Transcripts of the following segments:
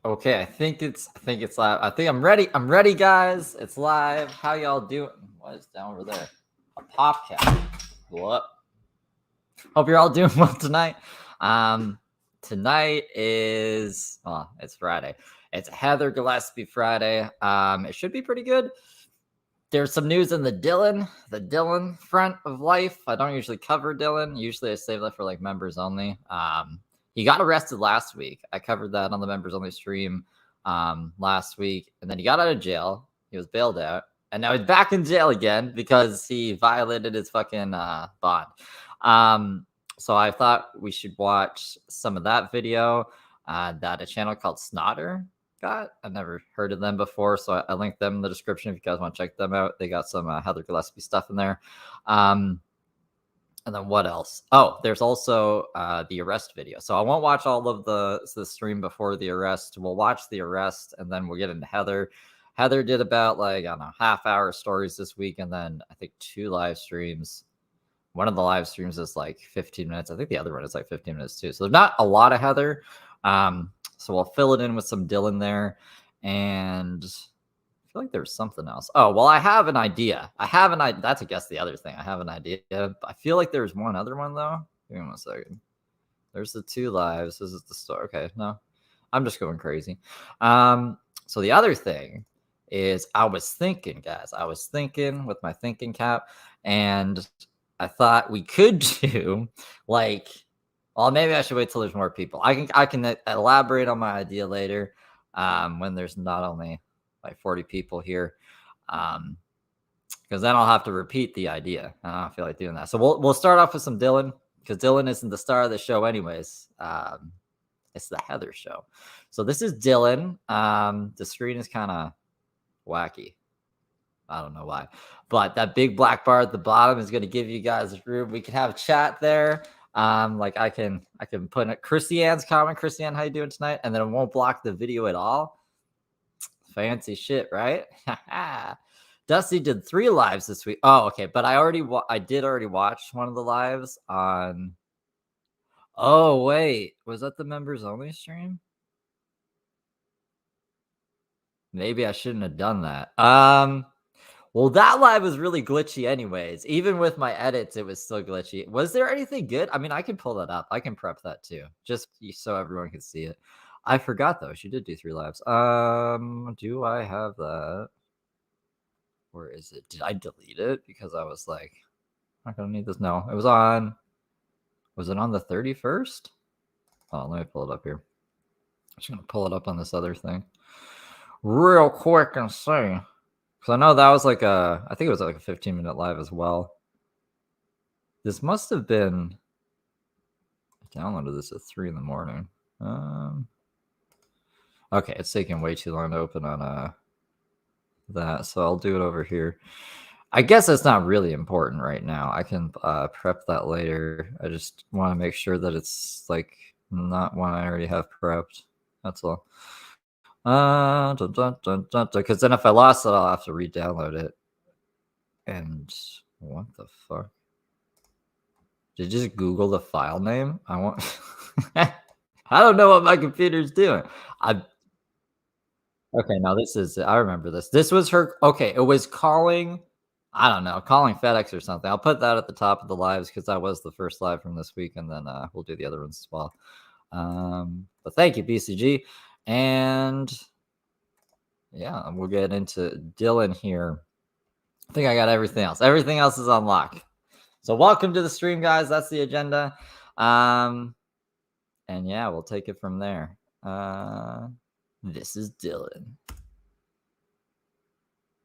Okay, I think it's live. I think I'm ready. I'm ready, guys. It's live. How y'all doing? What is down over there? A pop cap. What? Hope you're all doing well tonight. Tonight is it's Friday. It's Heather Gillespie Friday. It should be pretty good. There's some news in the Dylan front of life. I don't usually cover Dylan. Usually I save that for like members only. He got arrested last week. I covered that on the members only stream last week. And then he got out of jail. He was bailed out. And now he's back in jail again because he violated his fucking bond. So I thought we should watch some of that video that a channel called Snotter got. I've never heard of them before, so I linked them in the description if you guys want to check them out. They got some Heather Gillespie stuff in there. And then what else? Oh, there's also the arrest video. So I won't watch all of the stream before the arrest. We'll watch the arrest, and then we'll get into Heather. Heather did about like, I don't know, half-hour stories this week, and then I think 2 live streams. One of the live streams is like 15 minutes. I think the other one is like 15 minutes too. So there's not a lot of Heather. So we'll fill it in with some Dylan there. And I feel like there's something else. Oh, well, I have an idea. That's, I guess, the other thing. I have an idea. I feel like there's one other one, though. Give me 1 second. There's the 2 lives. This is the story. Okay, no. I'm just going crazy. So the other thing is I was thinking, guys. I was thinking with my thinking cap. And I thought we could do, like... Well, maybe I should wait till there's more people. I can elaborate on my idea later when there's not only like 40 people here, because then I'll have to repeat the idea. I don't feel like doing that. So we'll start off with some Dylan, because Dylan isn't the star of the show anyways. It's the Heather show. So this is Dylan. The screen is kind of wacky. I don't know why, but that big black bar at the bottom is going to give you guys room. We can have chat there. Like I can put it Christiane's comment. Christiane, how you doing tonight? And then it won't block the video at all. Fancy shit, right? Dusty did 3 lives this week. Oh, okay. But I did already watch one of the lives on. Oh, wait. Was that the members only stream? Maybe I shouldn't have done that. Well, that live was really glitchy anyways. Even with my edits, it was still glitchy. Was there anything good? I mean, I can pull that up. I can prep that too, just so everyone can see it. I forgot, though. She did do 3 lives. Do I have that? Where is it? Did I delete it? Because I was like, I'm not going to need this. No, it was on. Was it on the 31st? Oh, let me pull it up here. I'm just going to pull it up on this other thing real quick and see. Because I know that was like I think it was like a 15-minute live as well. This must have been, I downloaded this at 3 in the morning. Okay, it's taking way too long to open on that, so I'll do it over here. I guess it's not really important right now. I can prep that later. I just want to make sure that it's like not one I already have prepped. That's all. Because then if I lost it, I'll have to re-download it. And what the fuck? Did you just Google the file name? I want. I don't know what my computer's doing. Okay, now this is. I remember this. This was her. Okay, it was calling. I don't know, calling FedEx or something. I'll put that at the top of the lives because that was the first live from this week, and then we'll do the other ones as well. But thank you, BCG. And yeah, we'll get into Dylan here. I think I got everything else. Everything else is on lock. So welcome to the stream, guys. That's the agenda. And yeah, we'll take it from there. This is Dylan.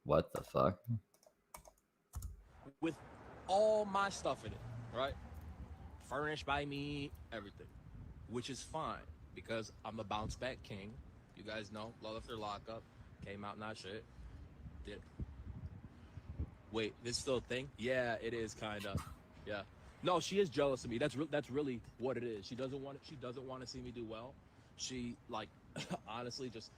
What the fuck? With all my stuff in it, right? Furnished by me, everything. Which is fine. Because I'm a bounce back king. You guys know, love after lockup. Came out not shit. Did. Wait, this still a thing? Yeah, it is kind of. Yeah. No, she is jealous of me. That's really what it is. She doesn't want to see me do well. She, like, honestly just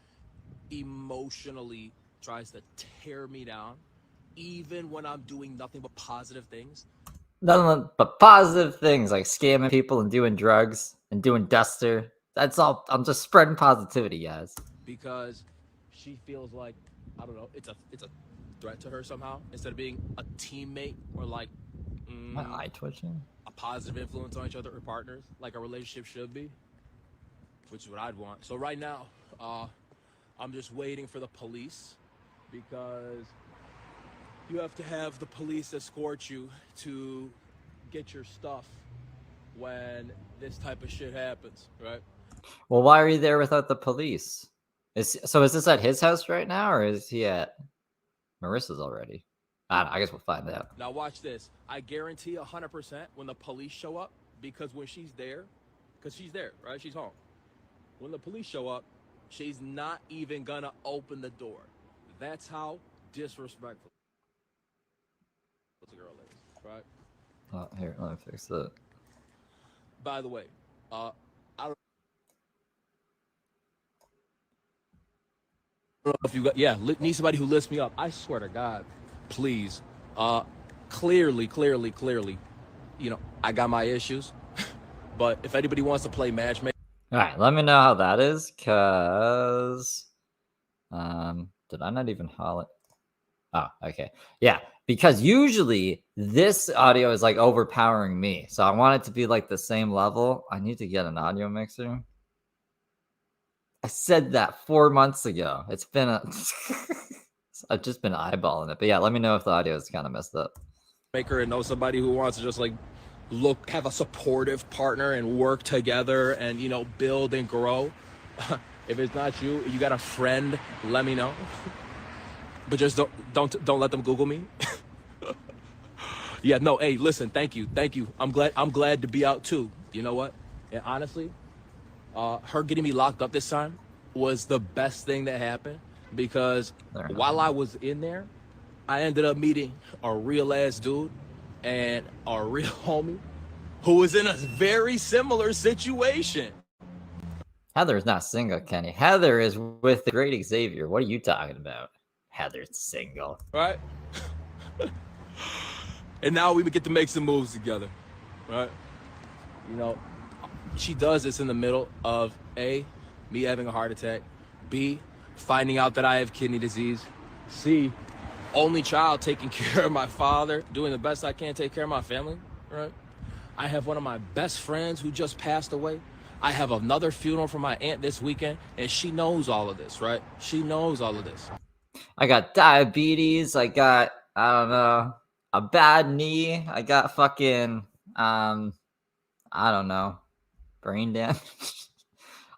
emotionally tries to tear me down, even when I'm doing nothing but positive things. Nothing but positive things, like scamming people and doing drugs and doing duster. That's all. I'm just spreading positivity, guys. because she feels like, I don't know, it's a threat to her somehow, instead of being a teammate or like My eye twitching. a positive influence on each other or partners, like a relationship should be, which is what I'd want. So right now, I'm just waiting for the police, because you have to have the police escort you to get your stuff when this type of shit happens, right? Well, why are you there without the police? Is this at his house right now, or is he at Marissa's already? I don't know, I guess we'll find out. Now watch this. I guarantee 100% when the police show up, because when she's there, because she's there, right? She's home. When the police show up, she's not even gonna open the door. That's how disrespectful the girl is, right? Oh, here, let me fix it. By the way, I don't know if you got, need somebody who lifts me up. I swear to God, please. Clearly, you know, I got my issues. But if anybody wants to play matchmaker, all right, let me know how that is, cause did I not even holler? Oh, okay. Yeah, because usually this audio is like overpowering me. So I want it to be like the same level. I need to get an audio mixer. I said that 4 months ago. It's been I've just been eyeballing it. But yeah, let me know if the audio is kind of messed up. and know somebody who wants to just like have a supportive partner and work together and, you know, build and grow. If it's not you, you got a friend, let me know. But just don't let them Google me. Yeah, no, hey, listen, thank you. I'm glad to be out too. You know what? And honestly, her getting me locked up this time was the best thing that happened, because while I was in there, I ended up meeting a real ass dude and a real homie who was in a very similar situation. Heather's not single, Kenny. Heather is with the great Xavier. What are you talking about? Heather's single. Right? And now we get to make some moves together. Right? You know, she does this in the middle of A, me having a heart attack, B, finding out that I have kidney disease, C, only child, taking care of my father, doing the best I can to take care of my family, right? I have one of my best friends who just passed away. I have another funeral for my aunt this weekend, and she knows all of this, right? She knows all of this. I got diabetes. I got, I don't know, a bad knee. I got fucking, I don't know, brain damage.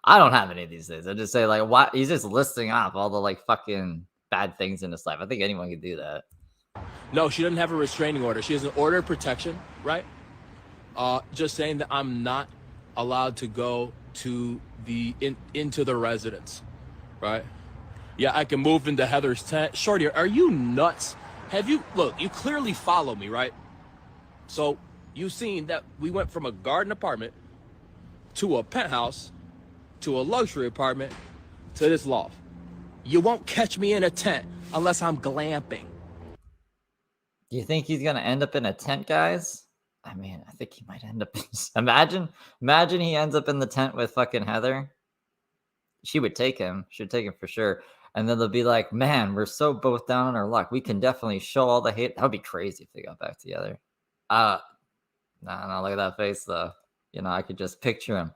I don't have any of these things. I just say like, what? He's just listing off all the like fucking bad things in his life. I think anyone could do that. No, she doesn't have a restraining order. She has an order of protection, right? Just saying that I'm not allowed to go to into the residence, right? Yeah, I can move into Heather's tent. Shorty, are you nuts? Look, you clearly follow me, right? So you've seen that we went from a garden apartment to a penthouse to a luxury apartment to this loft. You won't catch me in a tent unless I'm glamping. You think he's gonna end up in a tent, guys? I mean, I think he might end up. Imagine he ends up in the tent with fucking Heather. She would take him. She'd take him for sure. And then they'll be like, "Man, we're so both down on our luck. We can definitely show all the hate." That would be crazy if they got back together. No, look at that face though. You know, I could just picture him.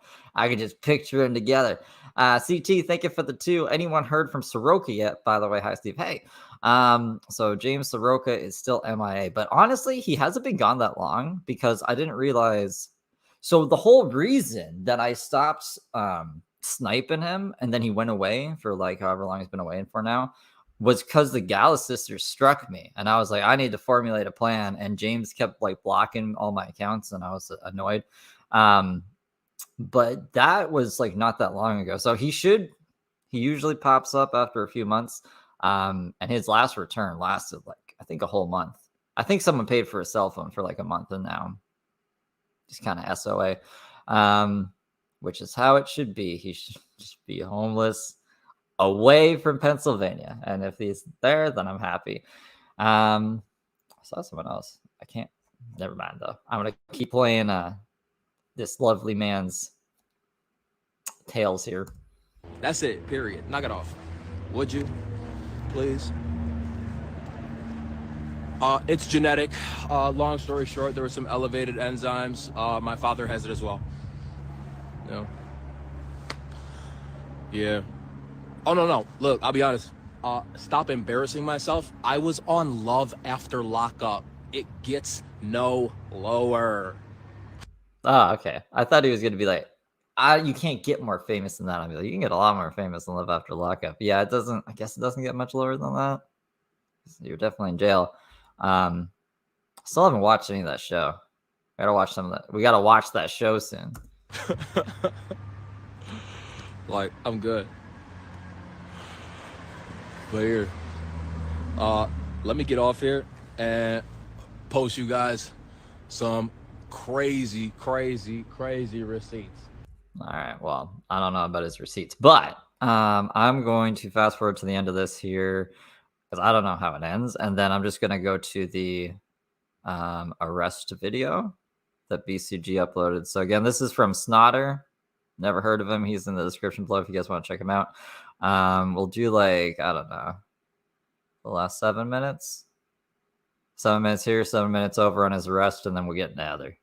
Together. CT, thank you for the 2. Anyone heard from Soroka yet? By the way, hi Steve. Hey. So James Soroka is still MIA, but honestly, he hasn't been gone that long because I didn't realize. So the whole reason that I stopped sniping him and then he went away for like however long he's been away for now was because the Gallus sisters struck me, and I was like, I need to formulate a plan. And James kept like blocking all my accounts, and I was annoyed. But that was like not that long ago. So he usually pops up after a few months. And his last return lasted like, I think a whole month. I think someone paid for a cell phone for like a month, and now just kind of SOA, which is how it should be. He should just be homeless away from Pennsylvania. And if he's there, then I'm happy. I saw someone else. I can't, never mind though. I'm going to keep playing, this lovely man's tales here. That's it, period. Knock it off. Would you, please? It's genetic. Long story short, there were some elevated enzymes. My father has it as well. No. Yeah. Oh, no. Look, I'll be honest. Stop embarrassing myself. I was on Love After Lockup. It gets no lower. Oh, okay. I thought he was gonna be like, you can't get more famous than that. I'm like, you can get a lot more famous than Live After Lockup. Yeah, it doesn't. I guess it doesn't get much lower than that. You're definitely in jail. Still haven't watched any of that show. Gotta watch some of that. We gotta watch that show soon. Like, I'm good. But here, let me get off here and post you guys some crazy receipts. All right. Well, I don't know about his receipts, but I'm going to fast forward to the end of this here because I don't know how it ends, and then I'm just gonna go to the arrest video that BCG uploaded. So again, this is from Snotter. Never heard of him. He's in the description below if you guys want to check him out. We'll do like, I don't know, the last 7 minutes. 7 minutes here, 7 minutes over on his arrest, and then we'll get into Heather.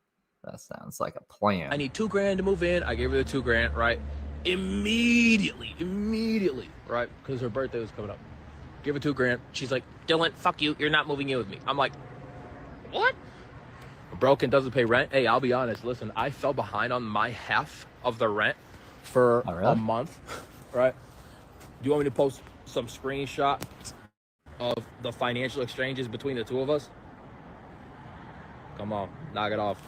That sounds like a plan. I need $2,000 to move in. I gave her the $2,000, right? Immediately, right? Because her birthday was coming up. Give her $2,000. She's like, Dylan, fuck you. You're not moving in with me. I'm like, what? Broken doesn't pay rent. Hey, I'll be honest. Listen, I fell behind on my half of the rent for a month, right? Do you want me to post some screenshots of the financial exchanges between the two of us? Come on, knock it off.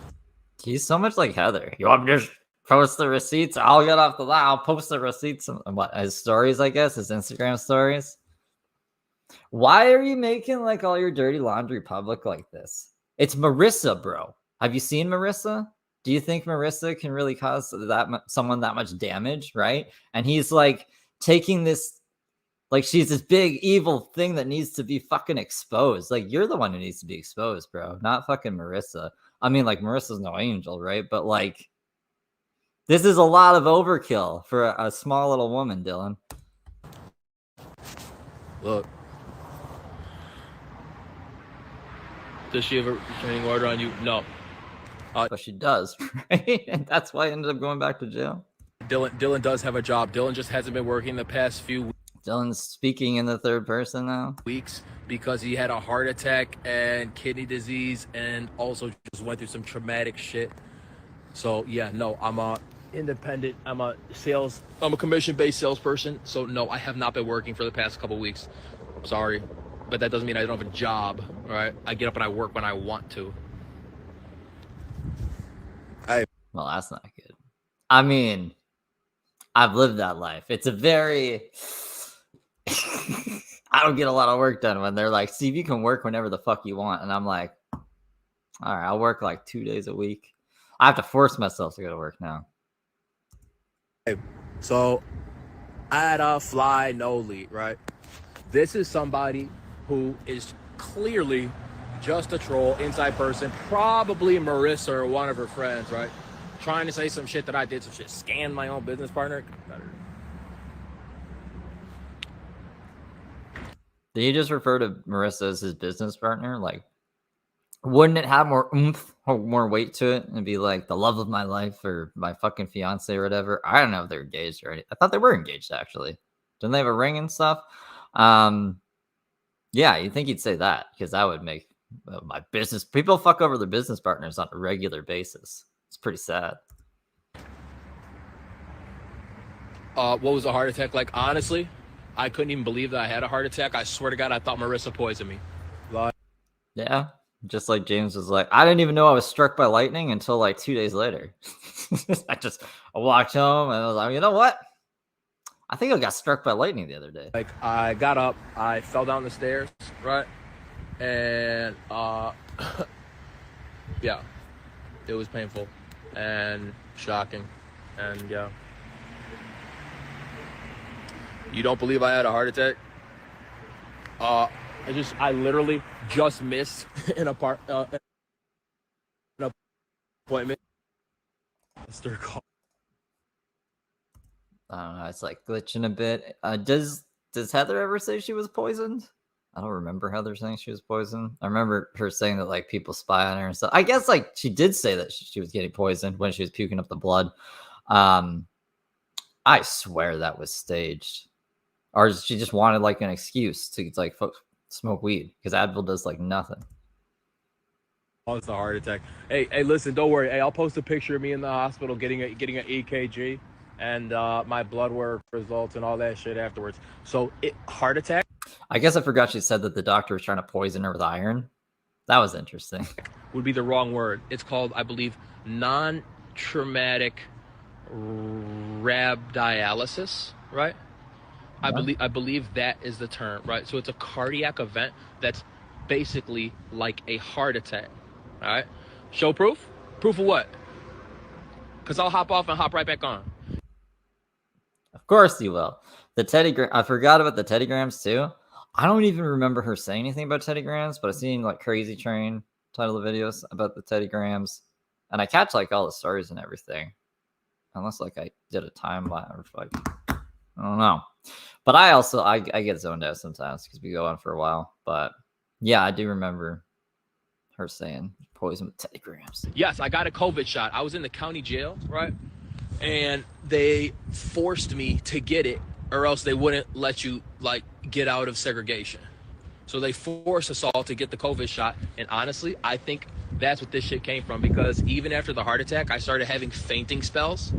He's so much like Heather. You want me to just post the receipts? I'll get off the line. I'll post the receipts and what, his stories, I guess, his Instagram stories. Why are you making like all your dirty laundry public like this? It's Marissa, bro. Have you seen Marissa? Do you think Marissa can really cause someone that much damage, right? And he's like taking this, like she's this big evil thing that needs to be fucking exposed. Like you're the one who needs to be exposed, bro, not fucking Marissa. I mean, like Marissa's no angel, right? But like, this is a lot of overkill for a small little woman, Dylan. Look. Does she have a restraining order on you? No. But she does, right? And that's why I ended up going back to jail. Dylan does have a job. Dylan just hasn't been working the past few weeks. Dylan's speaking in the third person now. Because he had a heart attack and kidney disease and also just went through some traumatic shit. So yeah, no, I'm a independent. I'm a commission-based salesperson. So no, I have not been working for the past couple weeks. I'm sorry. But that doesn't mean I don't have a job, right? I get up and I work when I want to. Well, that's not good. I mean, I've lived that life. It's a very... I don't get a lot of work done when they're like, Steve, you can work whenever the fuck you want. And I'm like, all right, I'll work like 2 days a week. I have to force myself to go to work now. So I had a fly no lead, right? This is somebody who is clearly just a troll, inside person, probably Marissa or one of her friends, right? Trying to say some shit that I did some shit, scam my own business partner. Did he just refer to Marissa as his business partner? Like, wouldn't it have more oomph or more weight to it and be like the love of my life or my fucking fiance or whatever? I don't know if they're engaged or anything. I thought they were engaged, actually. Didn't they have a ring and stuff? Yeah, you'd think he'd say that because that would make my business... People fuck over their business partners on a regular basis. It's pretty sad. What was a heart attack like? Honestly, I couldn't even believe that I had a heart attack. I swear to God, I thought Marissa poisoned me. Yeah, just like James was like, I didn't even know I was struck by lightning until like 2 days later. I walked home and I was like, you know what? I think I got struck by lightning the other day. Like, I got up, I fell down the stairs, right? And, yeah, it was painful and shocking. And, yeah. You don't believe I had a heart attack? I literally just missed an appointment. I don't know. It's like glitching a bit. Does Heather ever say she was poisoned? I don't remember Heather saying she was poisoned. I remember her saying that like people spy on her and stuff. I guess like she did say that she was getting poisoned when she was puking up the blood. Um, I swear that was staged, or she just wanted like an excuse to like smoke weed because Advil does like nothing. Oh, it's a heart attack. Hey, listen, don't worry. Hey, I'll post a picture of me in the hospital getting an EKG and my blood work results and all that shit afterwards. So, heart attack? I guess I forgot she said that the doctor was trying to poison her with iron. That was interesting. Would be the wrong word. It's called, I believe, non-traumatic rhabdialysis, right? Yeah. I believe that is the term, right? So it's a cardiac event that's basically like a heart attack. All right. Show proof? Proof of what? Because I'll hop off and hop right back on. Of course you will. The Teddy I forgot about the Teddy Grams too. I don't even remember her saying anything about Teddy Grams, but I've seen like Crazy Train title of videos about the Teddy Grams, and I catch like all the stories and everything. Unless like I did a timeline or like I don't know. But I also I get zoned out sometimes because we go on for a while. But yeah, I do remember her saying poison with Teddy Grams. Yes, I got a COVID shot. I was in the county jail, right? And they forced me to get it, or else they wouldn't let you like get out of segregation. So they forced us all to get the COVID shot. And honestly, I think that's what this shit came from, because even after the heart attack, I started having fainting spells.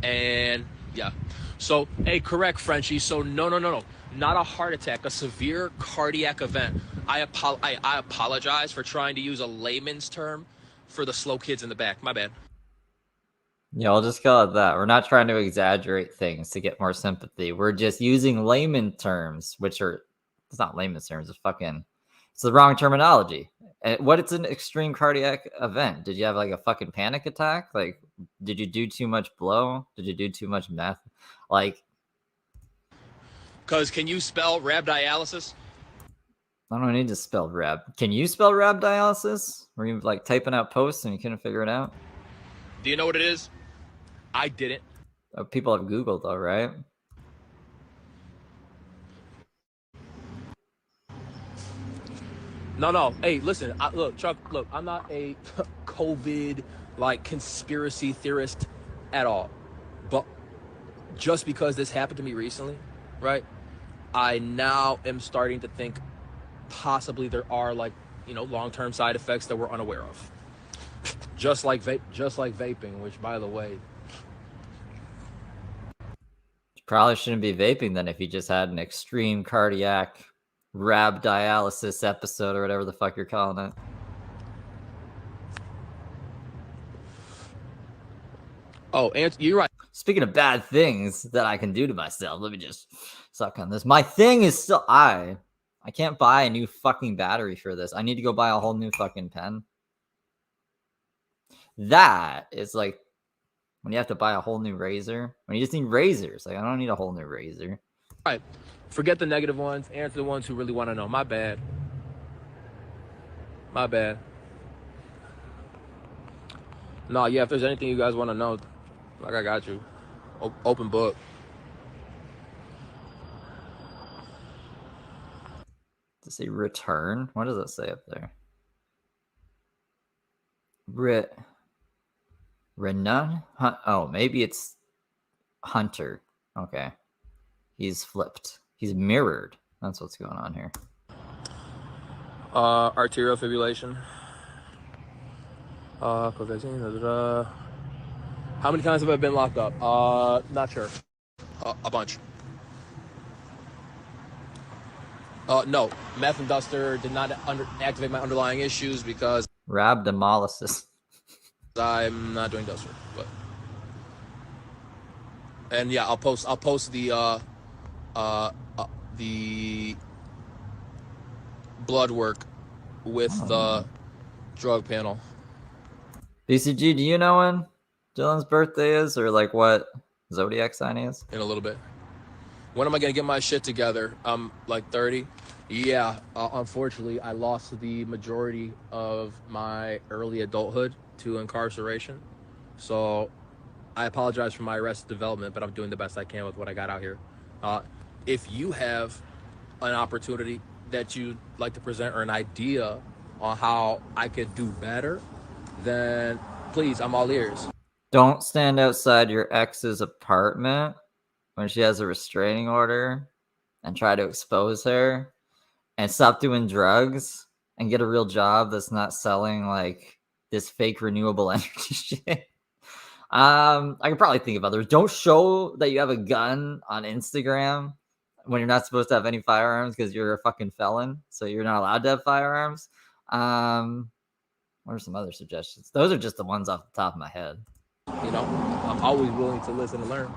And yeah. So, hey, correct, Frenchie. So no. Not a heart attack, a severe cardiac event. I apologize for trying to use a layman's term for the slow kids in the back. My bad. Yeah, I'll just call it that. We're not trying to exaggerate things to get more sympathy. We're just using layman terms, which are it's not layman terms. It's the wrong terminology. And what it's an extreme cardiac event? Did you have like a fucking panic attack? Like, did you do too much blow? Did you do too much meth? Like, Because can you spell rhabdialysis? I don't need to spell rab. Can you spell rhabdialysis? Were you like typing out posts and you couldn't figure it out? Do you know what it is? I didn't. People have Googled though, right? No. Hey, listen. Look, Chuck. Look, I'm not a COVID like conspiracy theorist at all. But just because this happened to me recently, right? I now am starting to think possibly there are like long-term side effects that we're unaware of. Just like vaping, which by the way, You probably shouldn't be vaping then if you just had an extreme cardiac rhabdialysis episode or whatever the fuck you're calling it. oh, and you're right. Speaking of bad things that I can do to myself, let me just suck on this. My thing is still I can't buy a new fucking battery for this. I need to go buy a whole new fucking pen. That is like when you have to buy a whole new razor. When you just need razors. Like I don't need a whole new razor. Right. Forget the negative ones. Answer the ones who really want to know. My bad. No, yeah, if there's anything you guys want to know, like I got you. Open book. Does it say return? What does it say up there? Renan? Oh, maybe it's Hunter. Okay. He's flipped. He's mirrored. That's what's going on here. Arterial fibrillation. How many times have I been locked up? Not sure. A bunch. No, meth and duster did not activate my underlying issues because Rhabdomolysis. I'm not doing duster. But and yeah, I'll post the blood work with the drug panel. BCG, do you know when Dylan's birthday is, or like what zodiac sign he is? In a little bit. When am I gonna get my shit together? I'm like 30. Yeah, unfortunately, I lost the majority of my early adulthood to incarceration. So I apologize for my arrested development, but I'm doing the best I can with what I got out here. If you have an opportunity that you'd like to present or an idea on how I could do better, then please, I'm all ears. Don't stand outside your ex's apartment when she has a restraining order and try to expose her, and stop doing drugs and get a real job that's not selling like this fake renewable energy shit. I could probably think of others. Don't show that you have a gun on Instagram when you're not supposed to have any firearms because you're a fucking felon, so you're not allowed to have firearms. What are some other suggestions? Those are just the ones off the top of my head. You know, I'm always willing to listen and learn,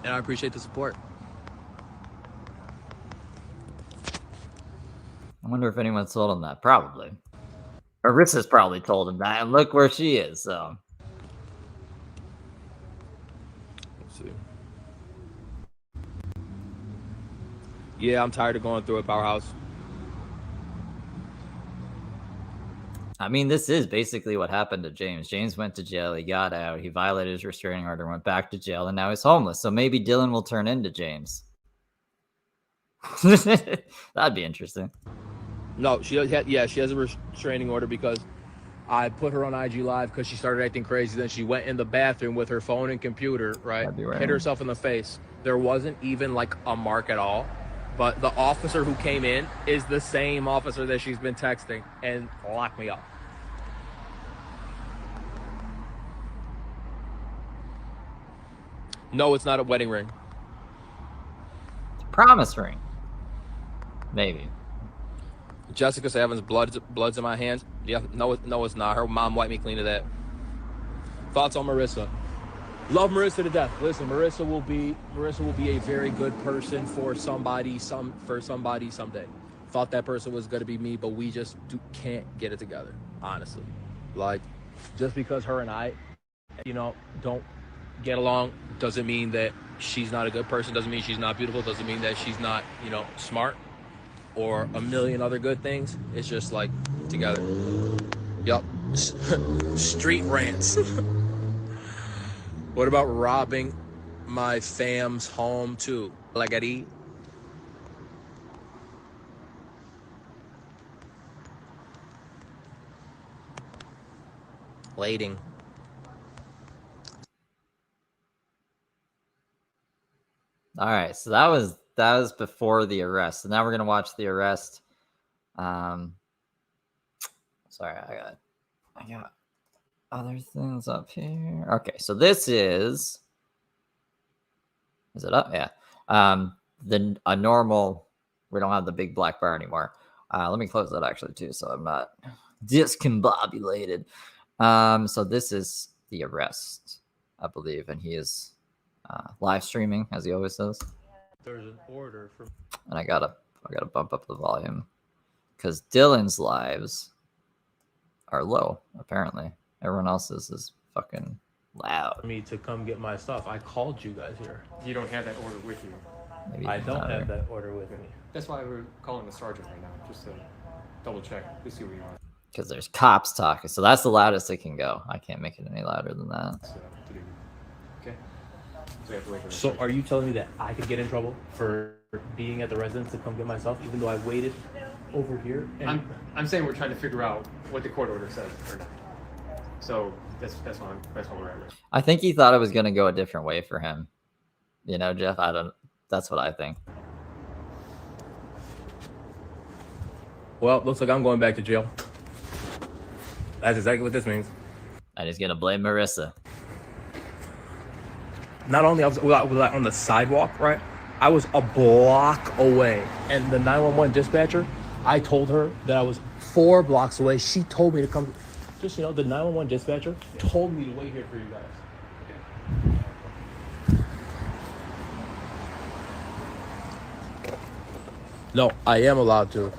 and I appreciate the support. I wonder if anyone told him that. Probably. Arissa's probably told him that, and look where she is, so. Let's see. Yeah, I'm tired of going through a powerhouse. I mean, this is basically what happened to James. James went to jail, he got out, he violated his restraining order, went back to jail, and now he's homeless. So maybe Dylan will turn into James. That'd be interesting. No, she has a restraining order because I put her on IG Live because she started acting crazy. Then she went in the bathroom with her phone and computer, right? Hit herself in the face. There wasn't even like a mark at all. But the officer who came in is the same officer that she's been texting and locked me up. No, it's not a wedding ring. Promise ring. Maybe. Jessica Savins, blood's in my hands. Yeah, no, it's not. Her mom wiped me clean of that. Thoughts on Marissa? Love Marissa to death. Listen, Marissa will be a very good person for somebody someday. Thought that person was gonna be me, but we just can't get it together, honestly. Like, just because her and I, don't get along doesn't mean that she's not a good person, doesn't mean she's not beautiful, doesn't mean that she's not, smart or a million other good things. It's just like together. Yup. Street rants. What about robbing my fam's home too? Like at E? Waiting. All right, so that was before the arrest. So now we're gonna watch the arrest. Sorry, I got other things up here. Okay, so this is it up? Yeah. A normal. We don't have the big black bar anymore. Let me close that actually too, so I'm not discombobulated. So this is the arrest, I believe, and he is live streaming as he always does. There's an order from, and I gotta bump up the volume because Dylan's lives are low. Apparently, everyone else's is fucking loud. me to come get my stuff. I called you guys here. You don't have that order with you. Maybe I don't have that order with me. That's why we're calling the sergeant right now, just to double check to see where you are. Because there's cops talking, so that's the loudest it can go. I can't make it any louder than that. To do. Okay. So you have to wait for the So sergeant. are you telling me that I could get in trouble for being at the residence to come get my stuff, even though I waited over here? And I'm saying we're trying to figure out what the court order says or not. So that's why we're at risk. I think he thought it was gonna go a different way for him. Jeff. That's what I think. Well, looks like I'm going back to jail. That's exactly what this means. And he's gonna blame Marissa. Not only was I on the sidewalk, right? I was a block away. And the 911 dispatcher, I told her that I was 4 blocks away. She told me to come. Just, the 911 dispatcher told me to wait here for you guys. No, I am allowed to.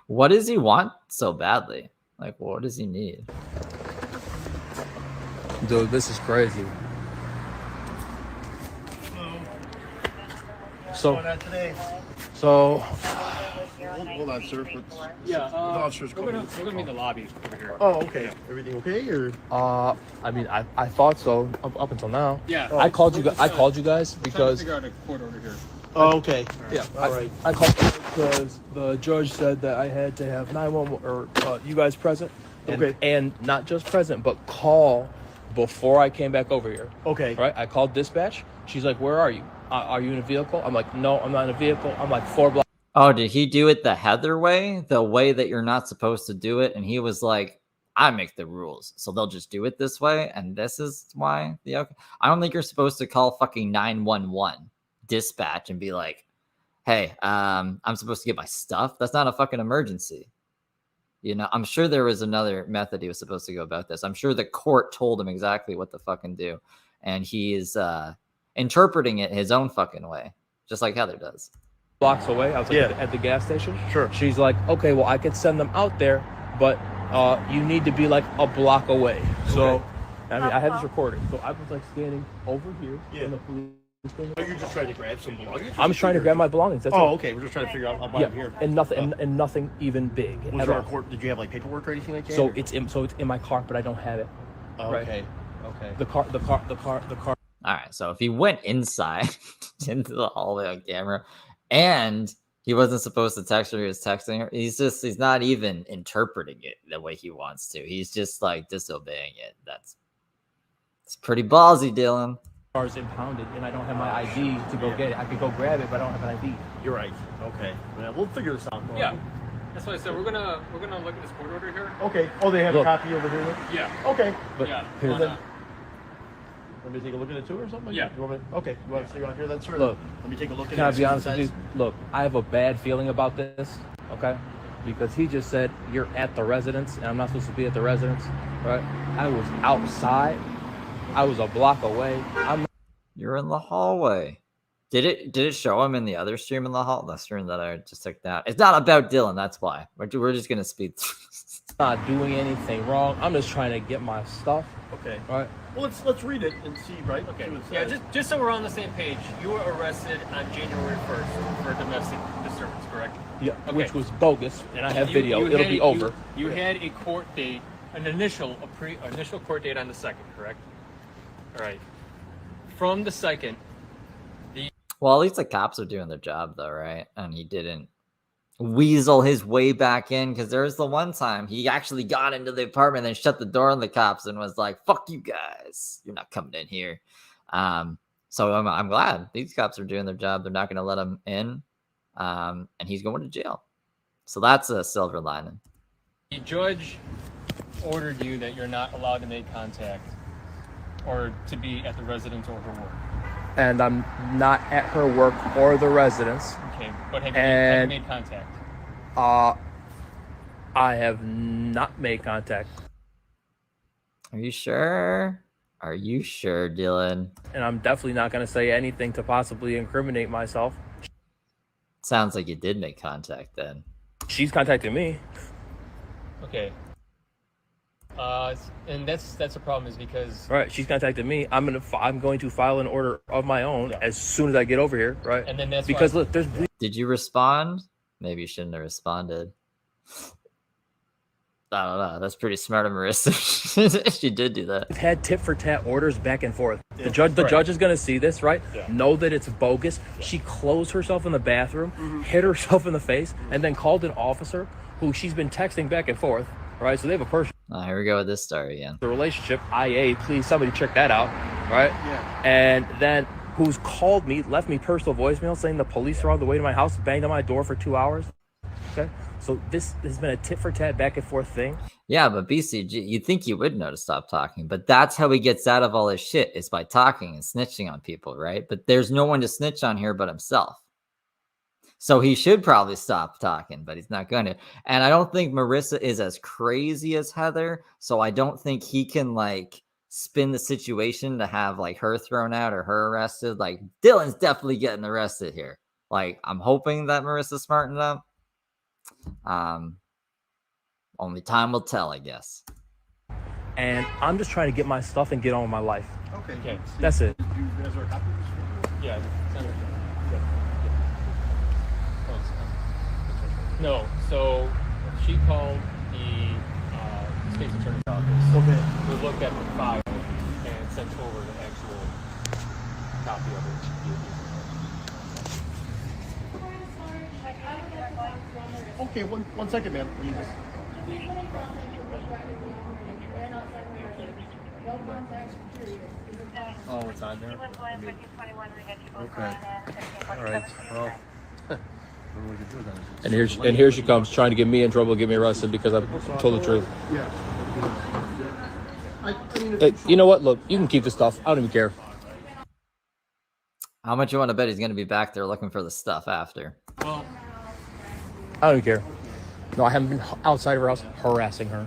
What does he want so badly? Like, what does he need? Dude, this is crazy. So Hold on, sir. Let's, Yeah, the officers we're coming. gonna meet in the lobby over here. Oh, okay. Everything okay, or? I mean, I thought so up until now. Yeah. I called you guys. I called you guys We're trying to because figure out a court order here. Oh, okay. yeah, All right. I called because the judge said that I had to have 911 or you guys present. And, Okay. And not just present, but call before I came back over here. Okay. Right? I called dispatch. She's like, "Where are you? Are you in a vehicle?" I'm like, "No, I'm not in a vehicle. I'm like 4 blocks." Oh, did he do it the Heather way? The way that you're not supposed to do it? And he was like, I make the rules, so they'll just do it this way. And this is why I don't think you're supposed to call fucking 911 dispatch and be like, hey, I'm supposed to get my stuff. That's not a fucking emergency. You know, I'm sure there was another method he was supposed to go about this. I'm sure the court told him exactly what to fucking do. And he is interpreting it his own fucking way, just like Heather does. Blocks away. I was like Yeah. at the gas station. Sure. She's like, "Okay, well, I could send them out there, but you need to be like a block away." So, I mean, I had this recording. So I was like standing over here in the police station. Are you just trying to grab some belongings? I'm just trying to grab my belongings. That's Oh, all. okay. We're just trying to figure out why Yeah, I'm here. and nothing, and nothing even big Was at there a all. court? Did you have like paperwork or anything like that? So or? it's in my car, but I don't have it. Right. Okay. Okay. The car. All right, so if he went inside into the hallway on camera and he wasn't supposed to text her, he was texting her, he's not even interpreting it the way he wants to. He's just like disobeying it. It's pretty ballsy, Dylan. Car's impounded, and I don't have my ID to go get it. I could go grab it, but I don't have an ID. You're right. Okay. Well, we'll figure this out. Yeah. That's what I said. We're gonna look at this court order here. Okay. Oh, they have Look. a copy over here. Yeah. Okay. But Yeah. here's Why the not? Let me take a look at it too, or something. Yeah. You want me? Okay. You want to see around here then, sir? Look. Let me take a look at it. Can I see be what it honest with you? says. Look, I have a bad feeling about this, okay? Because he just said you're at the residence, and I'm not supposed to be at the residence, right? I was outside. I was a block away. You're in the hallway. Did it show him in the other stream in the hall? The stream that I just took down. It's not about Dylan. That's why we're just gonna speed. not doing anything wrong. I'm just trying to get my stuff, Okay. right? Well, let's read it and see, right? Okay. See what it Yeah. says. Just so we're on the same page, you were arrested on January 1st for domestic disturbance, correct? Yeah, Okay. which was bogus, and I have You- video. you It'll had- be over. You had a court date, initial court date on the 2nd, correct? All right. From the 2nd, Well, at least the cops are doing their job, though, right? And he didn't weasel his way back in, because there was the one time he actually got into the apartment and shut the door on the cops and was like, "Fuck you guys, you're not coming in here." So I'm glad these cops are doing their job. They're not going to let him in, and he's going to jail. So that's a silver lining. the judge ordered you that you're not allowed to make contact or to be at the residence or her work. And I'm not at her work or the residence. Okay, but have And- you made contact? I have not made contact, Are you sure? Are you sure, Dylan? and I'm definitely not going to say anything to possibly incriminate myself. Sounds like you did make contact then. She's contacting me. Okay. And that's the problem is because Right, she's contacted me. I'm going to file an order of my own as soon as I get over here. Right, and then that's because why, look, there's Did you respond? Maybe you shouldn't have responded. I don't know. That's pretty smart of Marissa. She did do that. We've had tit for tat orders back and forth. The judge is going to see this, right? Yeah. Know that it's bogus. She closed herself in the bathroom, hit herself in the face, and then called an officer who she's been texting back and forth, right? So they have a personal Oh, here we go with this story again. relationship. IA, please somebody check that out, right? Yeah. And then who's called me, left me personal voicemail saying the police are on the way to my house, banged on my door for 2 hours. Okay, so this has been a tit for tat back and forth thing. Yeah, but BCG, you'd think you would know to stop talking, but that's how he gets out of all his shit, is by talking and snitching on people, right? But there's no one to snitch on here but himself. So he should probably stop talking, but he's not going to. And I don't think Marissa is as crazy as Heather, so I don't think he can, like, spin the situation to have, like, her thrown out or her arrested. Like, Dylan's definitely getting arrested here. Like, I'm hoping that Marissa's smartened up. Only time will tell, I guess. And I'm just trying to get my stuff and get on with my life. Okay. Okay. That's it. You guys are a copy of this? yeah. No, so she called the state's attorney's office to look at the file and sent over the actual copy of it. Okay, one second, ma'am. Please. Oh, it's on there? Okay. All right. Well, and here she comes trying to get me in trouble, get me arrested because I told the truth. Yeah. You know what? Look, you can keep the stuff. I don't even care. How much you want to bet he's going to be back there looking for the stuff after? Well, I don't even care. No, I haven't been outside of her house harassing her.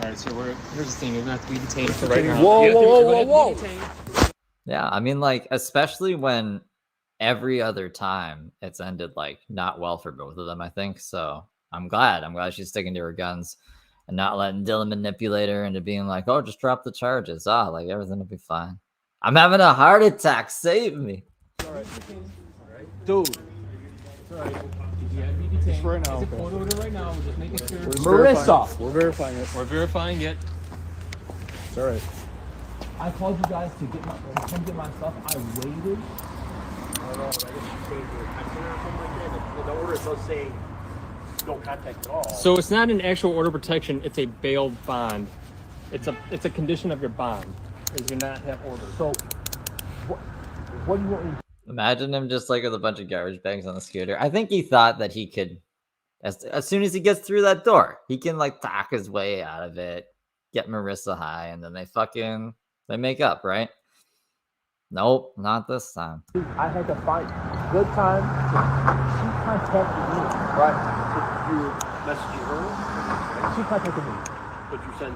all right. So here's the thing. You're gonna have to be detained for right now. Whoa. Yeah, I mean, like, especially when every other time it's ended, like, not well for both of them, I think. So I'm glad she's sticking to her guns and not letting Dylan manipulate her into being like, oh, just drop the charges. Like, everything will be fine. I'm having a heart attack. Save me. All right. Dude. All right. You have to be detained. Just right now, It's a okay. court order right now. We're just making sure. Marissa. We're verifying it. We're verifying it. It's all right. I called you guys to come get my stuff. I waited. I don't know. I guess you changed your texting or something like that. The order does say no contact at all. So it's not an actual order of protection. It's a bail bond. It's a condition of your bond. Is you not have order. So, what do you want me? Imagine him just like with a bunch of garbage bags on the scooter. I think he thought that he could, as soon as he gets through that door, he can like talk his way out of it, get Marissa high, and then they make up, right? Nope, not this time. I had to find good time. She contacted me. Right. So you messaging her? She contacted me. But you sent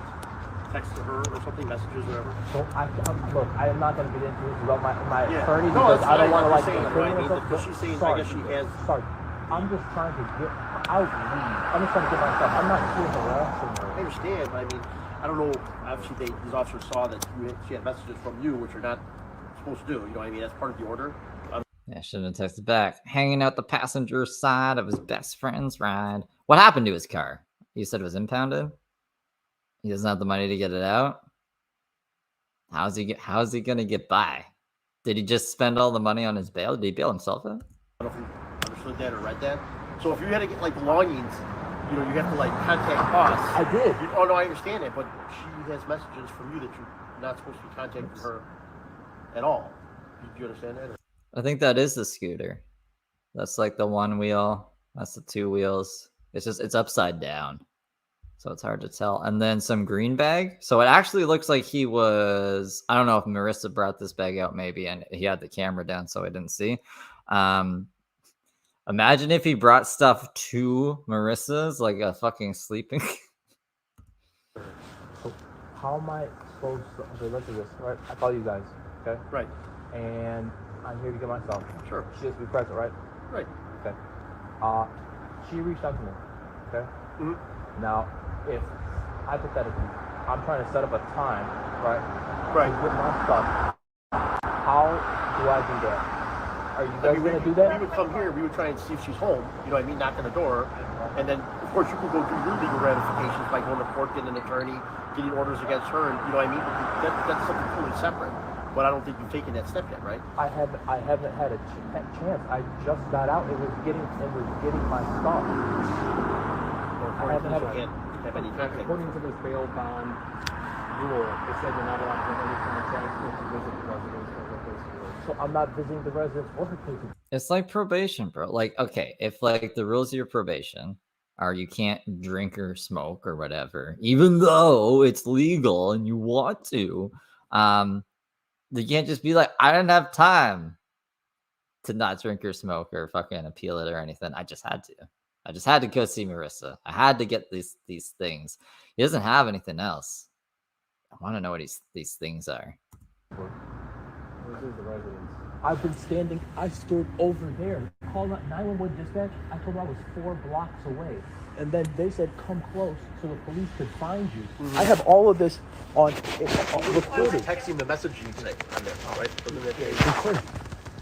text to her or something, messages, whatever? So look, I am not going to get into this about my Yeah. attorney No, because that's I don't fine. want to I'm like. just saying, incriminate right? myself, Because she's saying, I sorry, guess she has. Sorry, I'm just trying to get out. I'm just trying to get myself. I'm not here harassing her. I understand, but I mean, I don't know. Obviously, these officers saw that she had messages from you, which you're not supposed to do. You know what I mean? That's part of the order. Yeah, shouldn't have texted back. Hanging out the passenger side of his best friend's ride. What happened to his car? You said it was impounded? He doesn't have the money to get it out? How's he gonna get by? Did he just spend all the money on his bail? Did he bail himself out? I don't know if you understood that or read that. So if you had to get like belongings, you know, you have to like contact us. I did. Oh no, I understand that, but she has messages from you that you're not supposed to be contacting her at all. Do you understand that? Or? I think that is the scooter. That's like the one wheel. That's the two wheels. It's upside down. So it's hard to tell. And then some green bag. So it actually looks like he was, I don't know if Marissa brought this bag out maybe, and he had the camera down so I didn't see. Imagine if he brought stuff to Marissa's, like a fucking sleeping. So how am I supposed to? Okay, let's do this. Right, I call you guys. Okay. Right. And I'm here to get myself. Sure. She has to be present, right? Right. Okay. She reached out to me. Okay. Mm-hmm. Now, if hypothetically, I'm trying to set up a time, right? Right. To get my stuff. How do I do that? Are you guys gonna do that? We would come here. We would try and see if she's home. You know what I mean? Knock on the door, and then of course you could go do your legal ramifications by going to court, getting an attorney, getting orders against her. And, you know what I mean? That's something totally separate. But I don't think you've taken that step yet, right? I haven't had a chance. I just got out. It was getting my stuff. Or according to this, you can't have any contact. According to this bail bond rule, it said you're not allowed to have any contact with the visit the residence or the place you live. So I'm not visiting the residence or her place. It's like probation, bro. Like, okay, if like the rules of your probation are you can't drink or smoke or whatever, even though it's legal and you want to, you can't just be like, I didn't have time to not drink or smoke or fucking appeal it or anything. I just had to go see Marissa. I had to get these things. He doesn't have anything else. I want to know what these things are. This is the residence. I've been standing. I stood over there. Called out 911 dispatch. I told them I was 4 blocks away, and then they said come close so the police could find you. Mm-hmm. I have all of this on recorded. Texting the message you today on there, right? Recorded.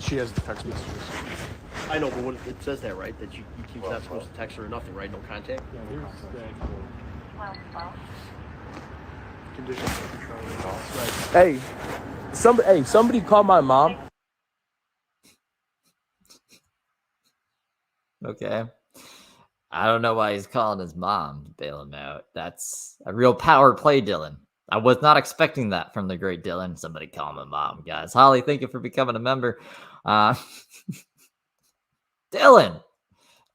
She has the text messages. I know, but what it says that, right? That he's not supposed to text her or nothing, right? No contact. Yeah, here's the actual conditions of control. Right. Hey, somebody call my mom. Okay. I don't know why he's calling his mom to bail him out. That's a real power play, Dylan. I was not expecting that from the great Dylan. Somebody call my mom, guys. Holly, thank you for becoming a member. Dylan.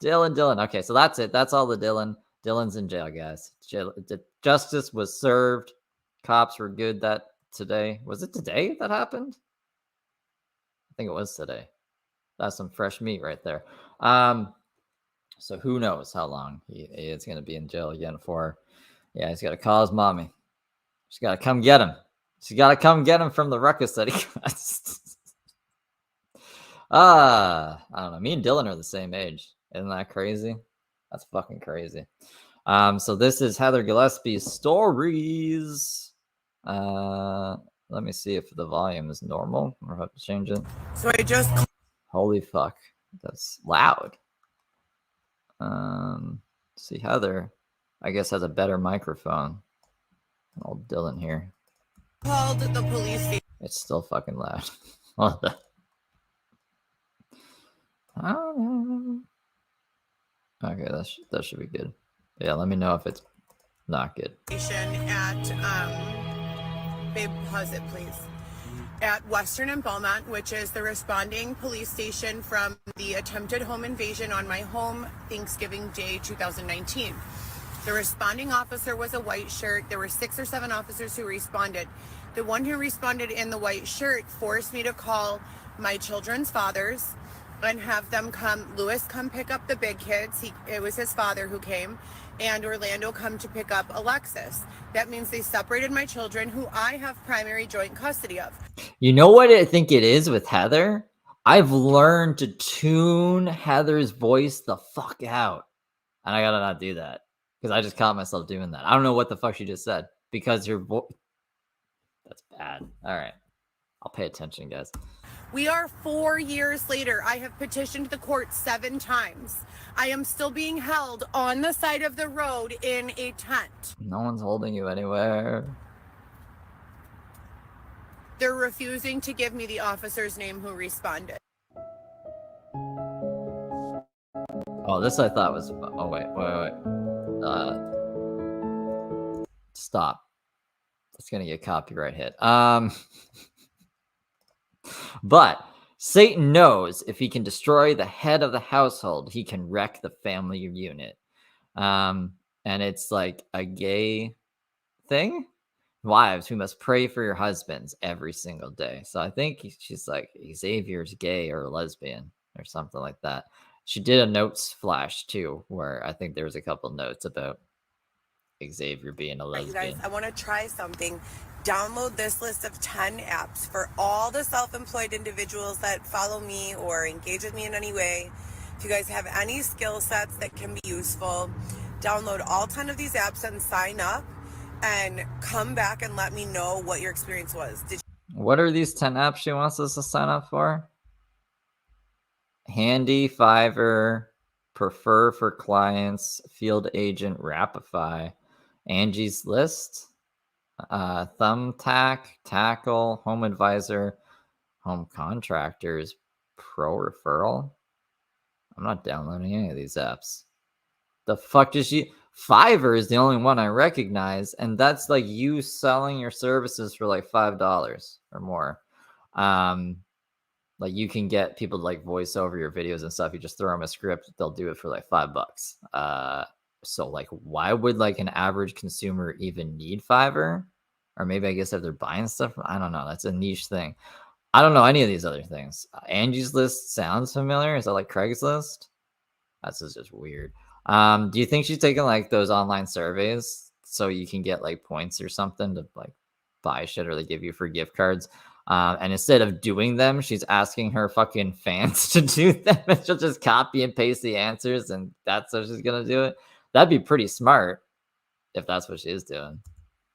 Okay, so that's it. That's all the Dylan. Dylan's in jail, guys. Justice was served. Cops were good that today. Was it today that happened? I think it was today. That's some fresh meat right there. So who knows how long he is going to be in jail again for. Yeah, he's got to call his mommy. She's got to come get him. She's got to come get him from the ruckus that he got. I don't know. Me and Dylan are the same age. Isn't that crazy? That's fucking crazy. So this is Heather Gillespie's stories. Let me see if the volume is normal or have to change it. So I just... Holy fuck. That's loud. See, Heather, I guess, has a better microphone. Old Dylan here. Called the police station. It's still fucking loud. I don't know. Okay, that should be good. Yeah, let me know if it's not good. Babe, pause it, please. At Western and Beaumont, which is the responding police station from the attempted home invasion on my home Thanksgiving Day 2019. The responding officer was a white shirt. There were 6 or 7 officers who responded. The one who responded in the white shirt forced me to call my children's fathers and have them come. Lewis come pick up the big kids. It was his father who came, and Orlando come to pick up Alexis. That means they separated my children, who I have primary joint custody of. You know what I think it is with Heather? I've learned to tune Heather's voice the fuck out. And I gotta not do that. Because I just caught myself doing that. I don't know what the fuck she just said. Because your voice... That's bad. All right. I'll pay attention, guys. We are 4 years later. I have petitioned the court 7 times. I am still being held on the side of the road in a tent. No one's holding you anywhere. They're refusing to give me the officer's name who responded. Oh, this I thought was... Oh, wait. Stop. It's going to get copyright hit. But Satan knows if he can destroy the head of the household, he can wreck the family unit. And it's like a gay thing. Wives who must pray for your husbands every single day. So I think she's like, Xavier's gay or lesbian or something like that. She did a notes flash too, where I think there was a couple notes about Xavier being a lesbian. You guys, I want to try something. Download this list of 10 apps for all the self-employed individuals that follow me or engage with me in any way. If you guys have any skill sets that can be useful, download all 10 of these apps and sign up and come back and let me know what your experience was. What are these 10 apps she wants us to sign up for? Handy, Fiverr, Prefer for Clients, Field Agent, Rapify, Angie's List, Thumbtack, Tackle, Home Advisor, Home Contractors, Pro Referral. I'm not downloading any of these apps. The fuck does she... Fiverr is the only one I recognize, and that's like you selling your services for like $5 or more. Like you can get people to like voice over your videos and stuff. You just throw them a script, they'll do it for like $5. So like, why would like an average consumer even need Fiverr? Or maybe I guess if they're buying stuff, I don't know. That's a niche thing. I don't know any of these other things. Angie's List sounds familiar. Is that like Craigslist? That's just weird. Do you think she's taking like those online surveys so you can get like points or something to like buy shit or they give you for gift cards? And instead of doing them, she's asking her fucking fans to do them, and she'll just copy and paste the answers, and that's how she's gonna do it. That'd be pretty smart if that's what she is doing.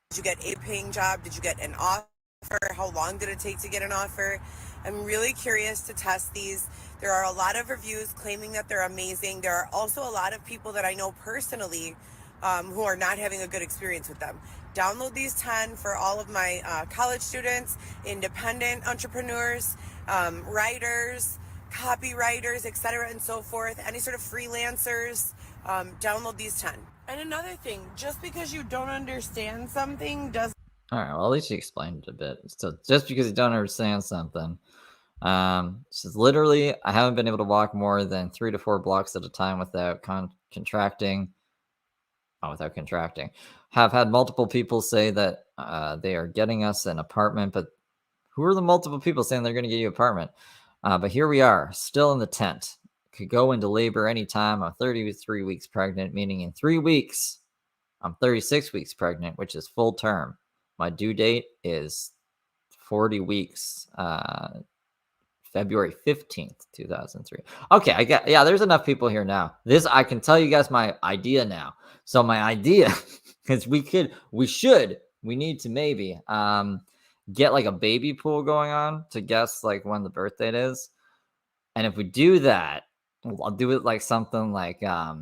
Did you get a paying job? Did you get an offer? How long did it take to get an offer? I'm really curious to test these. There are a lot of reviews claiming that they're amazing. There are also a lot of people that I know personally who are not having a good experience with them. Download these 10 for all of my college students, independent entrepreneurs, writers, copywriters, etc. and so forth, any sort of freelancers. Download these 10. And another thing, just because you don't understand something doesn't... All right, well, at least you explained it a bit. So just because you don't understand something, says literally, I haven't been able to walk more than 3 to 4 blocks at a time without contracting. Without contracting. Have had multiple people say that they are getting us an apartment, but who are the multiple people saying they're going to get you an apartment? But here we are, still in the tent. Could go into labor anytime. I'm 33 weeks pregnant, meaning in 3 weeks, I'm 36 weeks pregnant, which is full term. My due date is 40 weeks, February 15th, 2003. Okay, I get, yeah, there's enough people here now. This, I can tell you guys my idea now. So my idea, because we need to maybe get like a baby pool going on to guess like when the birth date is. And if we do that, I'll do it like something like, I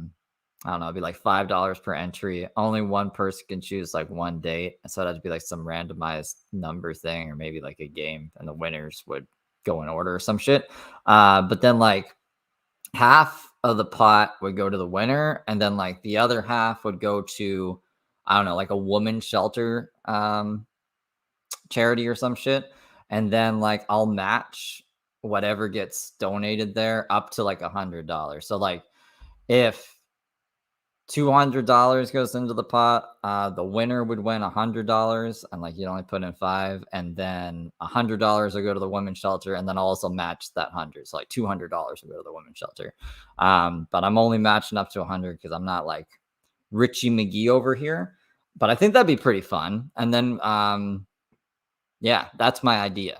don't know, it'd be like $5 per entry. Only one person can choose like one date. So that'd be like some randomized number thing, or maybe like a game, and the winners would go in order or some shit. But then like half of the pot would go to the winner, and then like the other half would go to, I don't know, like a woman's shelter charity or some shit. And then like I'll match whatever gets donated there up to like $100. So like if $200 goes into the pot, the winner would win $100, and like you'd only put in 5, and then $100 will go to the women's shelter, and then I'll also match that 100. So like $200 will go to the women's shelter. But I'm only matching up to 100 because I'm not like Richie McGee over here. But I think that'd be pretty fun. And then yeah, that's my idea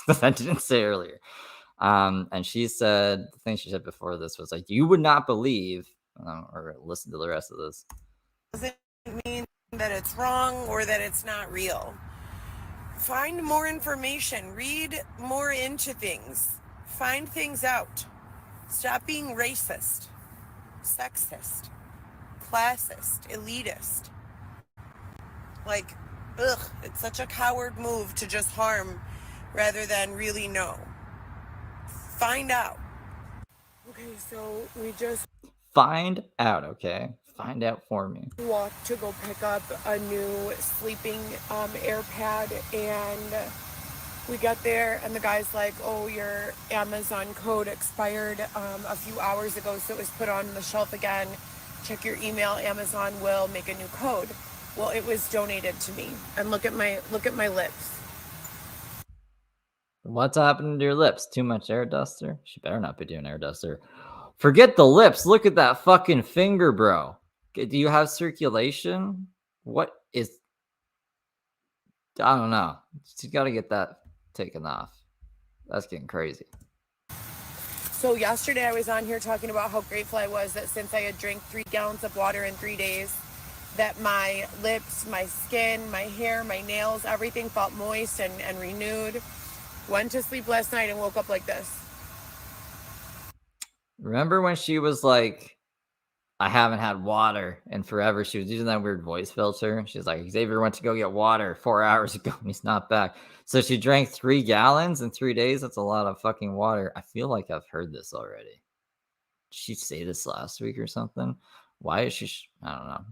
that I didn't say earlier. And she said, the thing she said before this was like, you would not believe, or listen to the rest of this. Doesn't mean that it's wrong or that it's not real. Find more information. Read more into things. Find things out. Stop being racist, sexist, classist, elitist. Like, ugh, it's such a coward move to just harm rather than really know. Find out. Okay, so we just find out, okay? Find out for me. Walked to go pick up a new sleeping air pad, and we got there and the guy's like, oh, your Amazon code expired a few hours ago, so it was put on the shelf again. Check your email, Amazon will make a new code. Well, it was donated to me. And look at my lips. What's happening to your lips? Too much air duster? She better not be doing air duster. Forget the lips. Look at that fucking finger, bro. Do you have circulation? What is... I don't know. She's got to get that taken off. That's getting crazy. So yesterday I was on here talking about how grateful I was that since I had drank 3 gallons of water in 3 days, that my lips, my skin, my hair, my nails, everything felt moist and renewed. Went to sleep last night and woke up like this. Remember when she was like, I haven't had water in forever? She was using that weird voice filter. She's like, Xavier went to go get water 4 hours ago and he's not back. So she drank 3 gallons in 3 days. That's a lot of fucking water. I feel like I've heard this already. Did she say this last week or something? Why is she... I don't know.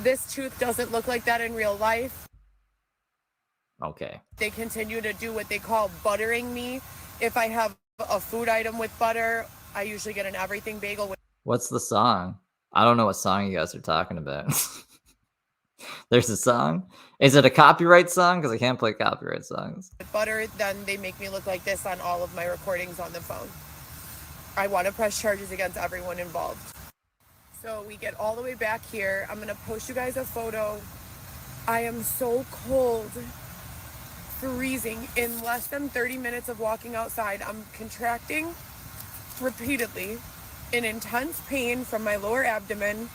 This tooth doesn't look like that in real life. Okay. They continue to do what they call buttering me. If I have a food item with butter, I usually get an everything bagel with... What's the song? I don't know what song you guys are talking about. There's a song? Is it a copyright song? Because I can't play copyright songs. With butter, then they make me look like this on all of my recordings on the phone. I want to press charges against everyone involved. So we get all the way back here. I'm going to post you guys a photo. I am so cold, freezing. In less than 30 minutes of walking outside, I'm contracting repeatedly in intense pain from my lower abdomen.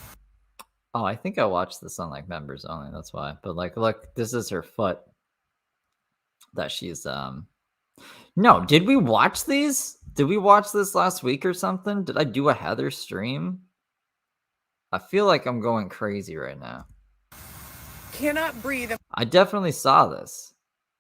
Oh, I think I watched this on like members only. That's why. But like, look, this is her foot. that she's no, did we watch these? Did we watch this last week or something? Did I do a Heather stream? I feel like I'm going crazy right now. Cannot breathe. I definitely saw this.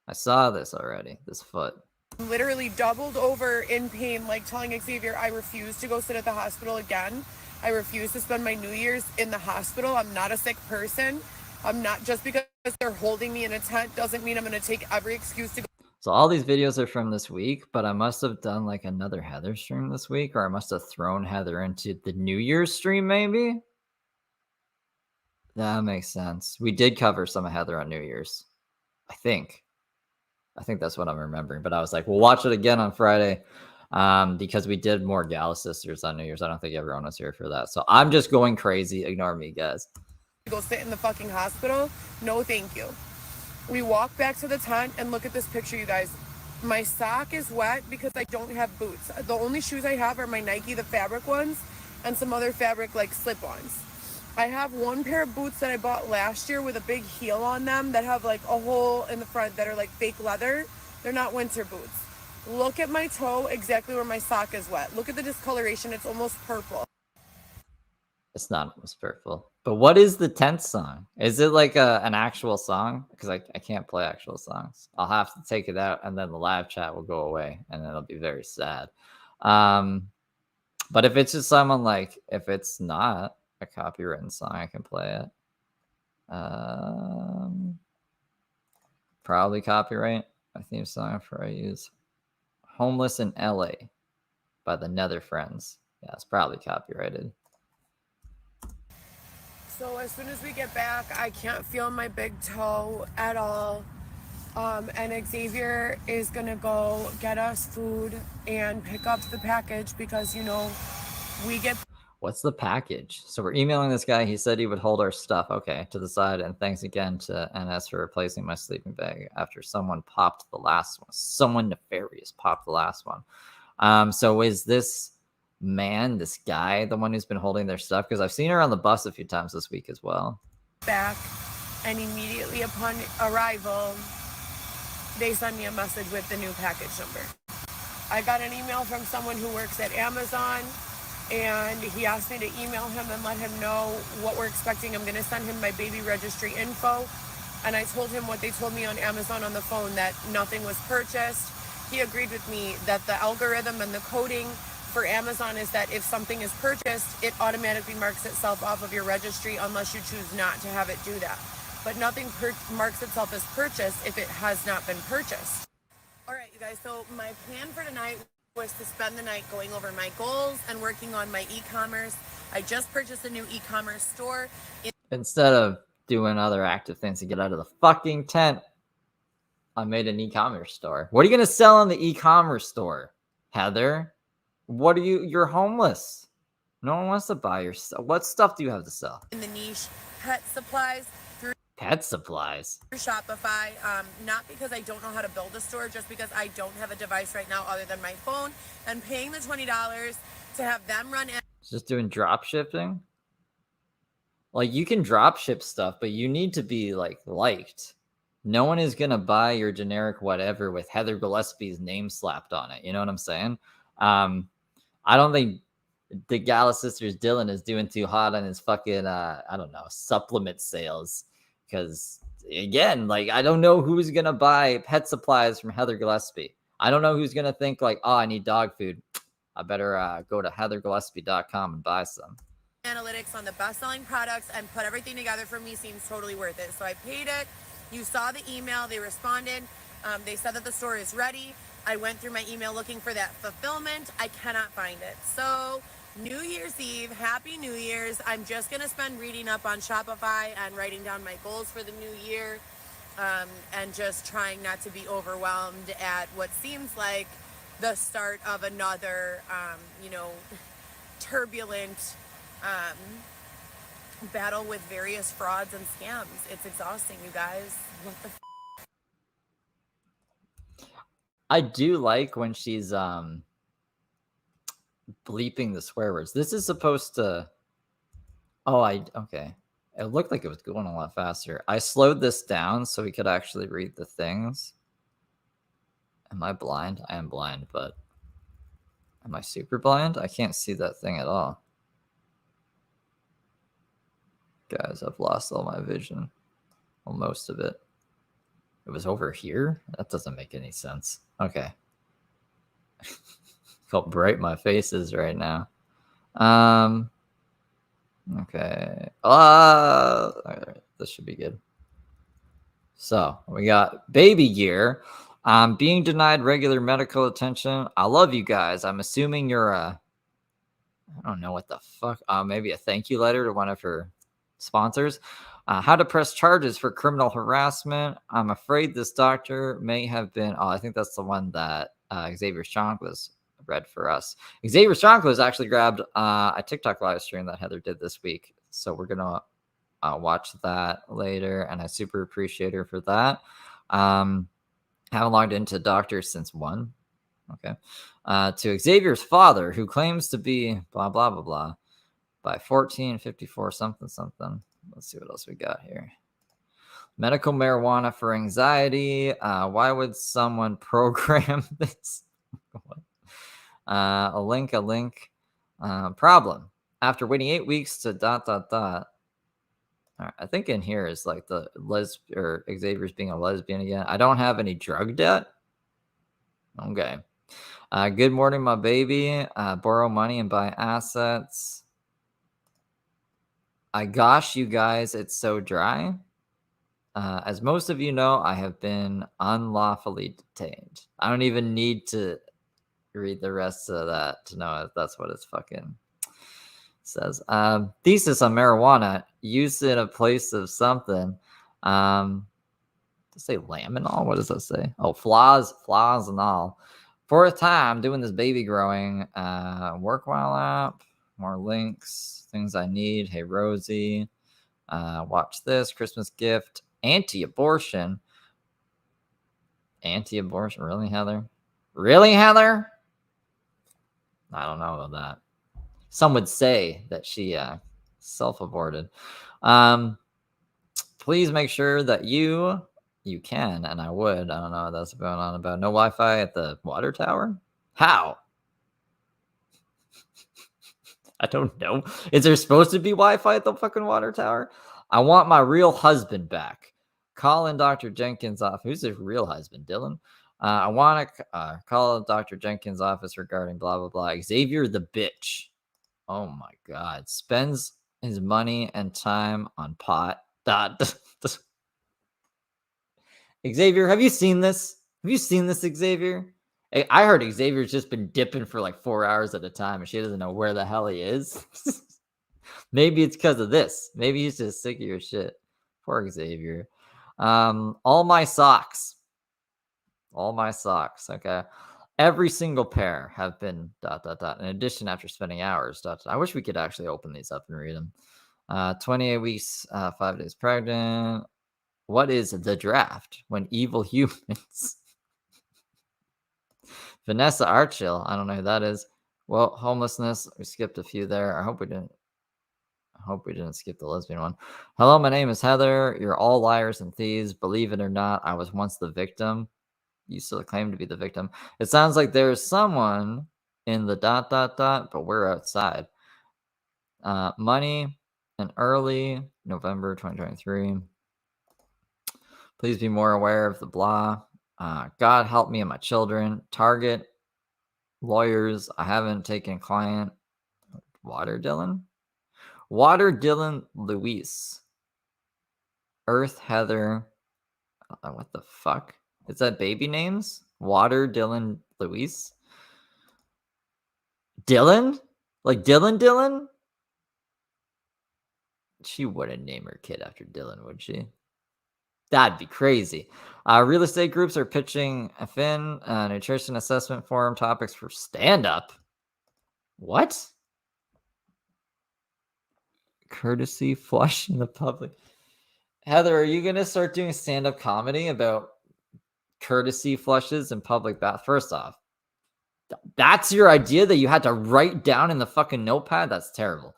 I saw this already, this foot. Literally doubled over in pain, like telling Xavier I refuse to go sit at the hospital again. I refuse to spend my New Year's in the hospital. I'm not a sick person. I'm not, just because they're holding me in a tent doesn't mean I'm going to take every excuse to go. So all these videos are from this week, but I must have done like another Heather stream this week, or I must have thrown Heather into the New Year's stream maybe. That makes sense. We did cover some of Heather on New Year's, I think that's what I'm remembering. But I was like, we'll watch it again on Friday because we did more Gala Sisters on New Year's. I don't think everyone was here for that. So I'm just going crazy. Ignore me, guys. Go sit in the fucking hospital. No, thank you. We walk back to the tent and look at this picture, you guys. My sock is wet because I don't have boots. The only shoes I have are my Nike, the fabric ones, and some other fabric like slip-ons. I have one pair of boots that I bought last year with a big heel on them that have like a hole in the front that are like fake leather. They're not winter boots. Look at my toe, exactly where my sock is wet. Look at the discoloration. It's almost purple. It's not almost purple. But what is the 10th song? Is it like an actual song? Because I can't play actual songs. I'll have to take it out, and then the live chat will go away, and it'll be very sad. But if it's just someone like, if it's not a copywritten song, I can play it. Probably copyright. My theme song for I use Homeless in LA by the Nether Friends. Yeah, it's probably copyrighted. So as soon as we get back, I can't feel my big toe at all. And Xavier is gonna go get us food and pick up the package because, you know, we get... What's the package? So we're emailing this guy. He said he would hold our stuff. Okay, to the side. And thanks again to NS for replacing my sleeping bag after someone popped the last one. Someone nefarious popped the last one. So is this man, this guy, the one who's been holding their stuff? Because I've seen her on the bus a few times this week as well. Back, and immediately upon arrival, they send me a message with the new package number. I got an email from someone who works at Amazon, and he asked me to email him and let him know what we're expecting. I'm going to send him my baby registry info, and I told him what they told me on Amazon on the phone, that nothing was purchased. He agreed with me that the algorithm and the coding for Amazon is that if something is purchased, it automatically marks itself off of your registry unless you choose not to have it do that. But nothing marks itself as purchased if it has not been purchased. All right, you guys, so my plan for tonight was to spend the night going over my goals and working on my e-commerce. I just purchased a new e-commerce store. Instead of doing other active things to get out of the fucking tent, I made an e-commerce store. What are you going to sell in the e-commerce store, Heather? What are you're homeless. No one wants to buy your stuff. What stuff do you have to sell? In the niche, pet supplies through Pet supplies? Shopify. Not because I don't know how to build a store, just because I don't have a device right now other than my phone, and paying the $20 to have them run in. Just doing drop shipping? Like, you can drop ship stuff, but you need to be like liked. No one is going to buy your generic whatever with Heather Gillespie's name slapped on it. You know what I'm saying? I don't think the Gala Sisters Dylan is doing too hot on his fucking, I don't know, supplement sales. Because, again, like, I don't know who's going to buy pet supplies from Heather Gillespie. I don't know who's going to think, like, oh, I need dog food. I better go to heathergillespie.com and buy some. Analytics on the best-selling products and put everything together for me seems totally worth it. So I paid it. You saw the email. They responded. They said that the store is ready. I went through my email looking for that fulfillment. I cannot find it. So New Year's Eve, Happy New Year's. I'm just going to spend reading up on Shopify and writing down my goals for the new year, and just trying not to be overwhelmed at what seems like the start of another, turbulent battle with various frauds and scams. It's exhausting, you guys. What the I do like when she's bleeping the swear words. This is supposed to... okay. It looked like it was going a lot faster. I slowed this down so we could actually read the things. Am I blind? I am blind, but am I super blind? I can't see that thing at all. Guys, I've lost all my vision. Well, most of it. It was over here? That doesn't make any sense. Okay. How bright my face is right now. Okay. All right, this should be good. So we got baby gear. Being denied regular medical attention. I love you guys. I'm assuming you're I don't know what the fuck. Maybe a thank you letter to one of her sponsors. How to press charges for criminal harassment. I'm afraid this doctor may have been. Oh, I think that's the one that Xavier Strong was read for us. Xavier Strong was actually grabbed a TikTok live stream that Heather did this week. So we're gonna watch that later, and I super appreciate her for that. Haven't logged into doctors since 1. Okay. To Xavier's father, who claims to be blah blah blah blah by 1454 something something. Let's see what else we got here. Medical marijuana for anxiety. Why would someone program this? A link. Problem. After waiting 8 weeks to ... All right, I think in here is like the or Xavier's being a lesbian again. I don't have any drug debt. Okay. Good morning, my baby. Borrow money and buy assets. Gosh, you guys, it's so dry. As most of you know, I have been unlawfully detained. I don't even need to read the rest of that to know if that's what it's fucking says. Thesis on marijuana, used in a place of something. To say laminol? What does that say? Oh, flaws and all. 4th time doing this baby growing. Work while app. More links. Things I need. Hey, Rosie. Watch this. Christmas gift. Anti-abortion. Anti-abortion? Really, Heather? Really, Heather? I don't know about that. Some would say that she self-aborted. Please make sure that you can, and I would. I don't know what that's going on about. No Wi-Fi at the water tower? How? I don't know. Is there supposed to be Wi-Fi at the fucking water tower? I want my real husband back. Call in Dr. Jenkins' office. Who's his real husband? Dylan? I want to call Dr. Jenkins' office regarding blah, blah, blah. Xavier the bitch. Oh, my God. Spends his money and time on pot. Xavier, have you seen this? Have you seen this, Xavier? I heard Xavier's just been dipping for like 4 hours at a time, and she doesn't know where the hell he is. Maybe it's because of this. Maybe he's just sick of your shit. Poor Xavier. All my socks. All my socks. Okay. Every single pair have been ... In addition, after spending hours ... I wish we could actually open these up and read them. 28 weeks, 5 days pregnant. What is the draft when evil humans? Vanessa Archill. I don't know who that is. Well, homelessness. We skipped a few there. I hope we didn't skip the lesbian one. Hello, my name is Heather. You're all liars and thieves. Believe it or not, I was once the victim. You still claim to be the victim. It sounds like there's someone in the ... but we're outside. Money and early November 2023. Please be more aware of the blah. God help me and my children. Target. Lawyers. I haven't taken client. Water Dylan Luis. Earth Heather. What the fuck? Is that baby names? Water Dylan Luis. Dylan? Like Dylan? She wouldn't name her kid after Dylan, would she? That'd be crazy. Real estate groups are pitching a fin, nutrition assessment forum topics for stand-up. What? Courtesy flush in the public. Heather, are you going to start doing stand-up comedy about courtesy flushes in public bath? First off, that's your idea that you had to write down in the fucking notepad? That's terrible.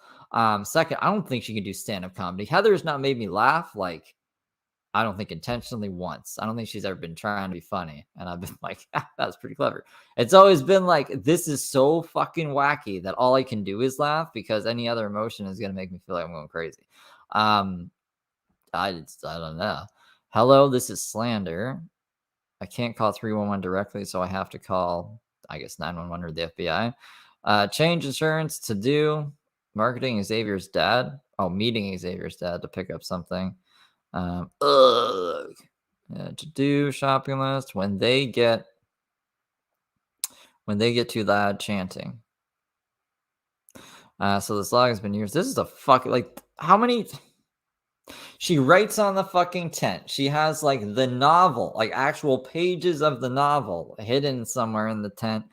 Second, I don't think she can do stand-up comedy. Heather's not made me laugh like I don't think intentionally once. I don't think she's ever been trying to be funny. And I've been like, that's pretty clever. It's always been like, this is so fucking wacky that all I can do is laugh, because any other emotion is going to make me feel like I'm going crazy. I don't know. Hello, this is slander. I can't call 311 directly, so I have to call, I guess, 911 or the FBI. Change insurance to do. Marketing Xavier's dad. Oh, meeting Xavier's dad to pick up something. To do shopping list when they get too loud chanting. So this log has been used. This is a fucking, like, how many? She writes on the fucking tent. She has like the novel, like actual pages of the novel hidden somewhere in the tent.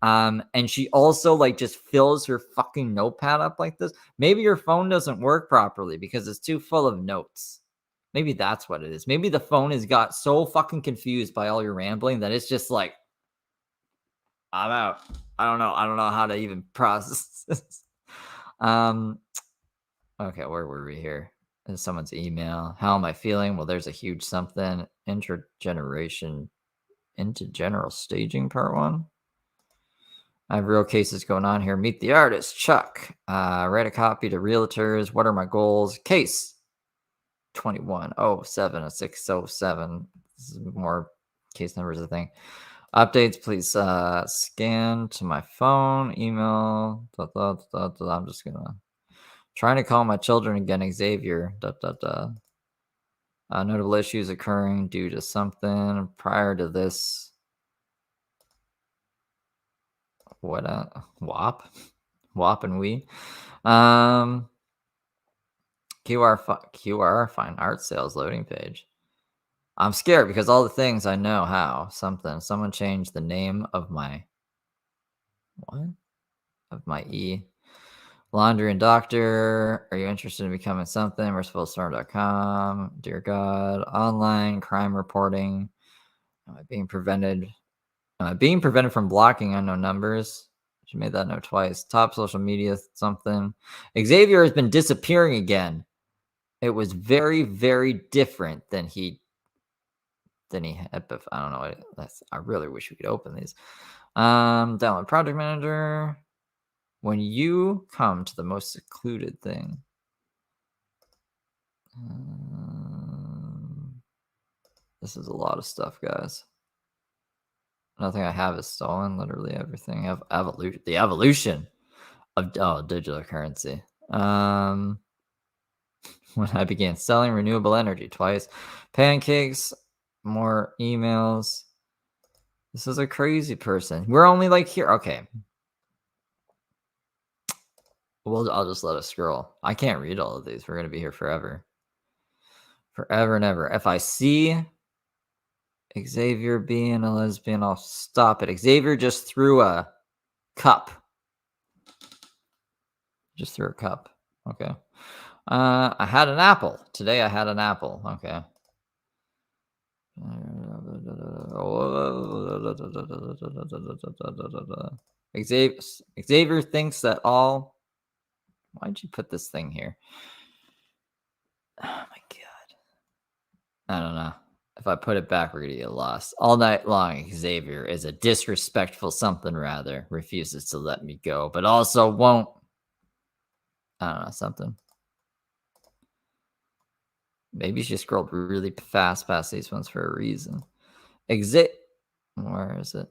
And she also like just fills her fucking notepad up like this. Maybe your phone doesn't work properly because it's too full of notes. Maybe that's what it is. Maybe the phone has got so fucking confused by all your rambling that it's just like, I'm out. I don't know how to even process this. Okay, where were we here? There's someone's email. How am I feeling? Well, there's a huge something. Intergeneration into general staging part 1. I have real cases going on here. Meet the artist, Chuck. Write a copy to realtors. What are my goals? Case 2107-607. This is more case numbers, I think. Updates, please scan to my phone, email. I'm just gonna trying to call my children again. Xavier. Notable issues occurring due to something prior to this. What WAP and we. QR fine art sales loading page. I'm scared because all the things I know how. Someone changed the name of my E. Laundry and doctor. Are you interested in becoming something? mercifulstorm.com. Dear God. Online crime reporting. Am I being prevented from blocking unknown numbers? She made that note twice. Top social media something. Xavier has been disappearing again. It was very, very different than he had. I don't know. I really wish we could open these. Download project manager. When you come to the most secluded thing. This is a lot of stuff, guys. Nothing I have is stolen. Literally everything. The evolution of digital currency. When I began selling renewable energy twice. Pancakes. More emails. This is a crazy person. We're only like here. Okay. Well, I'll just let us scroll. I can't read all of these. We're going to be here forever. Forever and ever. If I see Xavier being a lesbian, I'll stop it. Xavier just threw a cup. Okay. I had an apple. Today I had an apple. Okay. Xavier thinks that all... Why'd you put this thing here? Oh my God. I don't know. If I put it back, we're going to get lost. All night long, Xavier is a disrespectful something rather. Refuses to let me go, but also won't. I don't know, something. Maybe she scrolled really fast past these ones for a reason. Where is it?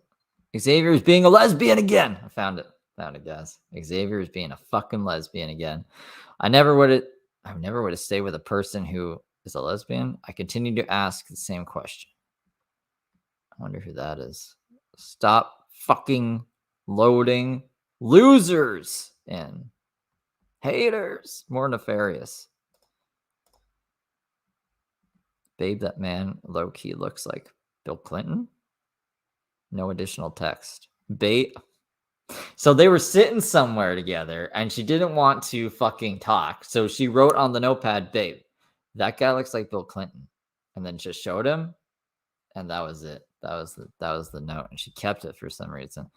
Xavier is being a lesbian again. I found it. Guys. Xavier is being a fucking lesbian again. I never would have stayed with a person who is a lesbian. I continue to ask the same question. I wonder who that is. Stop fucking loading losers in. Haters. More nefarious. Babe, that man low-key looks like Bill Clinton. No additional text. Babe. So they were sitting somewhere together and she didn't want to fucking talk. So she wrote on the notepad, babe, that guy looks like Bill Clinton. And then just showed him. And that was it. That was the note. And she kept it for some reason.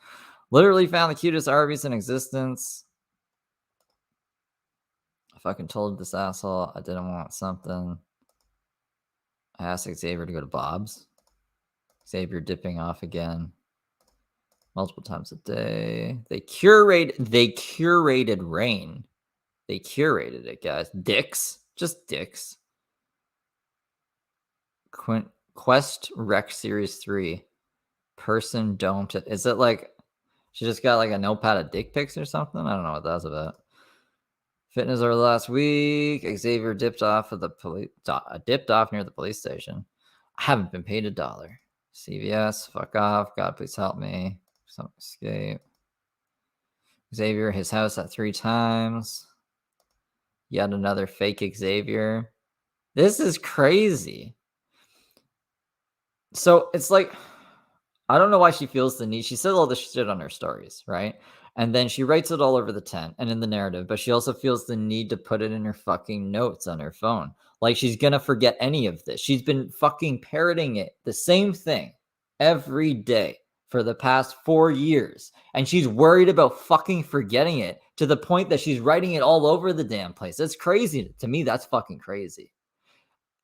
Literally found the cutest Arby's in existence. I fucking told this asshole I didn't want something. I asked Xavier to go to Bob's. Xavier dipping off again. Multiple times a day. They curated rain. They curated it, guys. Dicks. Just dicks. Quest Rec Series 3. Person don't. Is it like she just got like a notepad of dick pics or something? I don't know what that's about. Fitness over the last week. Xavier dipped off of the police. Dipped off near the police station. I haven't been paid $1. CVS. Fuck off. God, please help me. Some escape. Xavier, his house at 3 times. Yet another fake Xavier. This is crazy. So it's like, I don't know why she feels the need. She said all this shit on her stories, right? And then she writes it all over the tent and in the narrative, but she also feels the need to put it in her fucking notes on her phone. Like she's gonna forget any of this. She's been fucking parroting it, the same thing, every day for the past 4 years. And she's worried about fucking forgetting it to the point that she's writing it all over the damn place. That's crazy. To me, that's fucking crazy.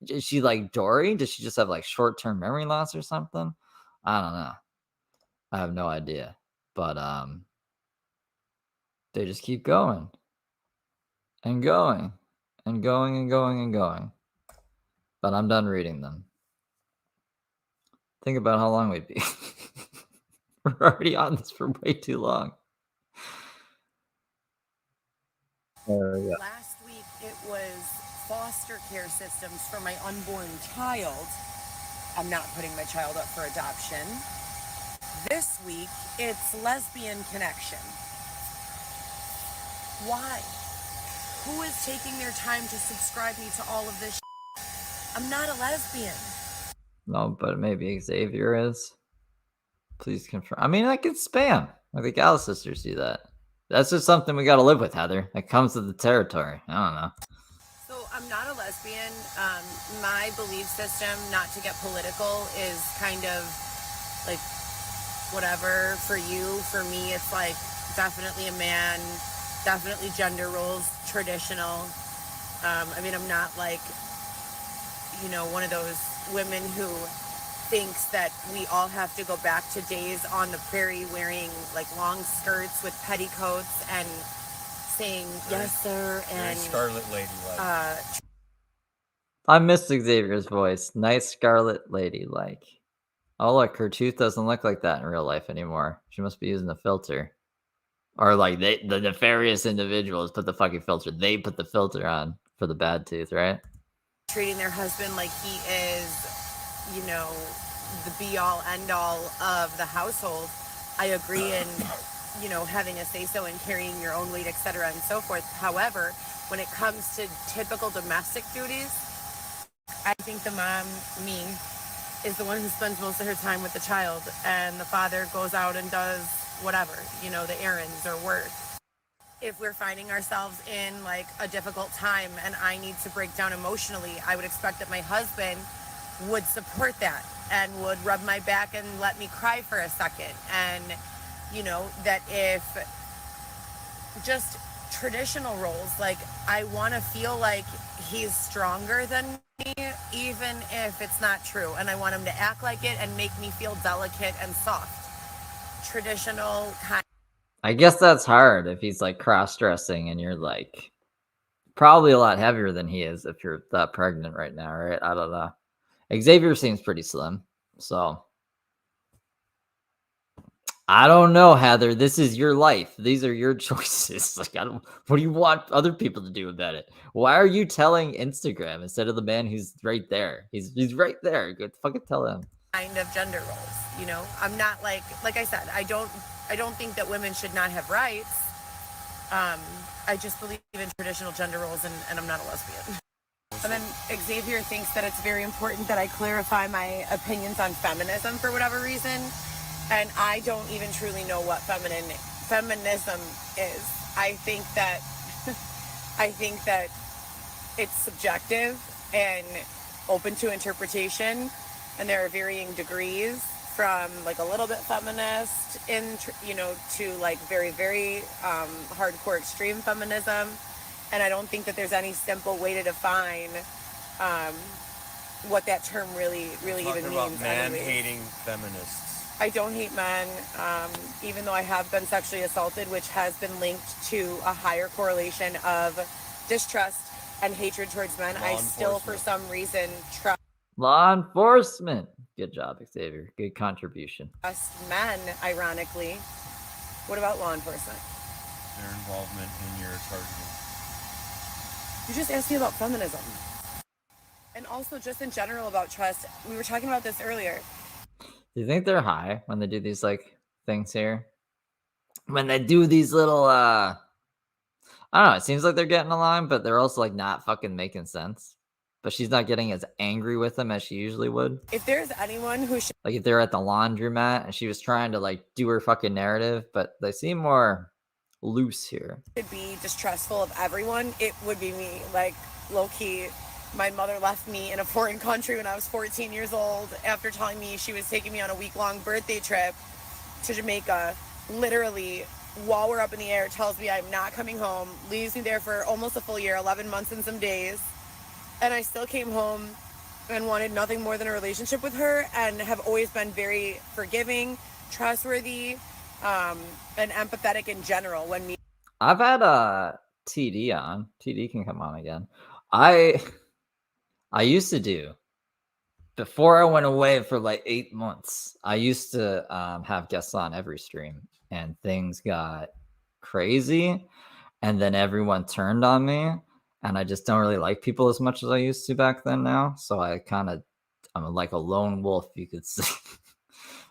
Is she like Dory? Does she just have like short-term memory loss or something? I don't know. I have no idea. But they just keep going and going and going and going and going. But I'm done reading them. Think about how long we'd be. We're already on this for way too long. Yeah. Last week it was foster care systems for my unborn child. I'm not putting my child up for adoption. This week it's lesbian connection. Why? Who is taking their time to subscribe me to all of this shit? I'm not a lesbian. No, but maybe Xavier is. Please confirm. I mean, I can spam. Like the Gala sisters do that. That's just something we got to live with, Heather. It comes with the territory. I don't know. So I'm not a lesbian. My belief system, not to get political, is kind of like whatever for you. For me, it's like definitely a man, definitely gender roles, traditional. I mean, I'm not like, you know, one of those women who thinks that we all have to go back to days on the prairie wearing like long skirts with petticoats and saying yes sir and Scarlet Lady like. I missed Xavier's voice. Nice Scarlet Lady like. Oh look, her tooth doesn't look like that in real life anymore. She must be using a filter. Or like the nefarious individuals put the fucking filter. They put the filter on for the bad tooth, right? treating their husband like he is, you know, the be-all, end-all of the household. I agree in, you know, having a say-so and carrying your own weight, etc., and so forth. However, when it comes to typical domestic duties, I think the mom, me, is the one who spends most of her time with the child, and the father goes out and does whatever, you know, the errands or work. If we're finding ourselves in like a difficult time and I need to break down emotionally, I would expect that my husband would support that and would rub my back and let me cry for a second. And, you know, that if just traditional roles, like I want to feel like he's stronger than me, even if it's not true. And I want him to act like it and make me feel delicate and soft. Traditional kind. I guess that's hard if he's like cross-dressing and you're like probably a lot heavier than he is if you're that pregnant right now, right? I don't know. Xavier seems pretty slim, so I don't know, Heather. This is your life. These are your choices. Like, what do you want other people to do about it? Why are you telling Instagram instead of the man who's right there? He's right there. Go fucking tell him. Kind of gender roles, you know. I'm not like I said, I don't think that women should not have rights. I just believe in traditional gender roles, and I'm not a lesbian. And then Xavier thinks that it's very important that I clarify my opinions on feminism for whatever reason. And I don't even truly know what feminism is. I think that it's subjective and open to interpretation. And there are varying degrees from like a little bit feminist to like very, very hardcore extreme feminism. And I don't think that there's any simple way to define what that term really Talking even about means. man-hating feminists. I don't hate men, even though I have been sexually assaulted, which has been linked to a higher correlation of distrust and hatred towards men. I still, for some reason, trust Law enforcement. Good job, Xavier. Good contribution. men, ironically. What about law enforcement? Their involvement in your targeting. You just asked me about feminism. And also just in general about trust. We were talking about this earlier. Do you think they're high when they do these like things here? When they do these little I don't know, it seems like they're getting along, but they're also like not fucking making sense. But she's not getting as angry with them as she usually would. If there's anyone who should, like if they're at the laundromat and she was trying to like do her fucking narrative, but they seem more loose here. Be distrustful of everyone, it would be me. Like, low-key, my mother left me in a foreign country when I was 14 years old after telling me she was taking me on a week-long birthday trip to Jamaica. Literally, while we're up in the air, tells me I'm not coming home, leaves me there for almost a full year, 11 months and some days. And I still came home and wanted nothing more than a relationship with her, and have always been very forgiving, trustworthy, and empathetic in general. I've had TD on. TD can come on again. I used to do, before I went away for like 8 months, I used to have guests on every stream, and things got crazy, and then everyone turned on me, and I just don't really like people as much as I used to back then now. So I'm like a lone wolf, you could say.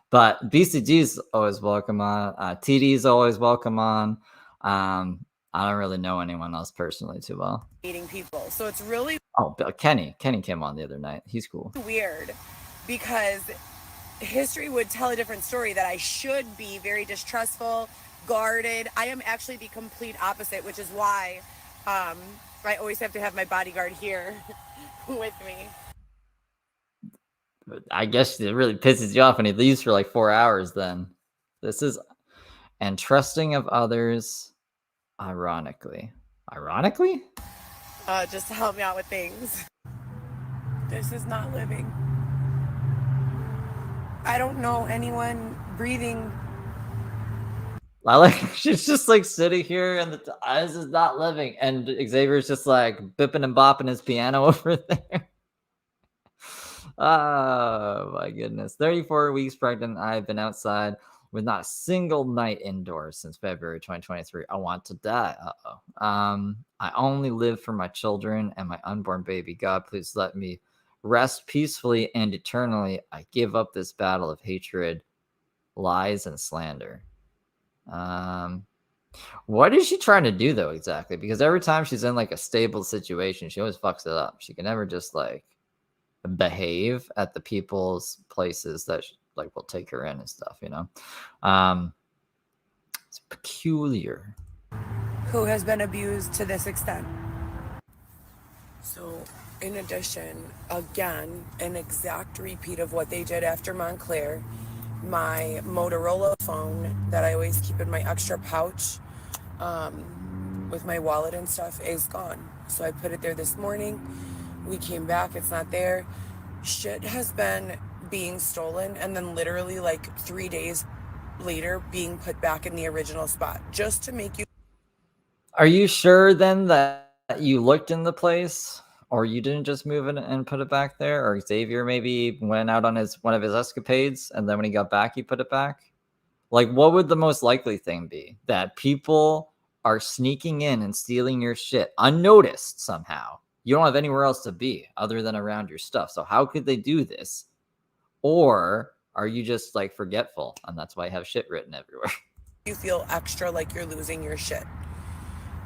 But BCG's always welcome on. TD's always welcome on. I don't really know anyone else personally too well. Meeting people. So it's really Kenny came on the other night. He's cool. Weird, because history would tell a different story, that I should be very distrustful, guarded. I am actually the complete opposite, which is why I always have to have my bodyguard here with me. I guess it really pisses you off when he leaves for like 4 hours then. And trusting of others, ironically? Just to help me out with things. This is not living. I don't know anyone breathing. I like, she's just like sitting here and this is not living. And Xavier's just like bipping and bopping his piano over there. Oh my goodness. 34 weeks pregnant. I've been outside with not a single night indoors since February 2023. I want to die. I only live for my children and my unborn baby. God, please let me rest peacefully and eternally. I give up this battle of hatred, lies, and slander. What is she trying to do though exactly? Because every time she's in like a stable situation, she always fucks it up. She can never just like behave at the people's places that like will take her in and stuff, you know. It's peculiar. Who has been abused to this extent. So in addition, again, an exact repeat of what they did after Montclair, my Motorola phone that I always keep in my extra pouch with my wallet and stuff is gone. So I put it there this morning. We came back, it's not there. Shit has been being stolen, and then literally like 3 days later being put back in the original spot, just to make you. Are you sure then that you looked in the place, or you didn't just move it and put it back there? Or Xavier maybe went out on one of his escapades, and then when he got back, he put it back? Like, what would the most likely thing be? That people are sneaking in and stealing your shit unnoticed somehow. You don't have anywhere else to be other than around your stuff. So how could they do this? Or are you just like forgetful and that's why I have shit written everywhere? You feel extra like you're losing your shit.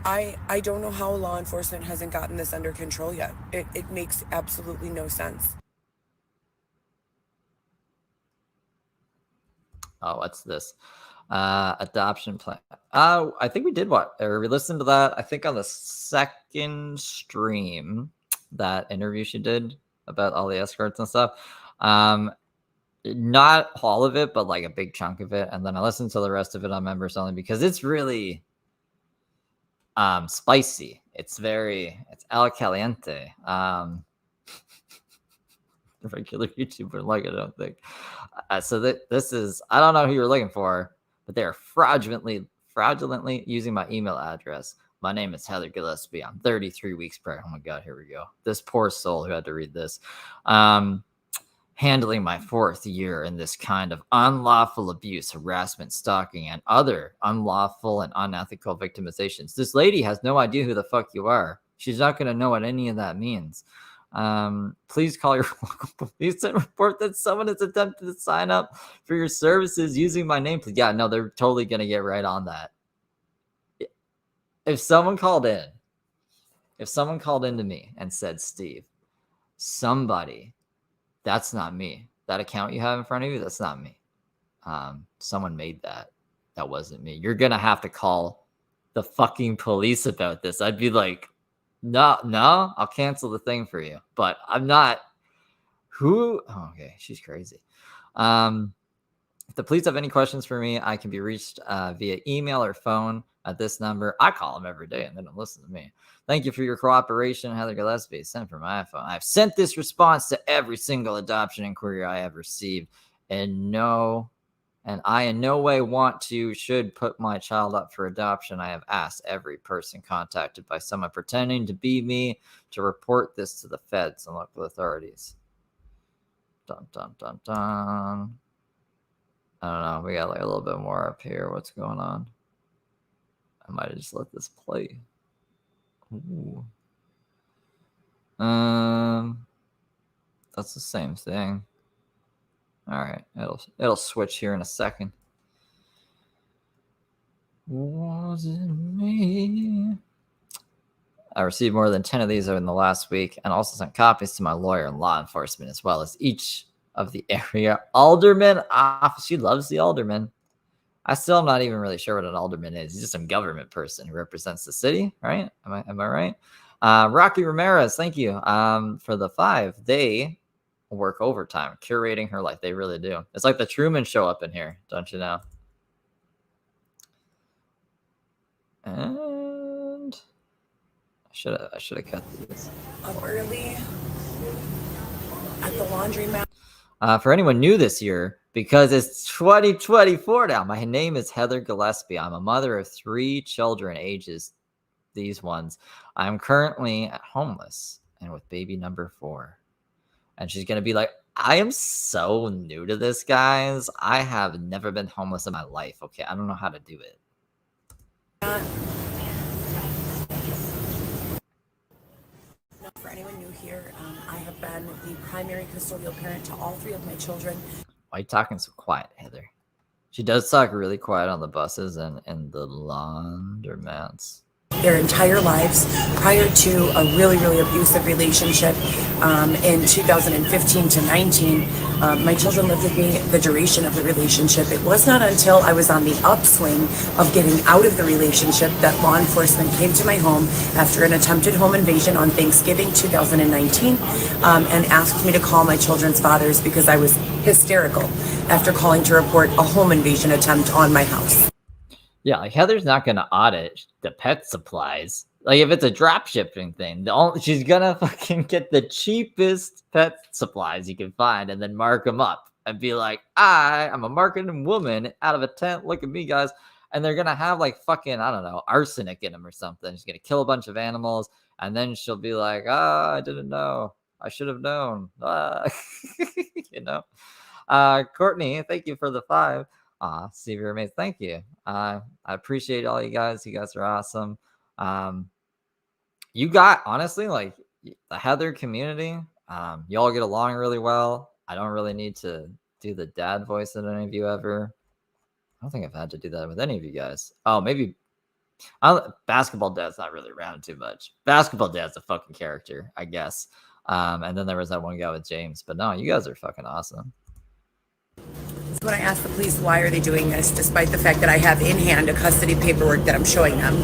I don't know how law enforcement hasn't gotten this under control yet. It makes absolutely no sense. Oh, what's this? Adoption plan. I think we did we listened to that, I think on the second stream, that interview she did about all the escorts and stuff. Not all of it, but like a big chunk of it. And then I listened to the rest of it on members only because it's really spicy. It's al caliente. regular YouTuber like it, I don't think. So this is, I don't know who you're looking for, but they are fraudulently using my email address. My name is Heather Gillespie. I'm 33 weeks pregnant. Oh my God, here we go. This poor soul who had to read this. Handling my 4th year in this kind of unlawful abuse, harassment, stalking, and other unlawful and unethical victimizations. This lady has no idea who the fuck you are. She's not going to know what any of that means. Please call your local police and report that someone has attempted to sign up for your services using my name. Yeah, no, they're totally going to get right on that. If someone called in to me and said, Steve, somebody, that's not me. That account you have in front of you, that's not me. Someone made that. That wasn't me. You're going to have to call the fucking police about this. I'd be like, no, I'll cancel the thing for you. But I'm not. Okay, she's crazy. If the police have any questions for me, I can be reached via email or phone at this number. I call them every day and they don't listen to me. Thank you for your cooperation, Heather Gillespie. Sent from my iPhone. I've sent this response to every single adoption inquiry I have received, and I in no way should put my child up for adoption. I have asked every person contacted by someone pretending to be me to report this to the feds and local authorities. Dun, dun, dun, dun. I don't know. We got like a little bit more up here. What's going on? I might have just let this play. Ooh. That's the same thing. All right, it'll switch here in a second. Was it me? I received more than 10 of these in the last week, and also sent copies to my lawyer and law enforcement, as well as each of the area alderman office. She loves the alderman. I still am not even really sure what an alderman is. He's just some government person who represents the city, right? Am I right? Rocky Ramirez, thank you for the 5. They work overtime, curating her life. They really do. It's like the Truman Show up in here, don't you know? And I should have cut these Up early at the laundromat. For anyone new this year, because it's 2024 now, my name is Heather Gillespie. I'm a mother of 3 children, ages these ones. I'm currently homeless and with baby number 4. And she's going to be like, I am so new to this, guys. I have never been homeless in my life. Okay, I don't know how to do it. For anyone new here, I have been the primary custodial parent to all 3 of my children. Why are you talking so quiet, Heather? She does talk really quiet on the buses and the laundromats. Their entire lives prior to a really, really abusive relationship in 2015 to 19. My children lived with me the duration of the relationship. It was not until I was on the upswing of getting out of the relationship that law enforcement came to my home after an attempted home invasion on Thanksgiving 2019 and asked me to call my children's fathers because I was hysterical after calling to report a home invasion attempt on my house. Yeah, like Heather's not going to audit the pet supplies. Like if it's a drop shipping thing, she's going to fucking get the cheapest pet supplies you can find and then mark them up and be like, I'm a marketing woman out of a tent. Look at me, guys. And they're going to have like fucking, I don't know, arsenic in them or something. She's going to kill a bunch of animals. And then she'll be like, I didn't know. I should have known. You know? Courtney, thank you for the 5. Steve, you're amazing. Thank you. I appreciate all you guys. You guys are awesome. You got, honestly, like the Heather community, you all get along really well. I don't really need to do the dad voice in any of you ever. I don't think I've had to do that with any of you guys. Oh, maybe Basketball Dad's not really around too much. Basketball Dad's a fucking character, I guess. And then there was that one guy with James. But no, you guys are fucking awesome. So when I asked the police why are they doing this, despite the fact that I have in hand a custody paperwork that I'm showing them,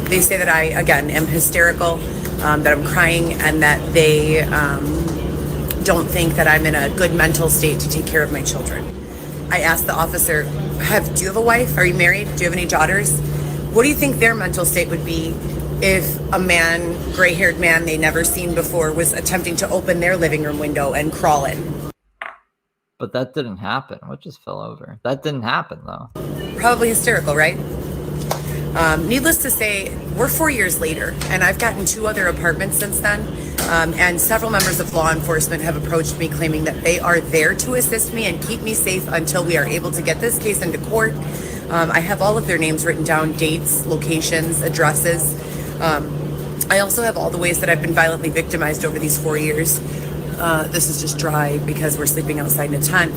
they say that I, again, am hysterical, that I'm crying, and that they don't think that I'm in a good mental state to take care of my children. I asked the officer, do you have a wife? Are you married? Do you have any daughters? What do you think their mental state would be if a man, gray-haired man they never seen before, was attempting to open their living room window and crawl in? But that didn't happen. What just fell over? That didn't happen, though. Probably hysterical, right? Needless to say, we're 4 years later, and I've gotten 2 other apartments since then. And several members of law enforcement have approached me claiming that they are there to assist me and keep me safe until we are able to get this case into court. I have all of their names written down, dates, locations, addresses. I also have all the ways that I've been violently victimized over these 4 years. This is just dry because we're sleeping outside in a tent.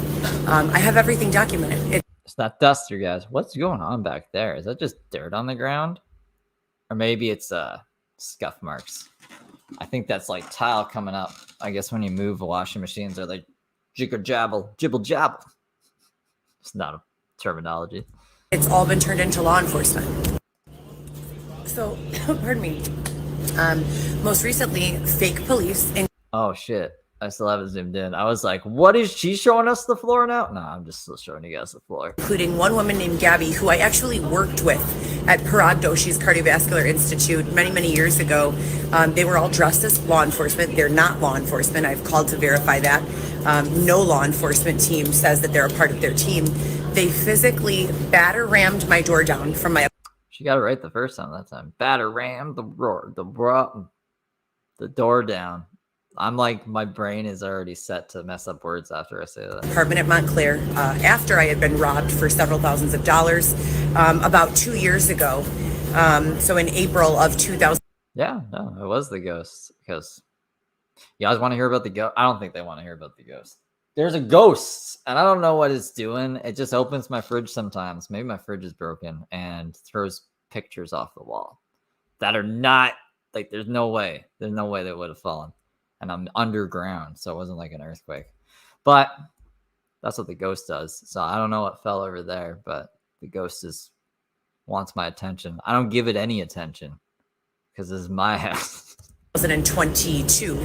I have everything documented. It's not dust, you guys. What's going on back there? Is that just dirt on the ground? Or maybe it's scuff marks. I think that's like tile coming up. I guess when you move the washing machines, they're like jiggle jabble, jibble jabble. It's not a terminology. It's all been turned into law enforcement. So, pardon me. Most recently, fake police. Oh, shit. I still haven't zoomed in. I was like, what is she showing us the floor now? No, I'm just still showing you guys the floor. Including one woman named Gabby, who I actually worked with at Paragdoshi's Cardiovascular Institute many, many years ago. They were all dressed as law enforcement. They're not law enforcement. I've called to verify that. No law enforcement team says that they're a part of their team. They physically batter-rammed my door down from my... She got it right the first time that time. Batter-rammed the door down. I'm like, my brain is already set to mess up words after I say that. Apartment at Montclair, after I had been robbed for several thousands of dollars about 2 years ago. So in April of 2000. Yeah, no, it was the ghost. Because you guys want to hear about the ghost? I don't think they want to hear about the ghost. There's a ghost, and I don't know what it's doing. It just opens my fridge sometimes. Maybe my fridge is broken and throws pictures off the wall that are not, like, there's no way. There's no way they would have fallen. And I'm underground, so it wasn't like an earthquake. But that's what the ghost does. So I don't know what fell over there, but the ghost wants my attention. I don't give it any attention because this is my house. 2022,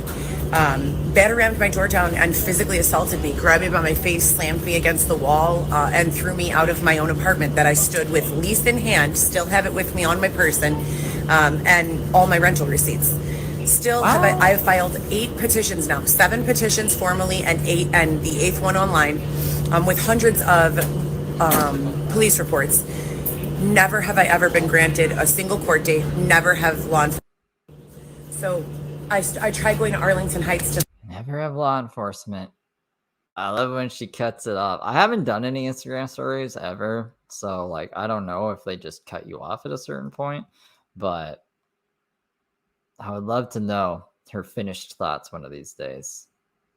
batter-rammed my door down and physically assaulted me, grabbed me by my face, slammed me against the wall, and threw me out of my own apartment that I stood with, lease in hand, still have it with me on my person, and all my rental receipts. Still, wow. I have filed 8 petitions now, 7 petitions formally and the 8th one online, with hundreds of police reports. Never have I ever been granted a single court date. Never have law enforcement. So I tried going to Arlington Heights to never have law enforcement. I love when she cuts it off. I haven't done any Instagram stories ever, so like I don't know if they just cut you off at a certain point, but I would love to know her finished thoughts one of these days.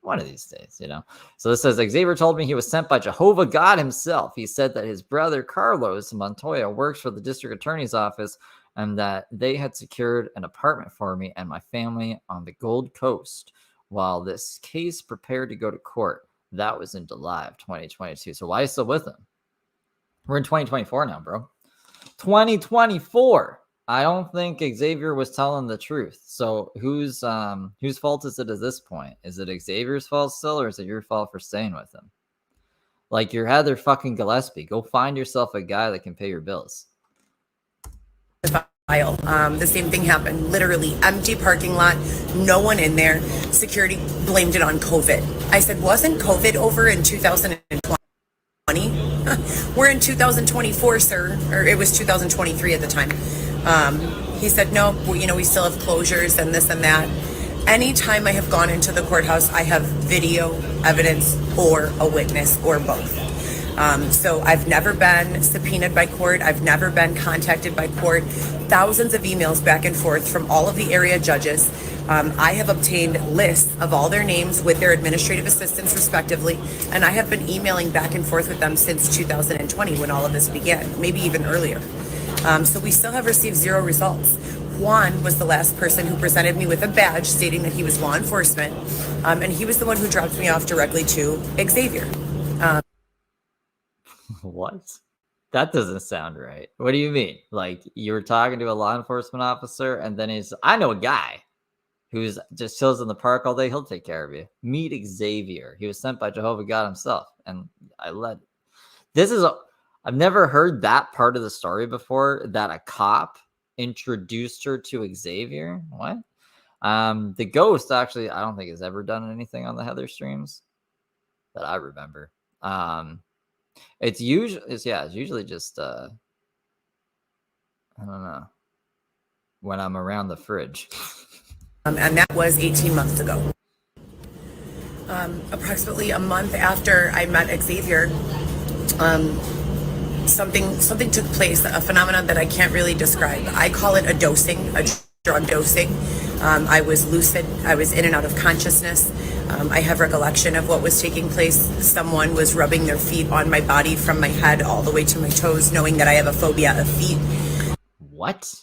One of these days, you know. So this says, Xavier told me he was sent by Jehovah God himself. He said that his brother Carlos Montoya works for the district attorney's office and that they had secured an apartment for me and my family on the Gold Coast while this case prepared to go to court. That was in Delive 2022. So why are you still with him? We're in 2024 now, bro. 2024. I don't think Xavier was telling the truth. So whose fault is it at this point? Is it Xavier's fault still, or is it your fault for staying with him? Like, you're Heather fucking Gillespie. Go find yourself a guy that can pay your bills. The same thing happened. Literally empty parking lot, no one in there. Security blamed it on COVID. I said, wasn't COVID over in 2020? We're in 2024, sir. Or it was 2023 at the time. He said, no, we still have closures and this and that. Anytime I have gone into the courthouse, I have video evidence or a witness or both. So I've never been subpoenaed by court. I've never been contacted by court. Thousands of emails back and forth from all of the area judges. I have obtained lists of all their names with their administrative assistants respectively, and I have been emailing back and forth with them since 2020 when all of this began, maybe even earlier. So we still have received 0 results. Juan was the last person who presented me with a badge stating that he was law enforcement, and he was the one who dropped me off directly to Xavier. What? That doesn't sound right. What do you mean? Like, you were talking to a law enforcement officer and then I know a guy who's just chills in the park all day. He'll take care of you. Meet Xavier. He was sent by Jehovah God himself. And I've never heard that part of the story before, that a cop introduced her to Xavier. What? The ghost, actually, I don't think has ever done anything on the Heather streams. that I remember. It's usually just I don't know, when I'm around the fridge. And that was 18 months ago. Approximately a month after I met Xavier, something took place, a phenomenon that I can't really describe. I call it a drug dosing. I was lucid. I was in and out of consciousness. I have recollection of what was taking place. Someone was rubbing their feet on my body from my head all the way to my toes, knowing that I have a phobia of feet. What?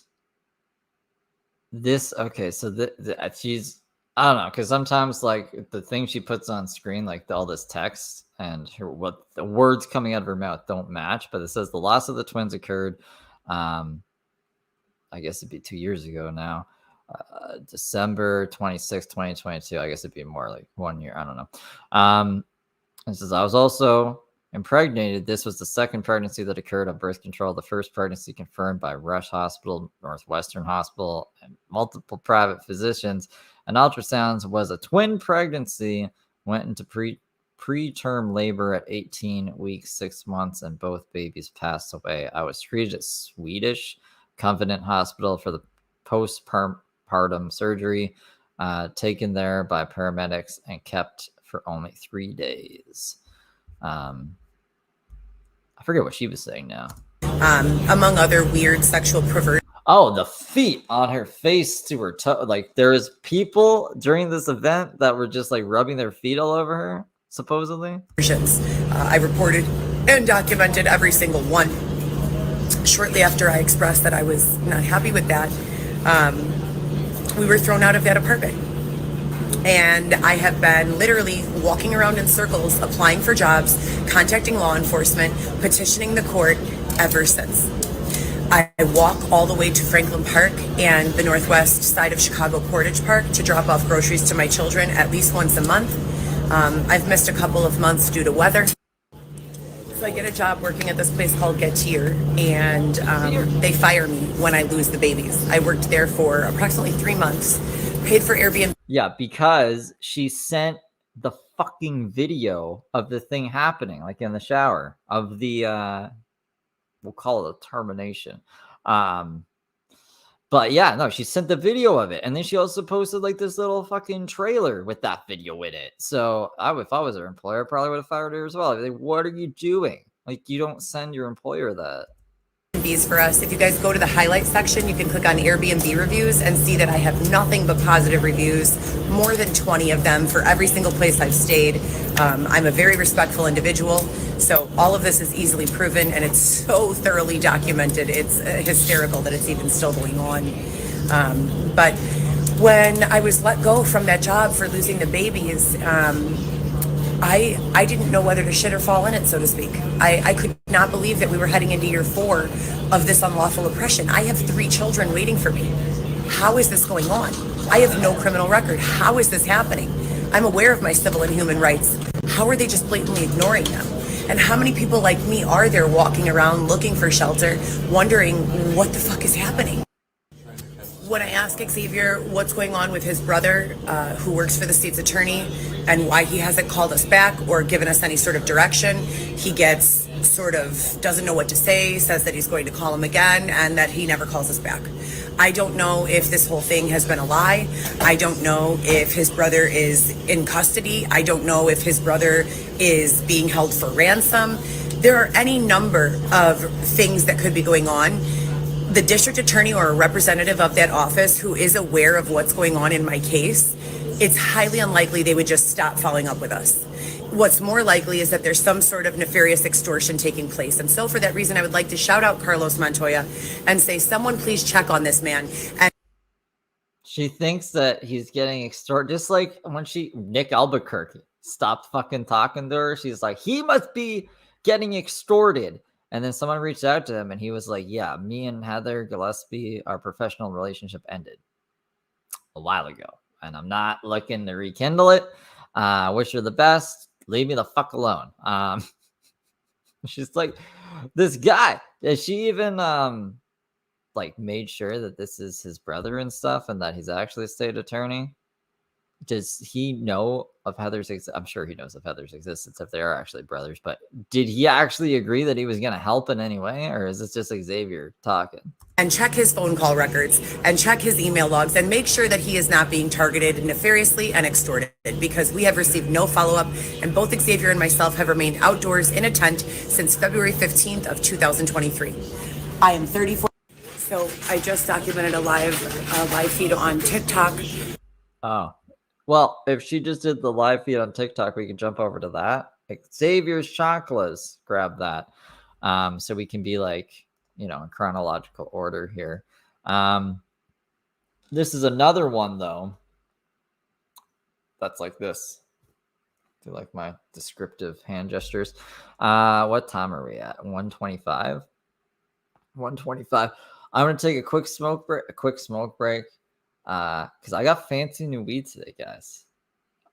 Okay, so she's, I don't know, because sometimes like the thing she puts on screen, like all this text and what the words coming out of her mouth don't match, but it says the loss of the twins occurred, I guess it'd be 2 years ago now, December 26, 2022. I guess it'd be more like 1 year. I don't know. It says, I was also impregnated. This was the second pregnancy that occurred on birth control. The first pregnancy confirmed by Rush Hospital, Northwestern Hospital, and multiple private physicians. And ultrasounds was a twin pregnancy. Went into preterm labor at 18 weeks, 6 months, and both babies passed away. I was treated at Swedish Covenant Hospital for the postpartum surgery, taken there by paramedics and kept for only 3 days. I forget what she was saying now. Among other weird sexual perversions. Oh, the feet on her face to her toe. Like there was people during this event that were just like rubbing their feet all over her, supposedly. I reported and documented every single one. Shortly after I expressed that I was not happy with that, we were thrown out of that apartment. And I have been literally walking around in circles, applying for jobs, contacting law enforcement, petitioning the court ever since. I walk all the way to Franklin Park and the northwest side of Chicago Portage Park to drop off groceries to my children at least once a month. I've missed a couple of months due to weather. So I get a job working at this place called Getier, and they fire me when I lose the babies. I worked there for approximately 3 months, paid for Airbnb. Yeah, because she sent the fucking video of the thing happening, like in the shower, of the we'll call it a termination. But yeah, no, she sent the video of it, and then she also posted like this little fucking trailer with that video in it. So if I was her employer, I probably would have fired her as well. I'd be like, what are you doing? Like, you don't send your employer that. For us, if you guys go to the highlights section, you can click on Airbnb reviews and see that I have nothing but positive reviews, more than 20 of them for every single place I've stayed. I'm a very respectful individual, so all of this is easily proven, and it's so thoroughly documented. It's hysterical that it's even still going on. But when I was let go from that job for losing the babies, I didn't know whether to shit or fall in it, so to speak. I could not believe that we were heading into year 4 of this unlawful oppression. I have 3 children waiting for me. How is this going on? I have no criminal record. How is this happening? I'm aware of my civil and human rights. How are they just blatantly ignoring them? And how many people like me are there walking around looking for shelter, wondering what the fuck is happening? When I ask Xavier what's going on with his brother, who works for the state's attorney, and why he hasn't called us back or given us any sort of direction, he gets sort of doesn't know what to say, says that he's going to call him again, and that he never calls us back. I don't know if this whole thing has been a lie. I don't know if his brother is in custody. I don't know if his brother is being held for ransom. There are any number of things that could be going on. The district attorney or a representative of that office who is aware of what's going on in my case, it's highly unlikely they would just stop following up with us. What's more likely is that there's some sort of nefarious extortion taking place. And so for that reason, I would like to shout out Carlos Montoya and say, someone please check on this man. And she thinks that he's getting extorted, just like when Nick Albuquerque stopped fucking talking to her. She's like, he must be getting extorted. And then someone reached out to him and he was like, yeah, me and Heather Gillespie, our professional relationship ended a while ago. And I'm not looking to rekindle it. Wish her the best. Leave me the fuck alone. She's like, this guy. Is she even like made sure that this is his brother and stuff and that he's actually a state attorney? does he know of Heather's I'm sure he knows of Heather's existence if they are actually brothers, but did he actually agree that he was going to help in any way, or is this just Xavier talking? And check his phone call records and check his email logs and make sure that he is not being targeted nefariously and extorted, because we have received no follow-up, and both Xavier and myself have remained outdoors in a tent since February 15th of 2023. I am 34. So I just documented a live feed on TikTok. Oh, well, if she just did the live feed on TikTok, we can jump over to that. Xavier's chakras, grab that. So we can be like, you know, in chronological order here. This is another one, though, that's like this. Do like my descriptive hand gestures. What time are we at? 1:25. 1:25. I'm gonna take a quick smoke break. Because I got fancy new weed today, guys.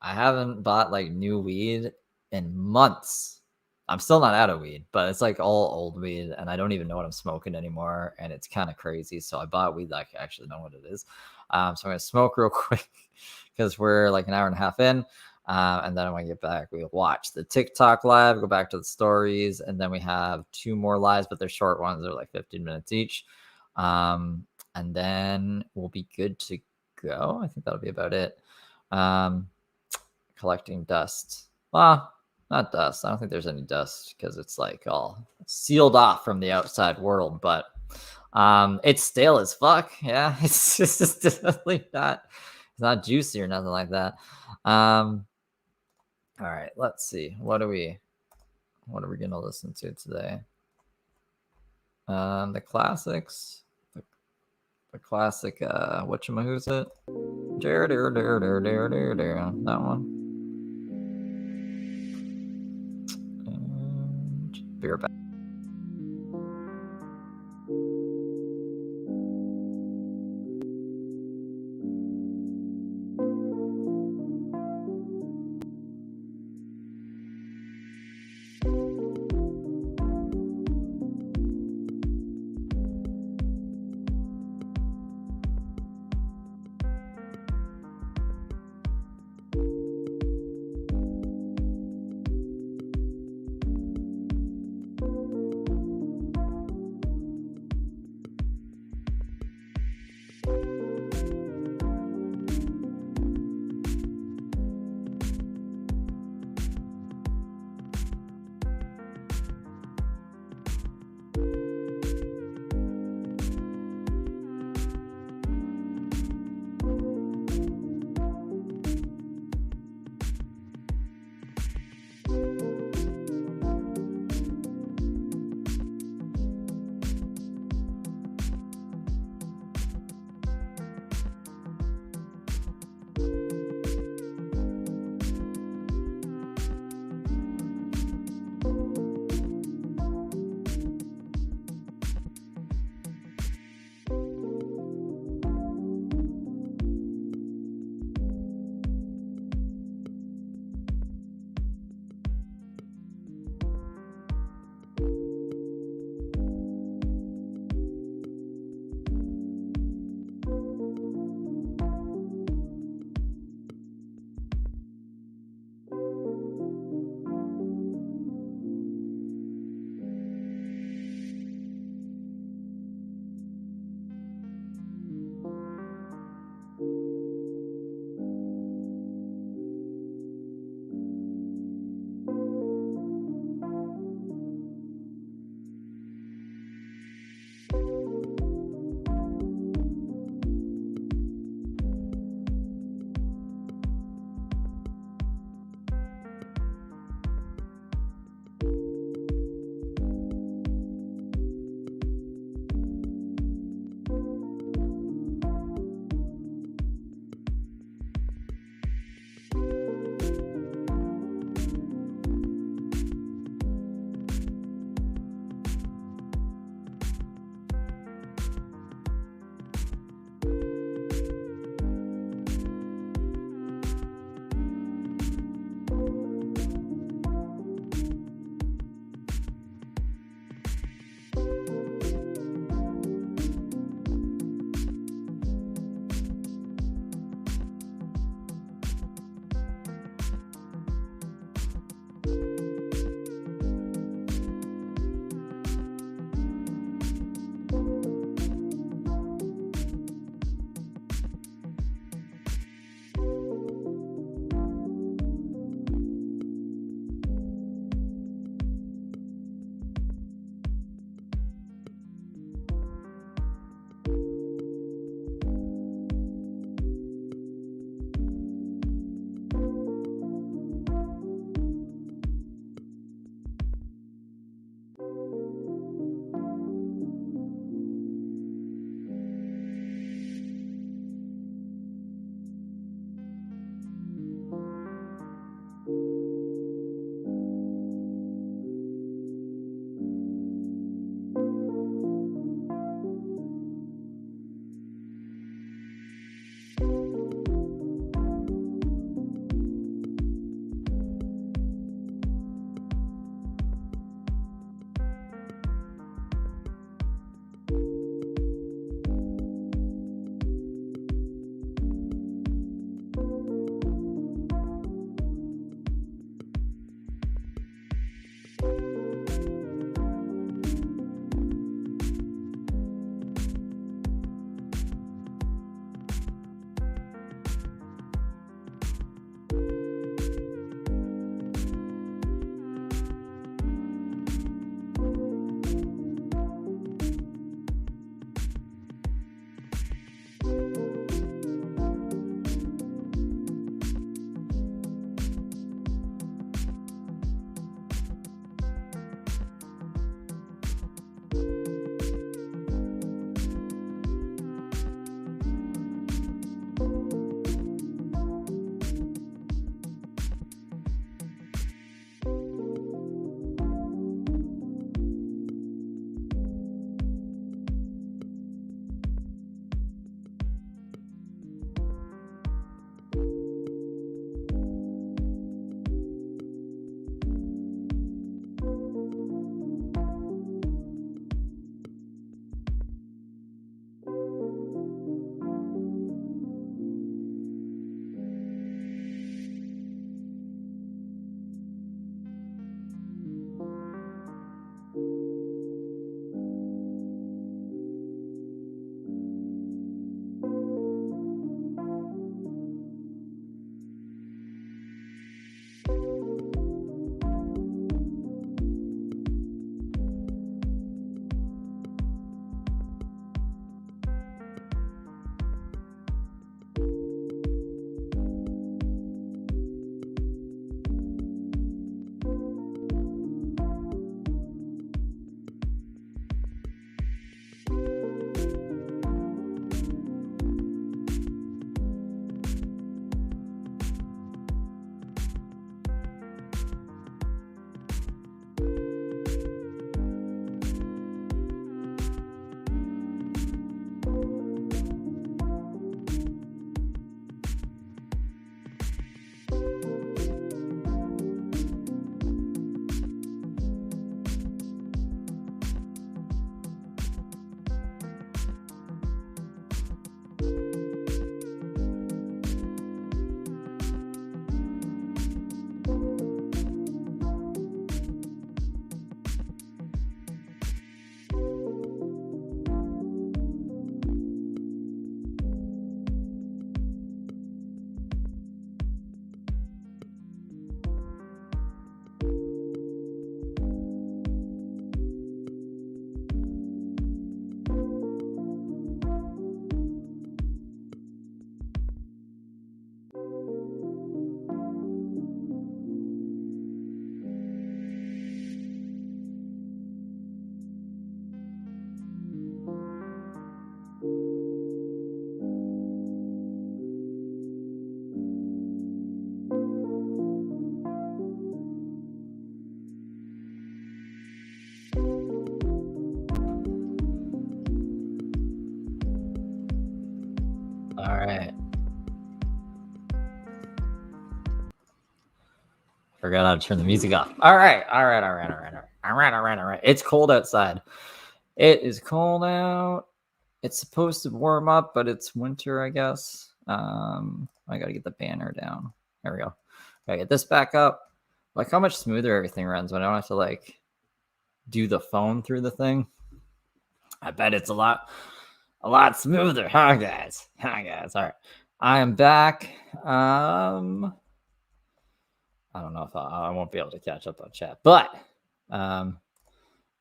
I haven't bought like new weed in months. I'm still not out of weed, but it's like all old weed, and I don't even know what I'm smoking anymore, and it's kind of crazy. So I bought weed that I actually know what it is. So I'm gonna smoke real quick because we're like an hour and a half in. And then when we get back, we'll watch the TikTok live, go back to the stories, and then we have 2 more lives, but they're short ones. They're like 15 minutes each. And then we'll be good to go. I think that'll be about it. Collecting dust. Well, not dust. I don't think there's any dust because it's like all sealed off from the outside world, but it's stale as fuck. Yeah, it's just definitely not, it's not juicy or nothing like that. All right, let's see. What are we gonna listen to today? The classics. The classic whatchamahoo's it? That one. And be right back. All right. Forgot how to turn the music off. All right. It's cold outside. It is cold out. It's supposed to warm up, but it's winter, I guess. I gotta get the banner down. There we go. Gotta get this back up. Like how much smoother everything runs when I don't have to like do the phone through the thing. I bet it's a lot smoother, huh, guys? All right. I am back. I don't know if I won't be able to catch up on chat, but love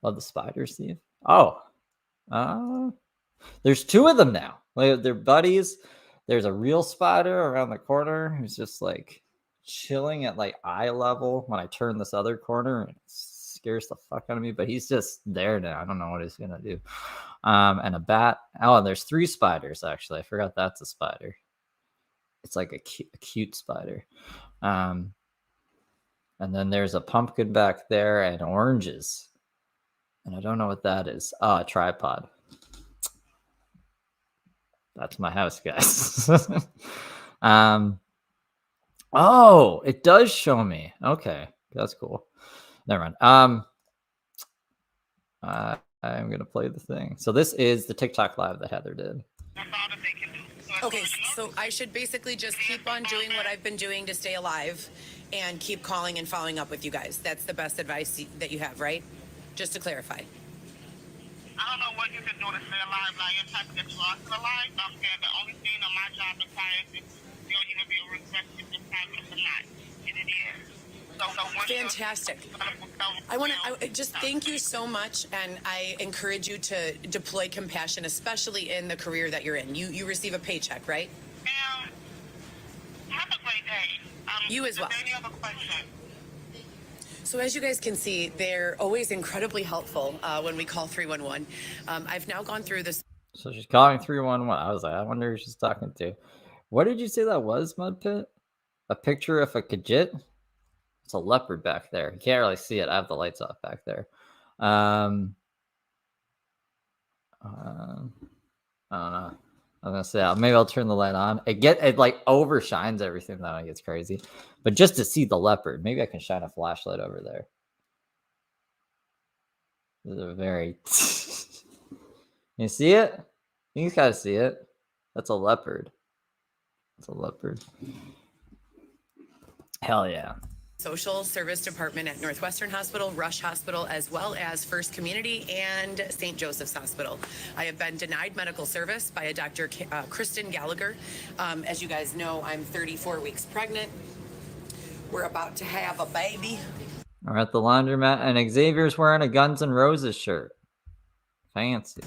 the spider, Steve. Oh, there's two of them now. Like they're buddies. There's a real spider around the corner who's just like chilling at like eye level when I turn this other corner. It scares the fuck out of me, but he's just there now. I don't know what he's gonna do. And a bat. Oh, and there's 3 spiders actually. I forgot that's a spider. It's like a cute spider. And then there's a pumpkin back there and oranges. And I don't know what that is. Oh, a tripod. That's my house, guys. Oh, it does show me. Okay, that's cool. Never mind. I'm gonna play the thing. So this is the TikTok live that Heather did. Okay, so I should basically just keep on doing what I've been doing to stay alive and keep calling and following up with you guys. That's the best advice that you have, right? Just to clarify. I don't know what you can do to stay alive. Like, you're typing that you are still alive. I'm saying the only thing on my job is to tell you to be a request if this time is not. And it is. Fantastic. I want to just thank you so much, and I encourage you to deploy compassion, especially in the career that you're in. You receive a paycheck, right? Have a great day. You as well. Any other question? So as you guys can see, they're always incredibly helpful when we call 311. I've now gone through this. So she's calling 311. I was like, I wonder who she's talking to. What did you say that was, Mud Pit? A picture of a Khajiit? It's a leopard back there. You can't really see it. I have the lights off back there. I don't know. I was gonna say maybe I'll turn the light on. It like overshines everything, though. It gets crazy. But just to see the leopard, maybe I can shine a flashlight over there. This is a very. You see it? You gotta see it. That's a leopard. It's a leopard. Hell yeah. Social Service Department at Northwestern Hospital, Rush Hospital, as well as First Community and St. Joseph's Hospital. I have been denied medical service by a Dr. Kristen Gallagher. As you guys know, I'm 34 weeks pregnant. We're about to have a baby. We're at the laundromat, and Xavier's wearing a Guns N' Roses shirt. Fancy.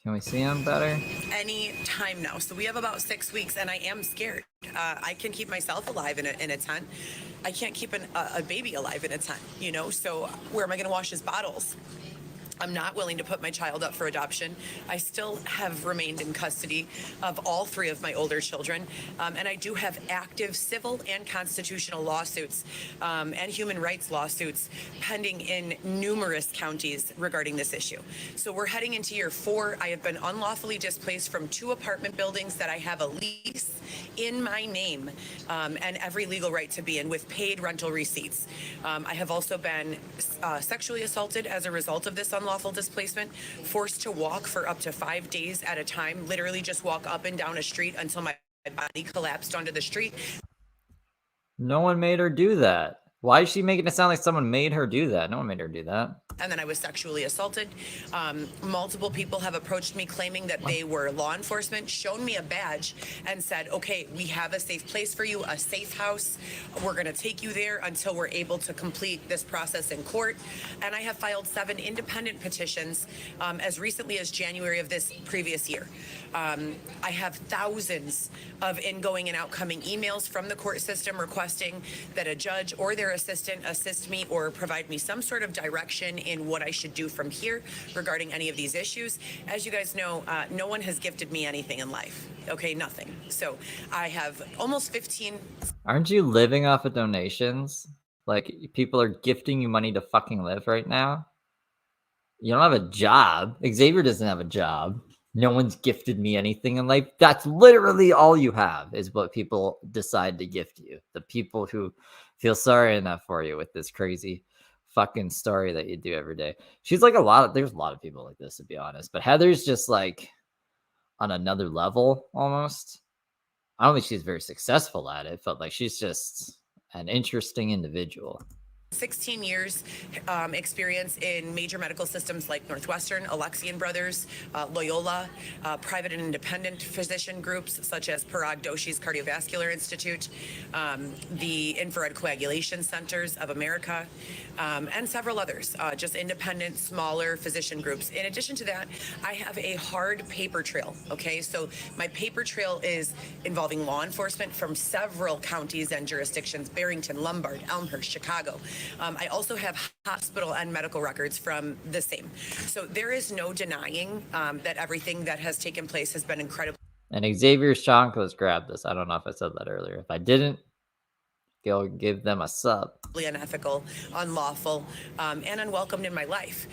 Can we see him better? Any time now. So we have about 6 weeks, and I am scared. I can keep myself alive in a tent. I can't keep a baby alive in a tent, you know? So where am I going to wash his bottles? I'm not willing to put my child up for adoption. I still have remained in custody of all 3 of my older children. And I do have active civil and constitutional lawsuits and human rights lawsuits pending in numerous counties regarding this issue. So we're heading into year 4. I have been unlawfully displaced from 2 apartment buildings that I have a lease in my name and every legal right to be in with paid rental receipts. I have also been sexually assaulted as a result of this unlawful displacement, forced to walk for up to 5 days at a time, literally just walk up and down a street until my body collapsed onto the street. No one made her do that. Why is she making it sound like someone made her do that? No one made her do that. And then I was sexually assaulted. Multiple people have approached me claiming that they were law enforcement, shown me a badge, and said, okay, we have a safe place for you, a safe house. We're going to take you there until we're able to complete this process in court. And I have filed 7 independent petitions as recently as January of this previous year. I have thousands of ingoing and outgoing emails from the court system requesting that a judge or their assistant assist me or provide me some sort of direction in what I should do from here regarding any of these issues. As you guys know, no one has gifted me anything in life. Okay, nothing. So I have almost 15. Aren't you living off of donations? Like, people are gifting you money to fucking live right now? You don't have a job. Xavier doesn't have a job. No one's gifted me anything in life. That's literally all you have, is what people decide to gift you. The people who feel sorry enough for you with this crazy fucking story that you do every day. She's like there's a lot of people like this, to be honest. But Heather's just like on another level almost. I don't think she's very successful at it, but like she's just an interesting individual. 16 years experience in major medical systems like Northwestern, Alexian Brothers, Loyola, private and independent physician groups such as Parag Doshi's Cardiovascular Institute, the Infrared Coagulation Centers of America, and several others, just independent, smaller physician groups. In addition to that, I have a hard paper trail, okay? So my paper trail is involving law enforcement from several counties and jurisdictions, Barrington, Lombard, Elmhurst, Chicago. I also have hospital and medical records from the same. So there is no denying that everything that has taken place has been incredible. And Xavier's Chonkos grabbed this. I don't know if I said that earlier. If I didn't, go give them a sub. Unethical, unlawful, and unwelcomed in my life.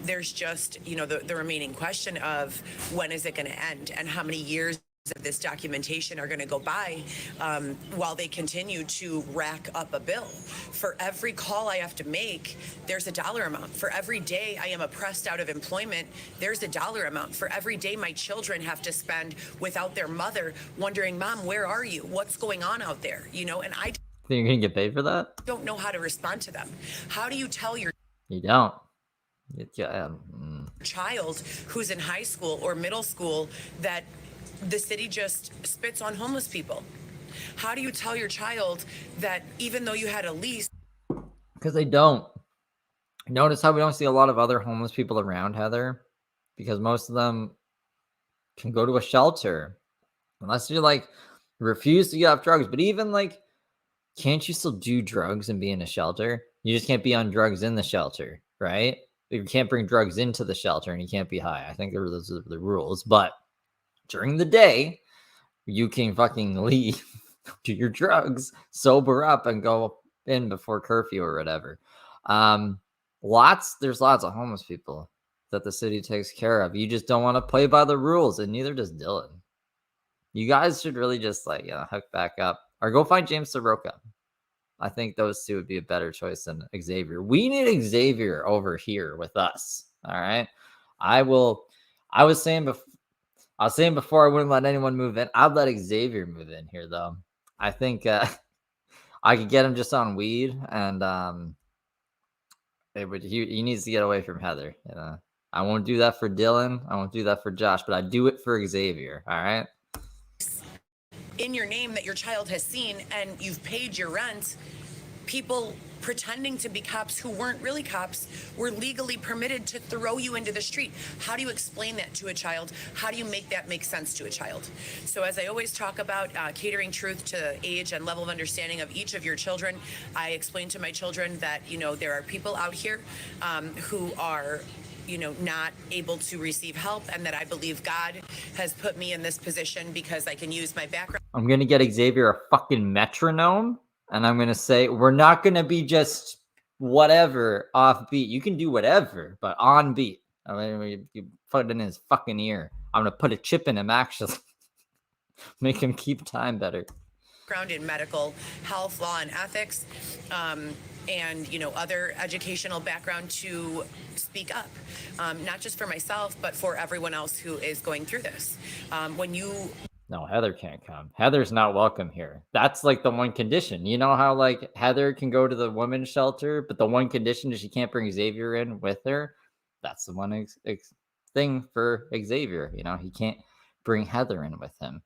There's just, the remaining question of when is it going to end and how many years of this documentation are going to go by while they continue to rack up a bill. For every call I have to make, there's a dollar amount. For every day I am oppressed out of employment, there's a dollar amount. For every day my children have to spend without their mother wondering, Mom, where are you? What's going on out there? And I Think you're going to get paid for that? don't know how to respond to them. How do you tell your You don't. child who's in high school or middle school that the city just spits on homeless people? How do you tell your child that even though you had a lease? Because they don't. Notice how we don't see a lot of other homeless people around, Heather? Because most of them can go to a shelter. Unless you refuse to get off drugs. But even can't you still do drugs and be in a shelter? You just can't be on drugs in the shelter, right? You can't bring drugs into the shelter and you can't be high. I think those are the rules. But during the day, you can fucking leave, do your drugs, sober up, and go in before curfew or whatever. There's lots of homeless people that the city takes care of. You just don't want to play by the rules, and neither does Dylan. You guys should really just hook back up or go find James Soroka. I think those two would be a better choice than Xavier. We need Xavier over here with us. All right. I was saying before I wouldn't let anyone move in. I'd let Xavier move in here though. I think I could get him just on weed, and he needs to get away from Heather. I won't do that for Dylan. I won't do that for Josh, but I do it for Xavier. All right. In your name that your child has seen, and you've paid your rent, people pretending to be cops who weren't really cops were legally permitted to throw you into the street. How do you explain that to a child? How do you make that make sense to a child? So as I always talk about catering truth to age and level of understanding of each of your children, I explain to my children that, there are people out here who are not able to receive help, and that I believe God has put me in this position because I can use my background. I'm going to get Xavier a fucking metronome, and I'm going to say, we're not going to be just whatever off beat. You can do whatever, but on beat. I mean, you put it in his fucking ear. I'm going to put a chip in him, actually. Make him keep time better. Background in medical, health, law, and ethics, and other educational background to speak up, not just for myself, but for everyone else who is going through this. No, Heather can't come. Heather's not welcome here. That's like the one condition. You know how like Heather can go to the women's shelter, but the one condition is she can't bring Xavier in with her. That's the one thing for Xavier. He can't bring Heather in with him.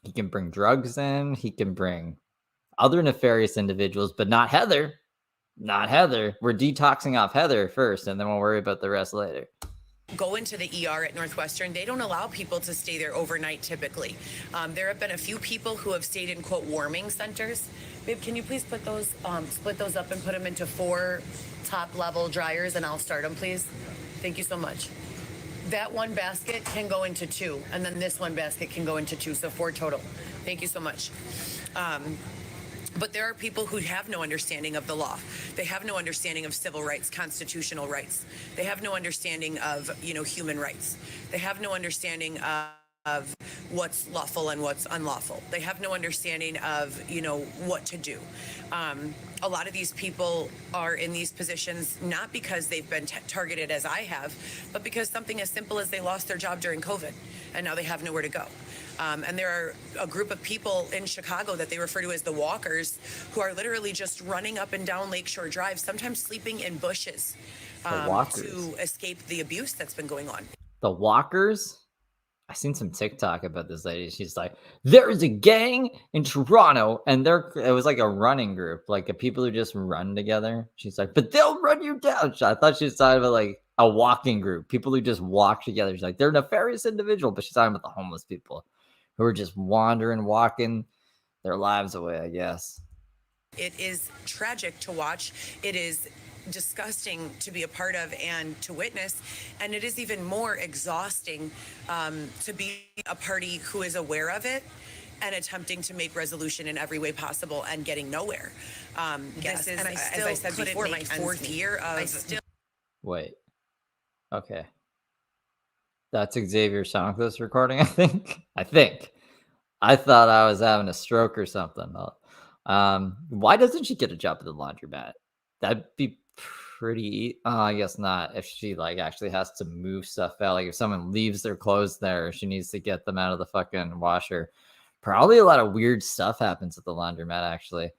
He can bring drugs in. He can bring other nefarious individuals, but not Heather. Not Heather. We're detoxing off Heather first, and then we'll worry about the rest later. Go into the ER at Northwestern. They don't allow people to stay there overnight typically. There have been a few people who have stayed in, quote, warming centers. Babe, can you please put those, split those up and put them into 4 top-level dryers, and I'll start them, please? Thank you so much. That one basket can go into 2, and then this one basket can go into 2, so 4 total. Thank you so much. But there are people who have no understanding of the law. They have no understanding of civil rights, constitutional rights. They have no understanding of, human rights. They have no understanding of what's lawful and what's unlawful. They have no understanding of, what to do. A lot of these people are in these positions not because they've been targeted as I have, but because something as simple as they lost their job during COVID, and now they have nowhere to go. And there are a group of people in Chicago that they refer to as the walkers, who are literally just running up and down Lakeshore Drive, sometimes sleeping in bushes to escape the abuse that's been going on. The walkers? I seen some TikTok about this lady. She's like, there's a gang in Toronto, and it was like a running group, like a people who just run together. She's like, but they'll run you down. I thought she was talking about like a walking group, people who just walk together. She's like, they're nefarious individual, but she's talking about the homeless people who are just wandering, walking their lives away, I guess. It is tragic to watch. It is disgusting to be a part of and to witness, and it is even more exhausting to be a party who is aware of it and attempting to make resolution in every way possible and getting nowhere. This is, and as I said before, my 4th year of Wait. Okay. That's Xavier Soundcliff's recording, I think. I thought I was having a stroke or something. Why doesn't she get a job at the laundromat? That'd be pretty. I guess not. If she like actually has to move stuff out, like if someone leaves their clothes there, she needs to get them out of the fucking washer. Probably a lot of weird stuff happens at the laundromat. Actually,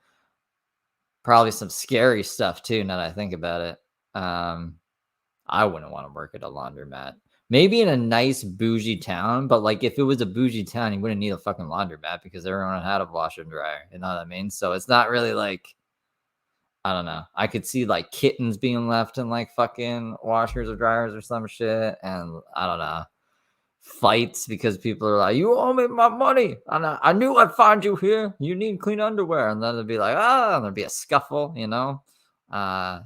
probably some scary stuff too. Now that I think about it, I wouldn't want to work at a laundromat. Maybe in a nice bougie town, but like if it was a bougie town, you wouldn't need a fucking laundromat because everyone had a washer and dryer. You know what I mean? So it's not really like, I don't know. I could see like kittens being left in like fucking washers or dryers or some shit. And I don't know. fights because people are like, "You owe me my money, and I knew I'd find you here. You need clean underwear," and then it'd be like, "Ah," and there'd be a scuffle, you know. And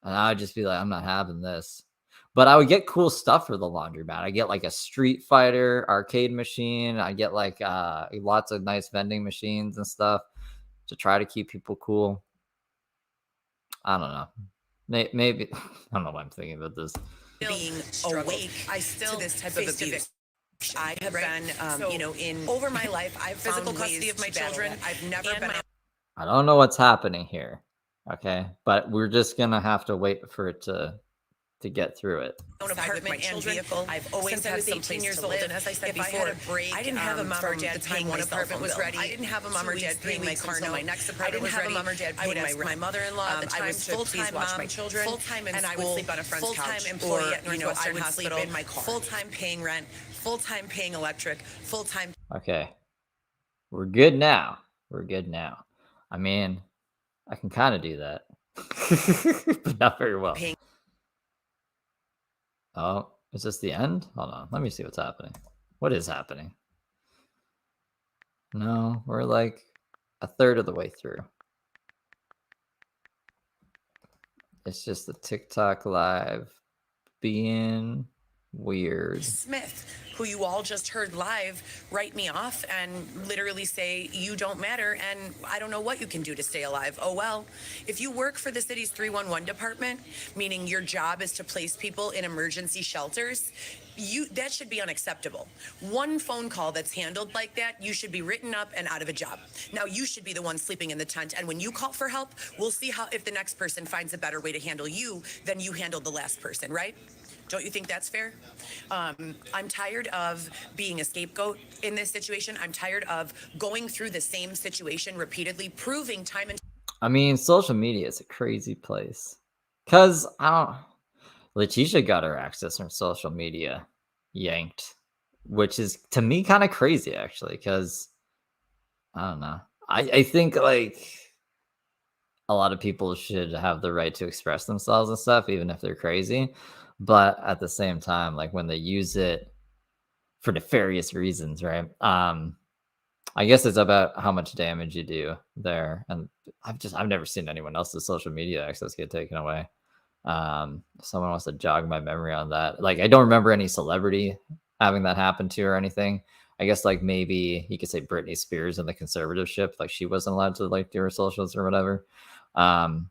I would just be like, "I'm not having this." But I would get cool stuff for the laundromat. I get like a Street Fighter arcade machine. I get like lots of nice vending machines and stuff to try to keep people cool. I don't know. Maybe I don't know why I'm thinking about this. Being awake to this type of abuse. I have been, in over my life, I've physical custody of my children. I've never been. I don't know what's happening here. Okay, but we're just gonna have to wait for it to get through it. Own apartment and vehicle. I've always had 18 years old, and as I said before, I didn't have a mom or dad paying one apartment was ready. I didn't have a mom or dad paying my car note. My next apartment was ready. I didn't have a mom or dad paying my mother-in-law. I was full-time mom, my children, full-time in school, and I would sleep on a friend's couch. Full-time employee at Northwestern Hospital in my car. Full-time paying rent, full-time paying electric, full-time. Okay, we're good now. We're good now. I mean, I can kind of do that, but not very well. Oh, is this the end? Hold on. Let me see what's happening. What is happening? No, we're like a third of the way through. It's just the TikTok live being weird. Smith, who you all just heard live, write me off and literally say, you don't matter, and I don't know what you can do to stay alive. Oh, well, if you work for the city's 311 department, meaning your job is to place people in emergency shelters, that should be unacceptable. One phone call that's handled like that, you should be written up and out of a job. Now, you should be the one sleeping in the tent, and when you call for help, we'll see if the next person finds a better way to handle you than you handled the last person, right? Don't you think that's fair? I'm tired of being a scapegoat in this situation. I'm tired of going through the same situation repeatedly, proving time and... I mean, social media is a crazy place. Because, Letitia got her access from social media yanked, which is, to me, kind of crazy, actually, because, I don't know. I think, like, a lot of people should have the right to express themselves and stuff, even if they're crazy. But at the same time, like when they use it for nefarious reasons, right? I guess it's about how much damage you do there. And I've never seen anyone else's social media access get taken away. Someone wants to jog my memory on that. Like, I don't remember any celebrity having that happen to or anything. I guess like maybe you could say Britney Spears in the conservatorship, like she wasn't allowed to like do her socials or whatever. I don't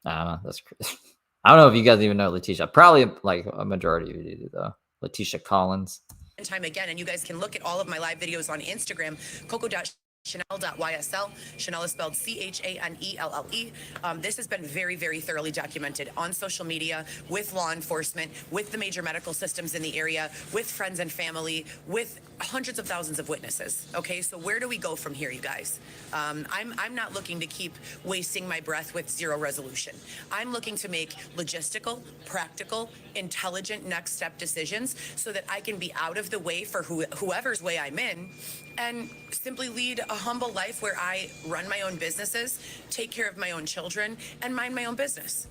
know. That's crazy. I don't know if you guys even know Letitia. Probably like a majority of you do, though. Letitia Collins. Time again, and you guys can look at all of my live videos on Instagram, coco.chanel.ysl. Chanel is spelled Chanelle. This has been very, very thoroughly documented on social media, with law enforcement, with the major medical systems in the area, with friends and family, with hundreds of thousands of witnesses. Okay, so where do we go from here, you guys? I'm not looking to keep wasting my breath with zero resolution. I'm looking to make logistical, practical, intelligent next step decisions so that I can be out of the way for whoever's way I'm in, and simply lead a humble life where I run my own businesses, take care of my own children, and mind my own business.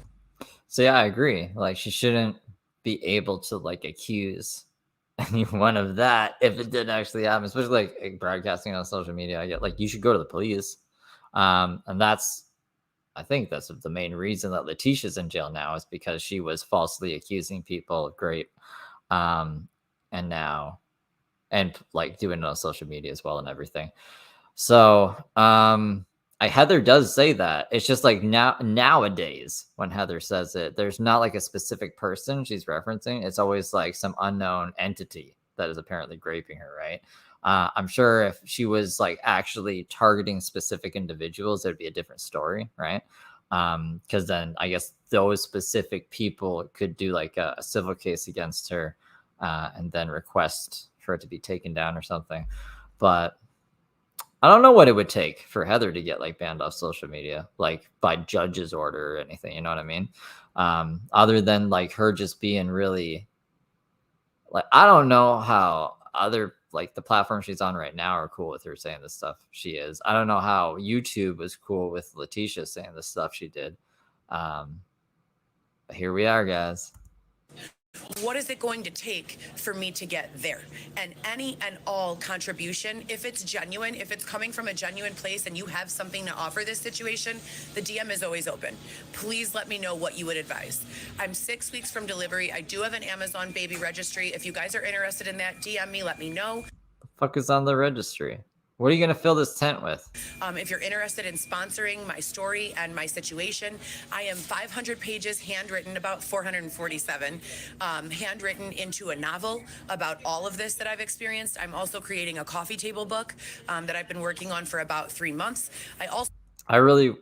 So yeah, I agree. Like, she shouldn't be able to like accuse anyone of that if it didn't actually happen, especially like broadcasting on social media. I get like, you should go to the police. And I think that's the main reason that Letitia's in jail now, is because she was falsely accusing people of rape. And like doing it on social media as well and everything. So Heather does say that. It's just like nowadays when Heather says it, there's not like a specific person she's referencing. It's always like some unknown entity that is apparently raping her, right? I'm sure if she was like actually targeting specific individuals, it'd be a different story, right? Because then I guess those specific people could do like a civil case against her and then request for it to be taken down or something. But I don't know what it would take for Heather to get like banned off social media, like by judge's order or anything, you know what I mean? Other than like her just being really like, I don't know how other like the platforms she's on right now are cool with her saying the stuff she is. I don't know how YouTube was cool with Letitia saying the stuff she did. But here we are, guys. What is it going to take for me to get there? And any and all contribution, if it's genuine, if it's coming from a genuine place and you have something to offer this situation, the DM is always open. Please let me know what you would advise. I'm 6 weeks from delivery. I do have an Amazon baby registry. If you guys are interested in that, DM me, let me know. The fuck is on the registry? What are you going to fill this tent with? If you're interested in sponsoring my story and my situation, I am 500 pages handwritten, about 447, handwritten into a novel about all of this that I've experienced. I'm also creating a coffee table book that I've been working on for about 3 months. I really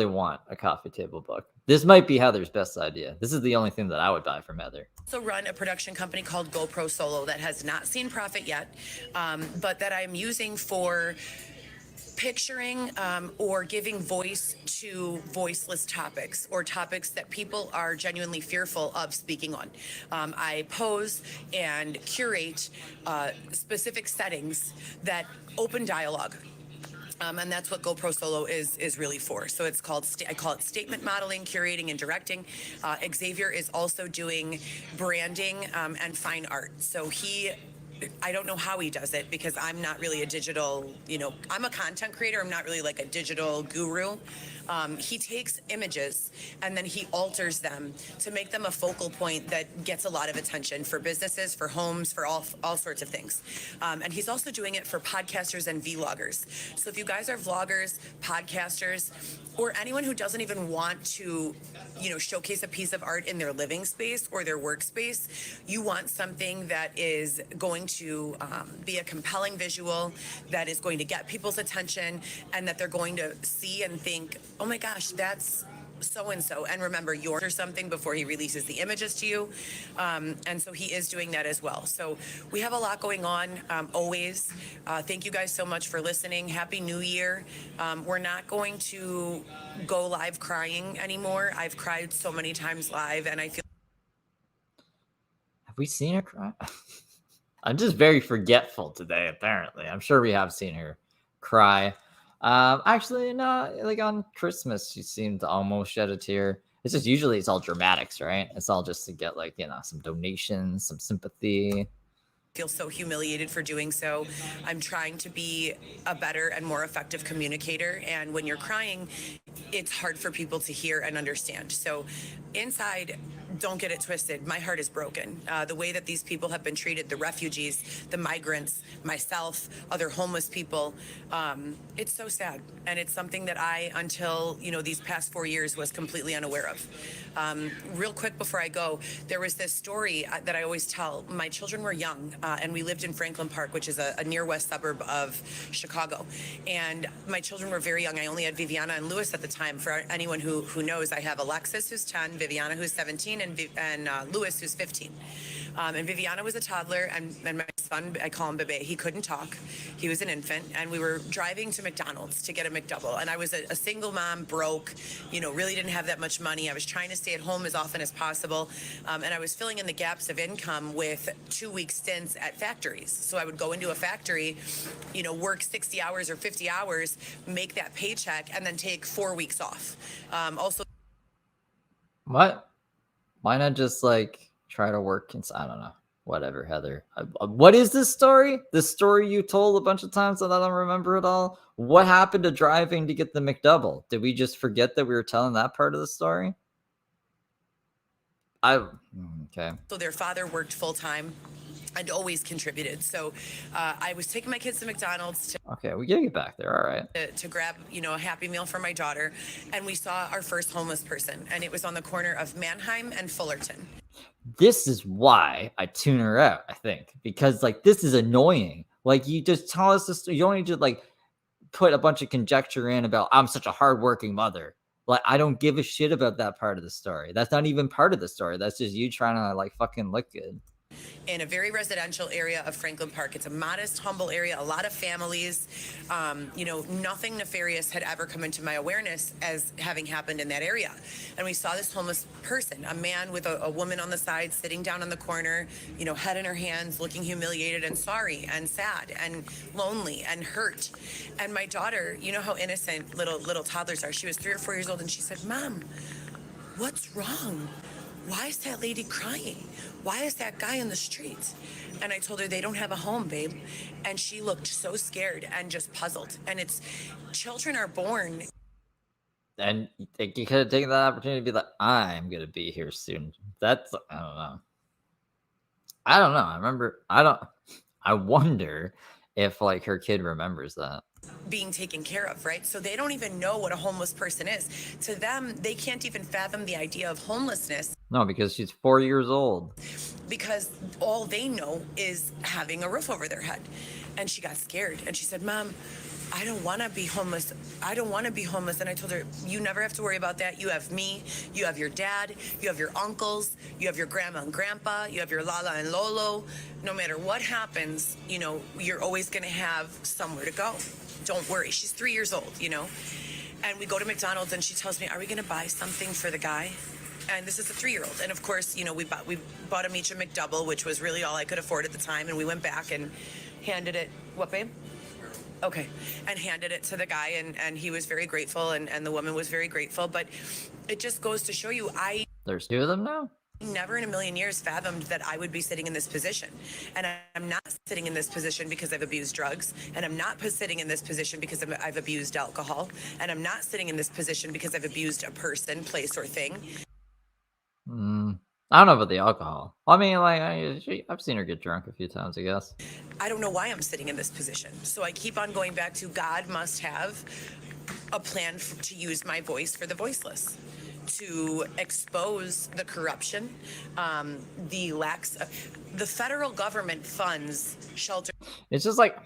want a coffee table book. This might be Heather's best idea. This is the only thing that I would buy from Heather. Also run a production company called GoPro Solo that has not seen profit yet, but that I'm using for picturing or giving voice to voiceless topics or topics that people are genuinely fearful of speaking on. I pose and curate specific settings that open dialogue. And that's what GoPro Solo is really for. So it's called, I call it statement modeling, curating, and directing. Xavier is also doing branding and fine art. So I don't know how he does it because I'm not really a digital, I'm a content creator. I'm not really like a digital guru. He takes images and then he alters them to make them a focal point that gets a lot of attention for businesses, for homes, for all sorts of things. And he's also doing it for podcasters and vloggers. So if you guys are vloggers, podcasters, or anyone who doesn't even want to, showcase a piece of art in their living space or their workspace, you want something that is going to be a compelling visual, that is going to get people's attention, and that they're going to see and think, oh my gosh, that's so-and-so. And remember, or something before he releases the images to you. And so he is doing that as well. So we have a lot going on always. Thank you guys so much for listening. Happy New Year. We're not going to go live crying anymore. I've cried so many times live and I feel. Have we seen her cry? I'm just very forgetful today, apparently. I'm sure we have seen her cry. Actually, no, like on Christmas, she seemed to almost shed a tear. It's just usually it's all dramatics, right? It's all just to get like, some donations, some sympathy. Feel so humiliated for doing so. I'm trying to be a better and more effective communicator. And when you're crying, it's hard for people to hear and understand. So inside, don't get it twisted. My heart is broken. The way that these people have been treated, the refugees, the migrants, myself, other homeless people, it's so sad. And it's something that I, until, these past 4 years, was completely unaware of. Real quick before I go, there was this story that I always tell. My children were young, and we lived in Franklin Park, which is a near west suburb of Chicago. And my children were very young. I only had Viviana and Lewis at the time. For anyone who knows, I have Alexis, who's 10, Viviana, who's 17, and Lewis, who's 15. And Viviana was a toddler, and my son, I call him Bebe, he couldn't talk. He was an infant, and we were driving to McDonald's to get a McDouble. And I was a single mom, broke, really didn't have that much money. I was trying to stay at home as often as possible. And I was filling in the gaps of income with 2-week stints at factories. So I would go into a factory, work 60 hours or 50 hours, make that paycheck, and then take 4 weeks off. What? Why not just try to work inside? I don't know. Whatever, Heather. What is this story? This story you told a bunch of times that I don't remember at all? What happened to driving to get the McDouble? Did we just forget that we were telling that part of the story? Okay. So their father worked full-time and always contributed. So I was taking my kids to McDonald's okay, we gotta get back there. All right. To grab, a Happy Meal for my daughter. And we saw our first homeless person. And it was on the corner of Mannheim and Fullerton. This is why I tune her out, I think. Because, this is annoying. You just tell us this. You don't need to, put a bunch of conjecture in about, I'm such a hardworking mother. I don't give a shit about that part of the story. That's not even part of the story. That's just you trying to, fucking look good. In a very residential area of Franklin Park. It's a modest, humble area, a lot of families. Nothing nefarious had ever come into my awareness as having happened in that area. And we saw this homeless person, a man with a woman on the side, sitting down on the corner, head in her hands, looking humiliated and sorry and sad and lonely and hurt. And my daughter, how innocent little toddlers are. She was 3 or 4 years old, and she said, "Mom, what's wrong? why is that lady crying? Why is that guy in the streets? And I told her, they don't have a home, babe. And she looked so scared and just puzzled. And it's, children are born. And you could have taken that opportunity to be like, I'm going to be here soon. That's, I don't know. I wonder if like her kid remembers that. Being taken care of, right? So they don't even know what a homeless person is. To them, they can't even fathom the idea of homelessness. No, because she's 4 years old. Because all they know is having a roof over their head. And she got scared and she said, Mom, I don't want to be homeless. I don't want to be homeless. And I told her, you never have to worry about that. You have me, you have your dad, you have your uncles, you have your grandma and grandpa, you have your Lala and Lolo. No matter what happens, you know, you're always going to have somewhere to go. Don't worry. She's 3 years old, you know. And we go to McDonald's and she tells me, are we going to buy something for the guy? And this is a 3-year-old. And of course, you know, we bought him each a McDouble, which was really all I could afford at the time. And we went back and handed it, what, babe? Okay. And handed it to the guy, and he was very grateful, and the woman was very grateful. But it just goes to show you, There's 2 of them now? Never in a million years fathomed that I would be sitting in this position. And I'm not sitting in this position because I've abused drugs. And I'm not sitting in this position because I've abused alcohol. And I'm not sitting in this position because I've abused a person, place, or thing. I don't know about the alcohol. I mean, like, I've seen her get drunk a few times, I guess. I don't know why I'm sitting in this position. So I keep on going back to God must have a plan to use my voice for the voiceless, to expose the corruption, the federal government funds shelter. It's just like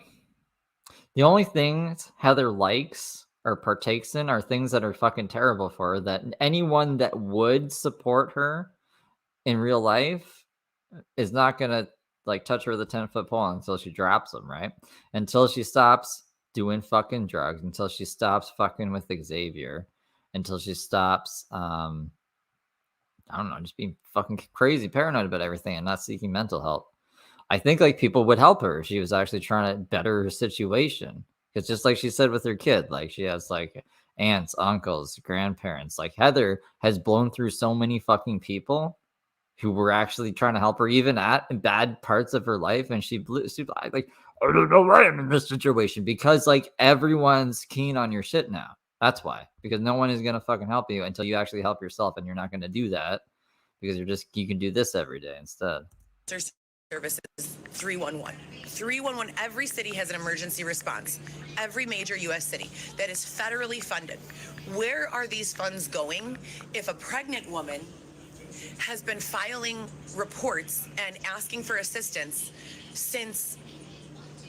the only things Heather likes or partakes in are things that are fucking terrible for her, that anyone that would support her in real life is not gonna like touch her with a 10-foot pole until she drops them, right? Until she stops doing fucking drugs, until she stops fucking with Xavier, until she stops I don't know, just being fucking crazy paranoid about everything and not seeking mental help. I think like people would help her if she was actually trying to better her situation. Because just like she said with her kid, like she has like aunts, uncles, grandparents. Like Heather has blown through so many fucking people who were actually trying to help her, even at bad parts of her life. And she like, I don't know why I'm in this situation, because like everyone's keen on your shit now. That's why, because no one is going to fucking help you until you actually help yourself. And you're not going to do that because you can do this every day instead. Services 311. 311, every city has an emergency response. Every major U.S. city that is federally funded. Where are these funds going if a pregnant woman has been filing reports and asking for assistance since,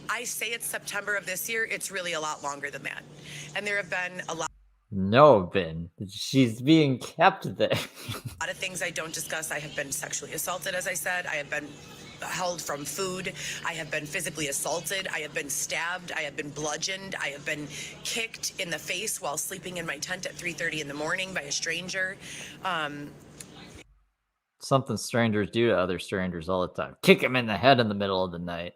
I say it's September of this year, it's really a lot longer than that. And there have been a lot. No, Ben, she's being kept there. A lot of things I don't discuss. I have been sexually assaulted, as I said. I have been held from food. I have been physically assaulted. I have been stabbed. I have been bludgeoned. I have been kicked in the face while sleeping in my tent at 3:30 in the morning by a stranger. Something strangers do to other strangers all the time. Kick them in the head in the middle of the night.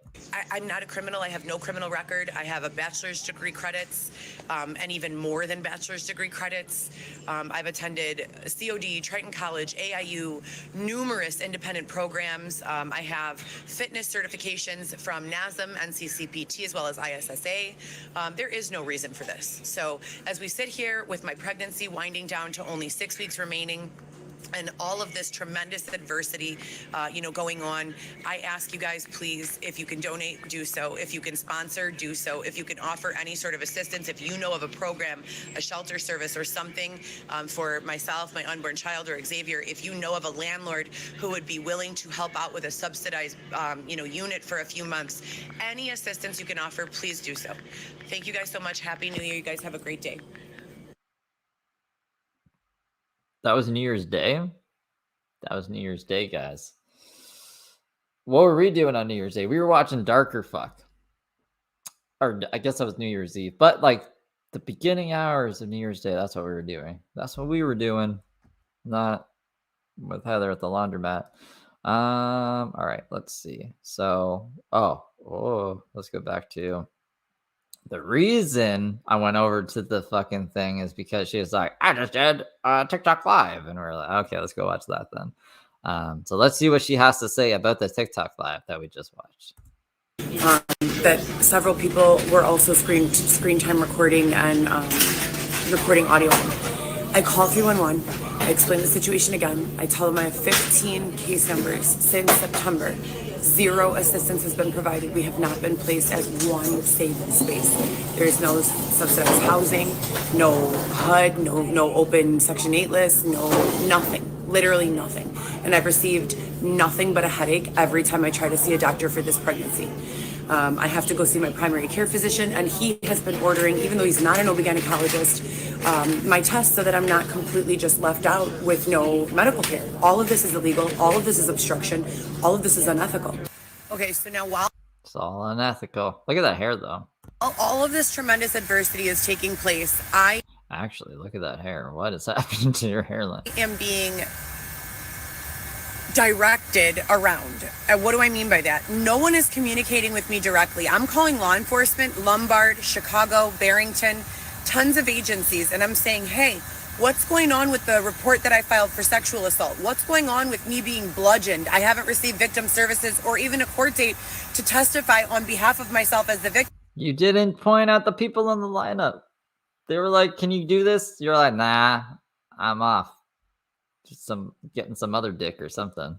I'm not a criminal. I have no criminal record. I have a bachelor's degree credits, and even more than bachelor's degree credits. I've attended COD, Triton College, AIU, numerous independent programs. I have fitness certifications from NASM, NCCPT, as well as ISSA. There is no reason for this. So as we sit here with my pregnancy winding down to only 6 weeks remaining, and all of this tremendous adversity, going on, I ask you guys, please, if you can donate, do so. If you can sponsor, do so. If you can offer any sort of assistance, if you know of a program, a shelter service or something for myself, my unborn child, or Xavier, if you know of a landlord who would be willing to help out with a subsidized, unit for a few months, any assistance you can offer, please do so. Thank you guys so much. Happy New Year. You guys have a great day. That was New Year's Day. That was New Year's Day, guys. What were we doing on New Year's Day? We were watching Darker Fuck. Or I guess that was New Year's Eve. But like the beginning hours of New Year's Day, that's what we were doing. That's what we were doing. Not with Heather at the laundromat. All right, let's see. So, let's go back to the reason I went over to the fucking thing is because she was like, I just did TikTok Live. And we're like, okay, let's go watch that then. So let's see what she has to say about the TikTok live that we just watched. That several people were also screen time recording and recording audio. I call 311. I explain the situation again. I tell them I have 15 case numbers since September. 0 assistance has been provided. We have not been placed as one safe space. There is no subsidized housing, no HUD, no open Section 8 list, nothing. Literally nothing. And I've received nothing but a headache every time I try to see a doctor for this pregnancy. I have to go see my primary care physician, and he has been ordering, even though he's not an OB-gynecologist, my tests so that I'm not completely just left out with no medical care. All of this is illegal. All of this is obstruction. All of this is unethical. Okay, so now while It's all unethical. Look at that hair, though. all of this tremendous adversity is taking place, Actually, look at that hair. What is happening to your hairline? am being directed around. And what do I mean by that? No one is communicating with me directly. I'm calling law enforcement, Lombard, Chicago, Barrington, tons of agencies, and I'm saying, hey, what's going on with the report that I filed for sexual assault? What's going on with me being bludgeoned? I haven't received victim services or even a court date to testify on behalf of myself as the victim. You didn't point out the people in the lineup. They were like, can you do this? You're like, nah, I'm off. Just getting some other dick or something.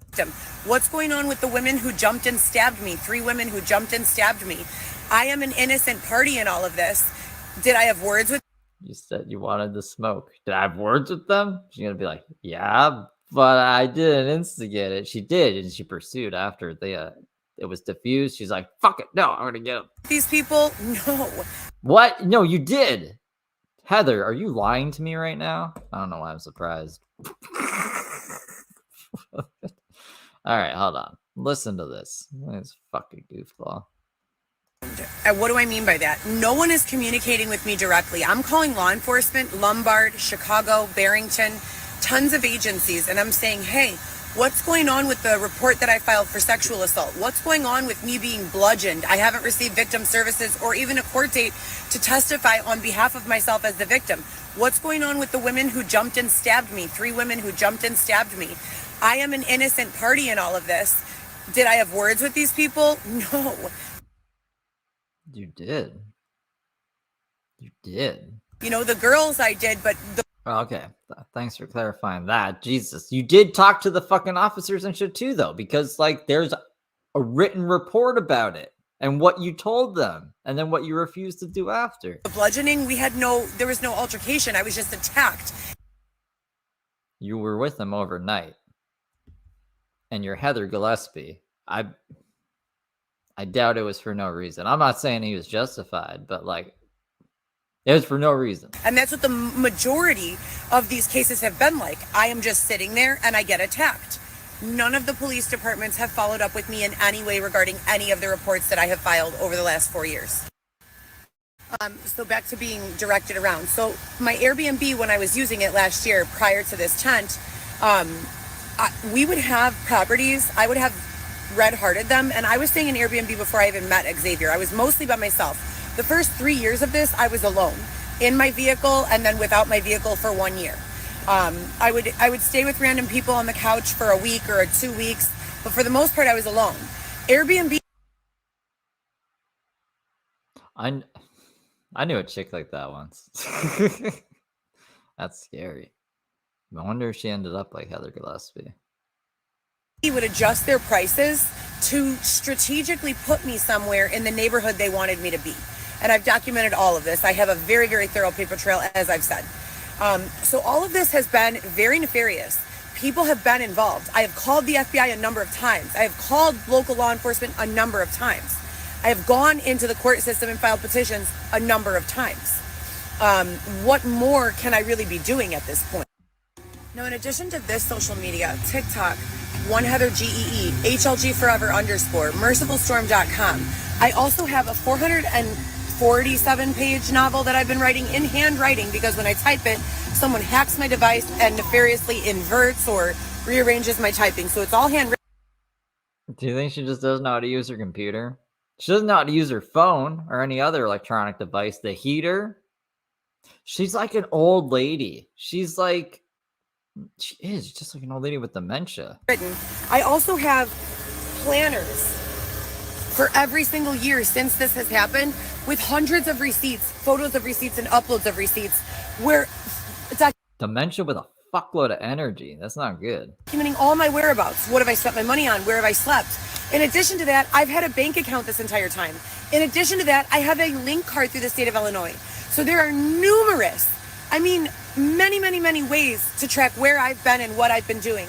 What's going on with the women who jumped and stabbed me? 3 women who jumped and stabbed me. I am an innocent party in all of this. Did I have words with? You said you wanted to smoke. Did I have words with them? She's gonna be like, yeah, but I didn't instigate it. She did, and she pursued after it was diffused. She's like, fuck it, no, I'm gonna get them. These people? No. What? No, you did. Heather, are you lying to me right now? I don't know why I'm surprised. All right, hold on. Listen to this. This fucking goofball. And what do I mean by that? No one is communicating with me directly. I'm calling law enforcement, Lombard, Chicago, Barrington, tons of agencies, and I'm saying, hey, what's going on with the report that I filed for sexual assault? What's going on with me being bludgeoned? I haven't received victim services or even a court date to testify on behalf of myself as the victim. What's going on with the women who jumped and stabbed me? 3 women who jumped and stabbed me. I am an innocent party in all of this. Did I have words with these people? No. You did. You did. You know, the girls I did, but Okay, thanks for clarifying that. Jesus, you did talk to the fucking officers and shit too, though, because like there's a written report about it and what you told them, and then what you refused to do after. The bludgeoning, there was no altercation. I was just attacked. You were with them overnight, and you're Heather Gillespie. I doubt it was for no reason. I'm not saying he was justified, but like, it was for no reason. And that's what the majority of these cases have been like. I am just sitting there and I get attacked. None of the police departments have followed up with me in any way regarding any of the reports that I have filed over the last 4 years. So back to being directed around. So my Airbnb, when I was using it last year prior to this tent, we would have properties. I would have red-hearted them, and I was staying in Airbnb before I even met Xavier. I was mostly by myself. The first 3 years of this, I was alone in my vehicle and then without my vehicle for 1 year. I would stay with random people on the couch for a week or 2 weeks, but for the most part, I was alone. Airbnb. I knew a chick like that once. That's scary. I wonder if she ended up like Heather Gillespie. Would adjust their prices to strategically put me somewhere in the neighborhood they wanted me to be. And I've documented all of this. I have a very, very thorough paper trail, as I've said. So all of this has been very nefarious. People have been involved. I have called the FBI a number of times. I have called local law enforcement a number of times. I have gone into the court system and filed petitions a number of times. What more can I really be doing at this point? Now, in addition to this social media, TikTok, One Heather GEE, HLG Forever _ mercifulstorm.com. I also have a 447-page novel that I've been writing in handwriting because when I type it, someone hacks my device and nefariously inverts or rearranges my typing. So it's all handwritten. Do you think she just doesn't know how to use her computer? She doesn't know how to use her phone or any other electronic device. The heater. She's like an old lady. She's like She is just like an old lady with dementia. I also have planners for every single year since this has happened with hundreds of receipts, photos of receipts, and uploads of receipts where it's Dementia with a fuckload of energy. That's not good. documenting all my whereabouts. What have I spent my money on? Where have I slept? In addition to that, I've had a bank account this entire time. In addition to that, I have a link card through the state of Illinois. So there are numerous, many, many, many ways to track where I've been and what I've been doing.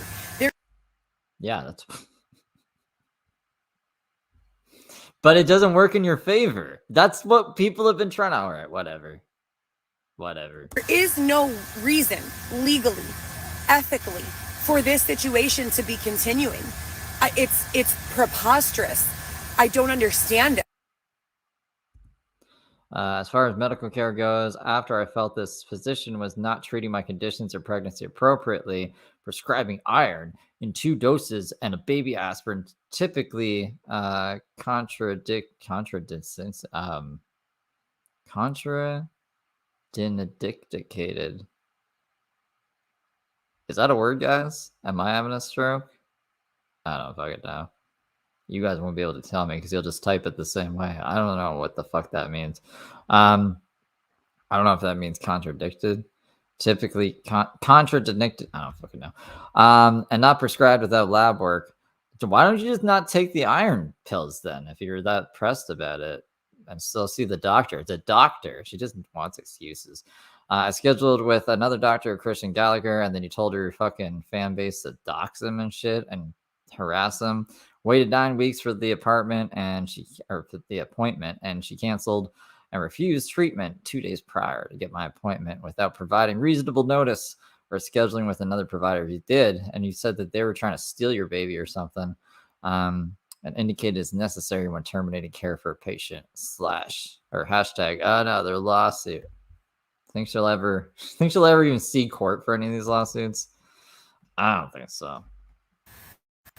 Yeah, that's... But it doesn't work in your favor. That's what people have been trying to... All right, whatever. There is no reason legally, ethically, for this situation to be continuing. It's preposterous. I don't understand it. As far as medical care goes, after I felt this physician was not treating my conditions or pregnancy appropriately, prescribing iron in 2 doses and a baby aspirin, typically contraindicated. Is that a word, guys? Am I having a stroke? I don't know if I could know. You guys won't be able to tell me because you'll just type it the same way. I don't know what the fuck that means. I don't know if that means contradicted. Typically contradicted. I don't fucking know. And not prescribed without lab work. Why don't you just not take the iron pills then if you're that pressed about it and still see the doctor? It's a doctor. She just wants excuses. I scheduled with another doctor, Christian Gallagher, and then you told her fucking fan base to dox him and shit and harass him. Waited 9 weeks for the appointment and she canceled and refused treatment 2 days prior to get my appointment without providing reasonable notice or scheduling with another provider. You did, and you said that they were trying to steal your baby or something, and indicated it's necessary when terminating care for a patient / or hashtag another lawsuit. Think she'll ever even see court for any of these lawsuits? I don't think so.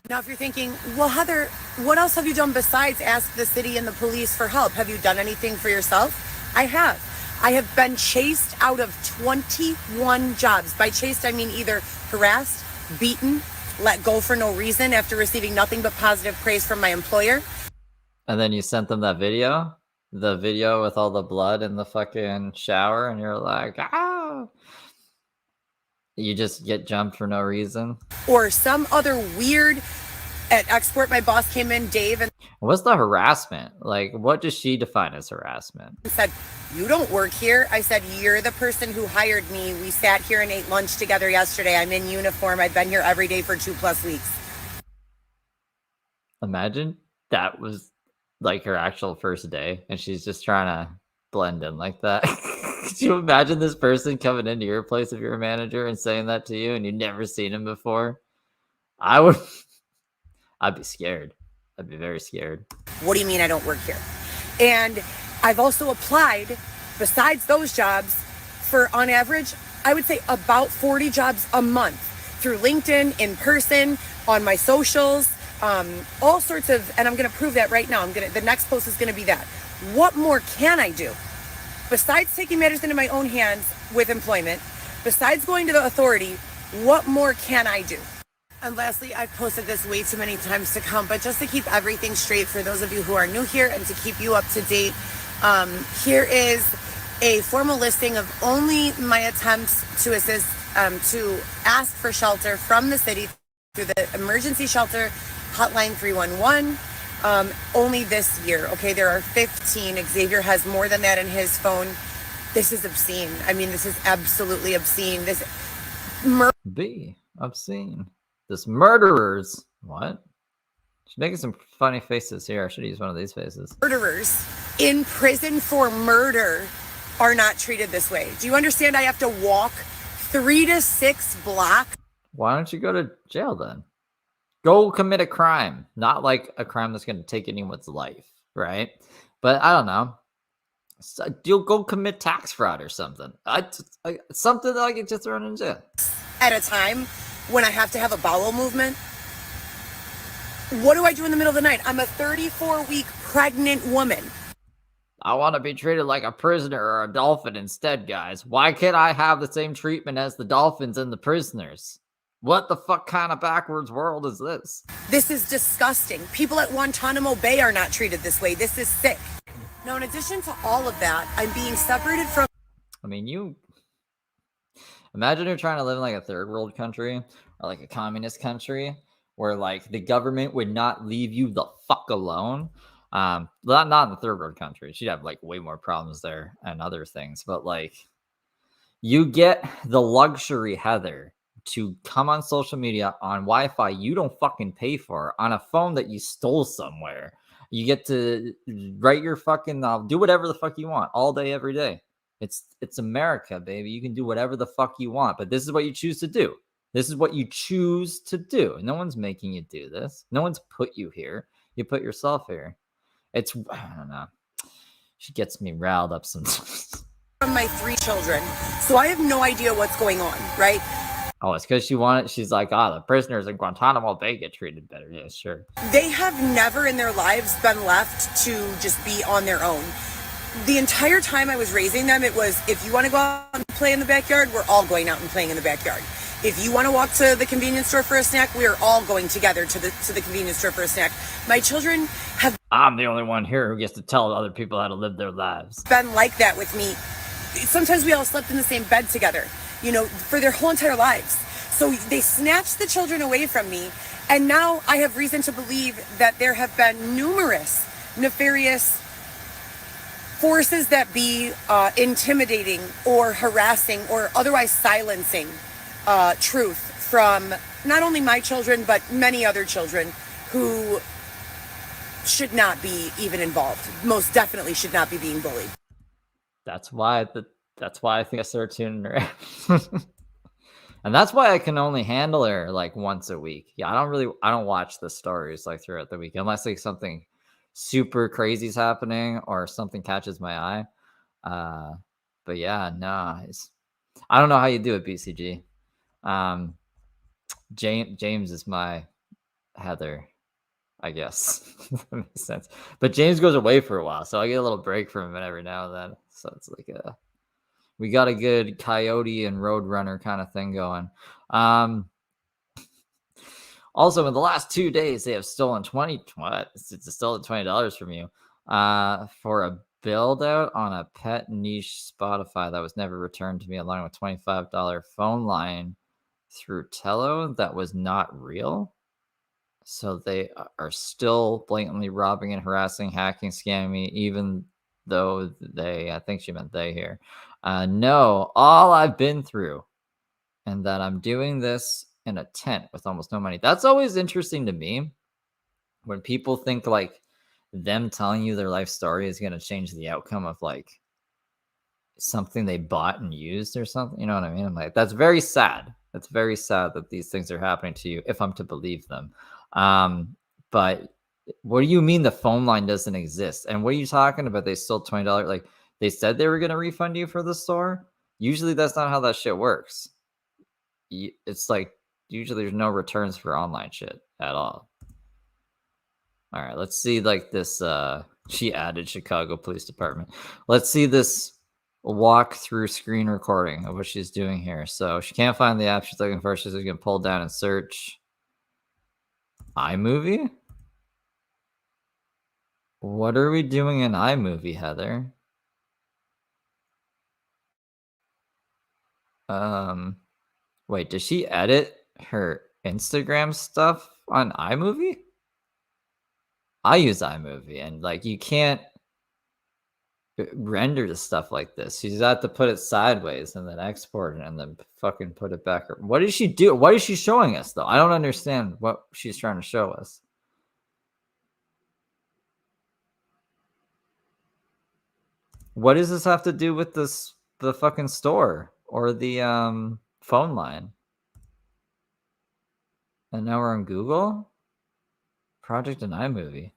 Now, if you're thinking, well, Heather, what else have you done besides ask the city and the police for help? Have you done anything for yourself? I have. I have been chased out of 21 jobs. By chased, I mean either harassed, beaten, let go for no reason after receiving nothing but positive praise from my employer. And then you sent them that video? The video with all the blood in the fucking shower, and you're like, ah! You just get jumped for no reason? Or some other weird... At Export, my boss came in, Dave, and... What's the harassment? Like, what does she define as harassment? Said, you don't work here. I said, you're the person who hired me. We sat here and ate lunch together yesterday. I'm in uniform. I've been here every day for 2+ weeks. Imagine that was like her actual first day and she's just trying to blend in like that. Could you imagine this person coming into your place if you're a manager and saying that to you and you've never seen him before? I'd be scared. I'd be very scared. What do you mean I don't work here? And I've also applied, besides those jobs, for on average, I would say about 40 jobs a month through LinkedIn, in person, on my socials, all sorts of, and I'm going to prove that right now. The next post is going to be that. What more can I do? Besides taking matters into my own hands with employment, besides going to the authority, what more can I do? And lastly, I've posted this way too many times to count, but just to keep everything straight for those of you who are new here and to keep you up to date, here is a formal listing of only my attempts to assist, to ask for shelter from the city through the emergency shelter hotline 311, only this year. Okay, there are 15. Xavier has more than that in his phone. This is obscene. I mean, this is absolutely obscene. Obscene. This murderers. What? She's making some funny faces here. I should use one of these faces. Murderers in prison for murder are not treated this way. Do you understand? I have to walk 3 to 6 blocks. Why don't you go to jail then? Go commit a crime. Not like a crime that's going to take anyone's life, right? But I don't know. So you'll go commit tax fraud or something. Something that I get just thrown in jail. At a time when I have to have a bowel movement. What do I do in the middle of the night? I'm a 34-week pregnant woman. I want to be treated like a prisoner or a dolphin instead, guys. Why can't I have the same treatment as the dolphins and the prisoners? What the fuck kind of backwards world is this? This is disgusting. People at Guantanamo Bay are not treated this way. This is sick. Now, in addition to all of that, I'm being separated from... I mean, you... Imagine you're trying to live in like a third world country or like a communist country where like the government would not leave you the fuck alone. Not in the third world country. She'd have like way more problems there and other things. But like you get the luxury, Heather, to come on social media on Wi-Fi you don't fucking pay for on a phone that you stole somewhere. You get to write your fucking do whatever the fuck you want all day, every day. It's America, baby. You can do whatever the fuck you want, but this is what you choose to do. This is what you choose to do. No one's making you do this. No one's put you here. You put yourself here. I don't know. She gets me riled up sometimes. From my 3 children, so I have no idea what's going on, right? Oh, it's because she's like, the prisoners in Guantanamo Bay get treated better. Yeah, sure. They have never in their lives been left to just be on their own. The entire time I was raising them, it was, if you want to go out and play in the backyard, we're all going out and playing in the backyard. If you want to walk to the convenience store for a snack, we are all going together to the convenience store for a snack. My children have... I'm the only one here who gets to tell other people how to live their lives. ...been like that with me. Sometimes we all slept in the same bed together, for their whole entire lives. So they snatched the children away from me, and now I have reason to believe that there have been numerous nefarious forces that be intimidating or harassing or otherwise silencing truth from not only my children, but many other children who should not be even involved. Most definitely should not be being bullied. That's why I think I started tuning her out. And that's why I can only handle her like once a week. Yeah, I don't watch the stories like throughout the week unless like something super crazy is happening or something catches my eye. But yeah, no, I don't know how you do it, BCG. James is my Heather, I guess. That makes sense. But James goes away for a while, so I get a little break from him every now and then. So it's like we got a good Coyote and Roadrunner kind of thing going. Also, in the last 2 days, they have stolen It's stolen $20 from you for a build out on a pet niche Spotify that was never returned to me, along with $25 phone line through Tello that was not real. So they are still blatantly robbing and harassing, hacking, scamming me, even though I think she meant they here, know all I've been through and that I'm doing this in a tent with almost no money. That's always interesting to me when people think like them telling you their life story is going to change the outcome of like something they bought and used or something. You know what I mean? I'm like, that's very sad. It's very sad that these things are happening to you, if I'm to believe them. But what do you mean the phone line doesn't exist? And what are you talking about? They stole $20. Like they said they were going to refund you for the store. Usually that's not how that shit works. It's like, usually there's no returns for online shit at all. All right, let's see like this. She added Chicago Police Department. Let's see this walk through screen recording of what she's doing here. So she can't find the app she's looking for. She's going to pull down and search iMovie. What are we doing in iMovie, Heather? Wait, does she edit her Instagram stuff on iMovie? I use iMovie, and like you can't render the stuff like this. You just have to put it sideways and then export it and then fucking put it back. What did she do? What is she showing us though? I don't understand what she's trying to show us. What does this have to do with the fucking store or the phone line? And now we're on Google? Project and iMovie.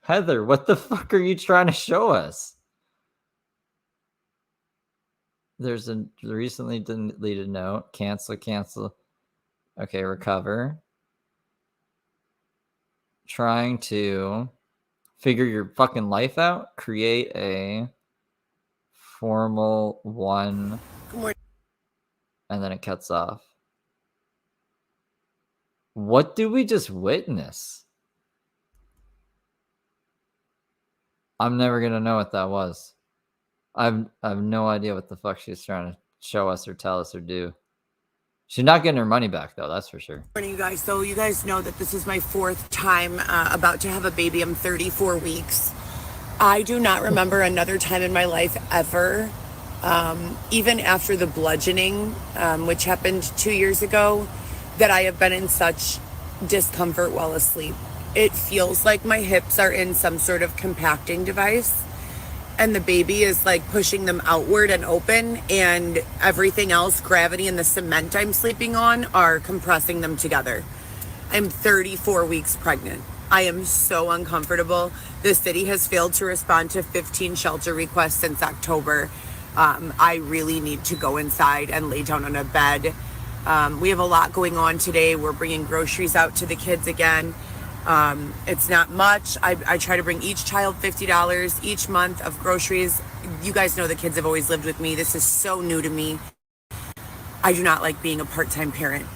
Heather, what the fuck are you trying to show us? There's a recently deleted note. Cancel. Okay, recover. trying to figure your fucking life out, create a formal one, and then it cuts off. What do we just witness? I'm never gonna know what that was. I have no idea what the fuck she's trying to show us or tell us or do. She's not getting her money back though, that's for sure. Morning, you guys. So you guys know that this is my 4th time about to have a baby. I'm 34 weeks. I do not remember another time in my life ever, even after the bludgeoning, which happened 2 years ago, that I have been in such discomfort while asleep. It feels like my hips are in some sort of compacting device, and the baby is like pushing them outward and open, and everything else, gravity and the cement I'm sleeping on, are compressing them together. I'm 34 weeks pregnant. I am so uncomfortable. The city has failed to respond to 15 shelter requests since October. I really need to go inside and lay down on a bed. We have a lot going on today. We're bringing groceries out to the kids again. It's not much. I try to bring each child $50 each month of groceries. You guys know the kids have always lived with me. This is so new to me. I do not like being a part-time parent.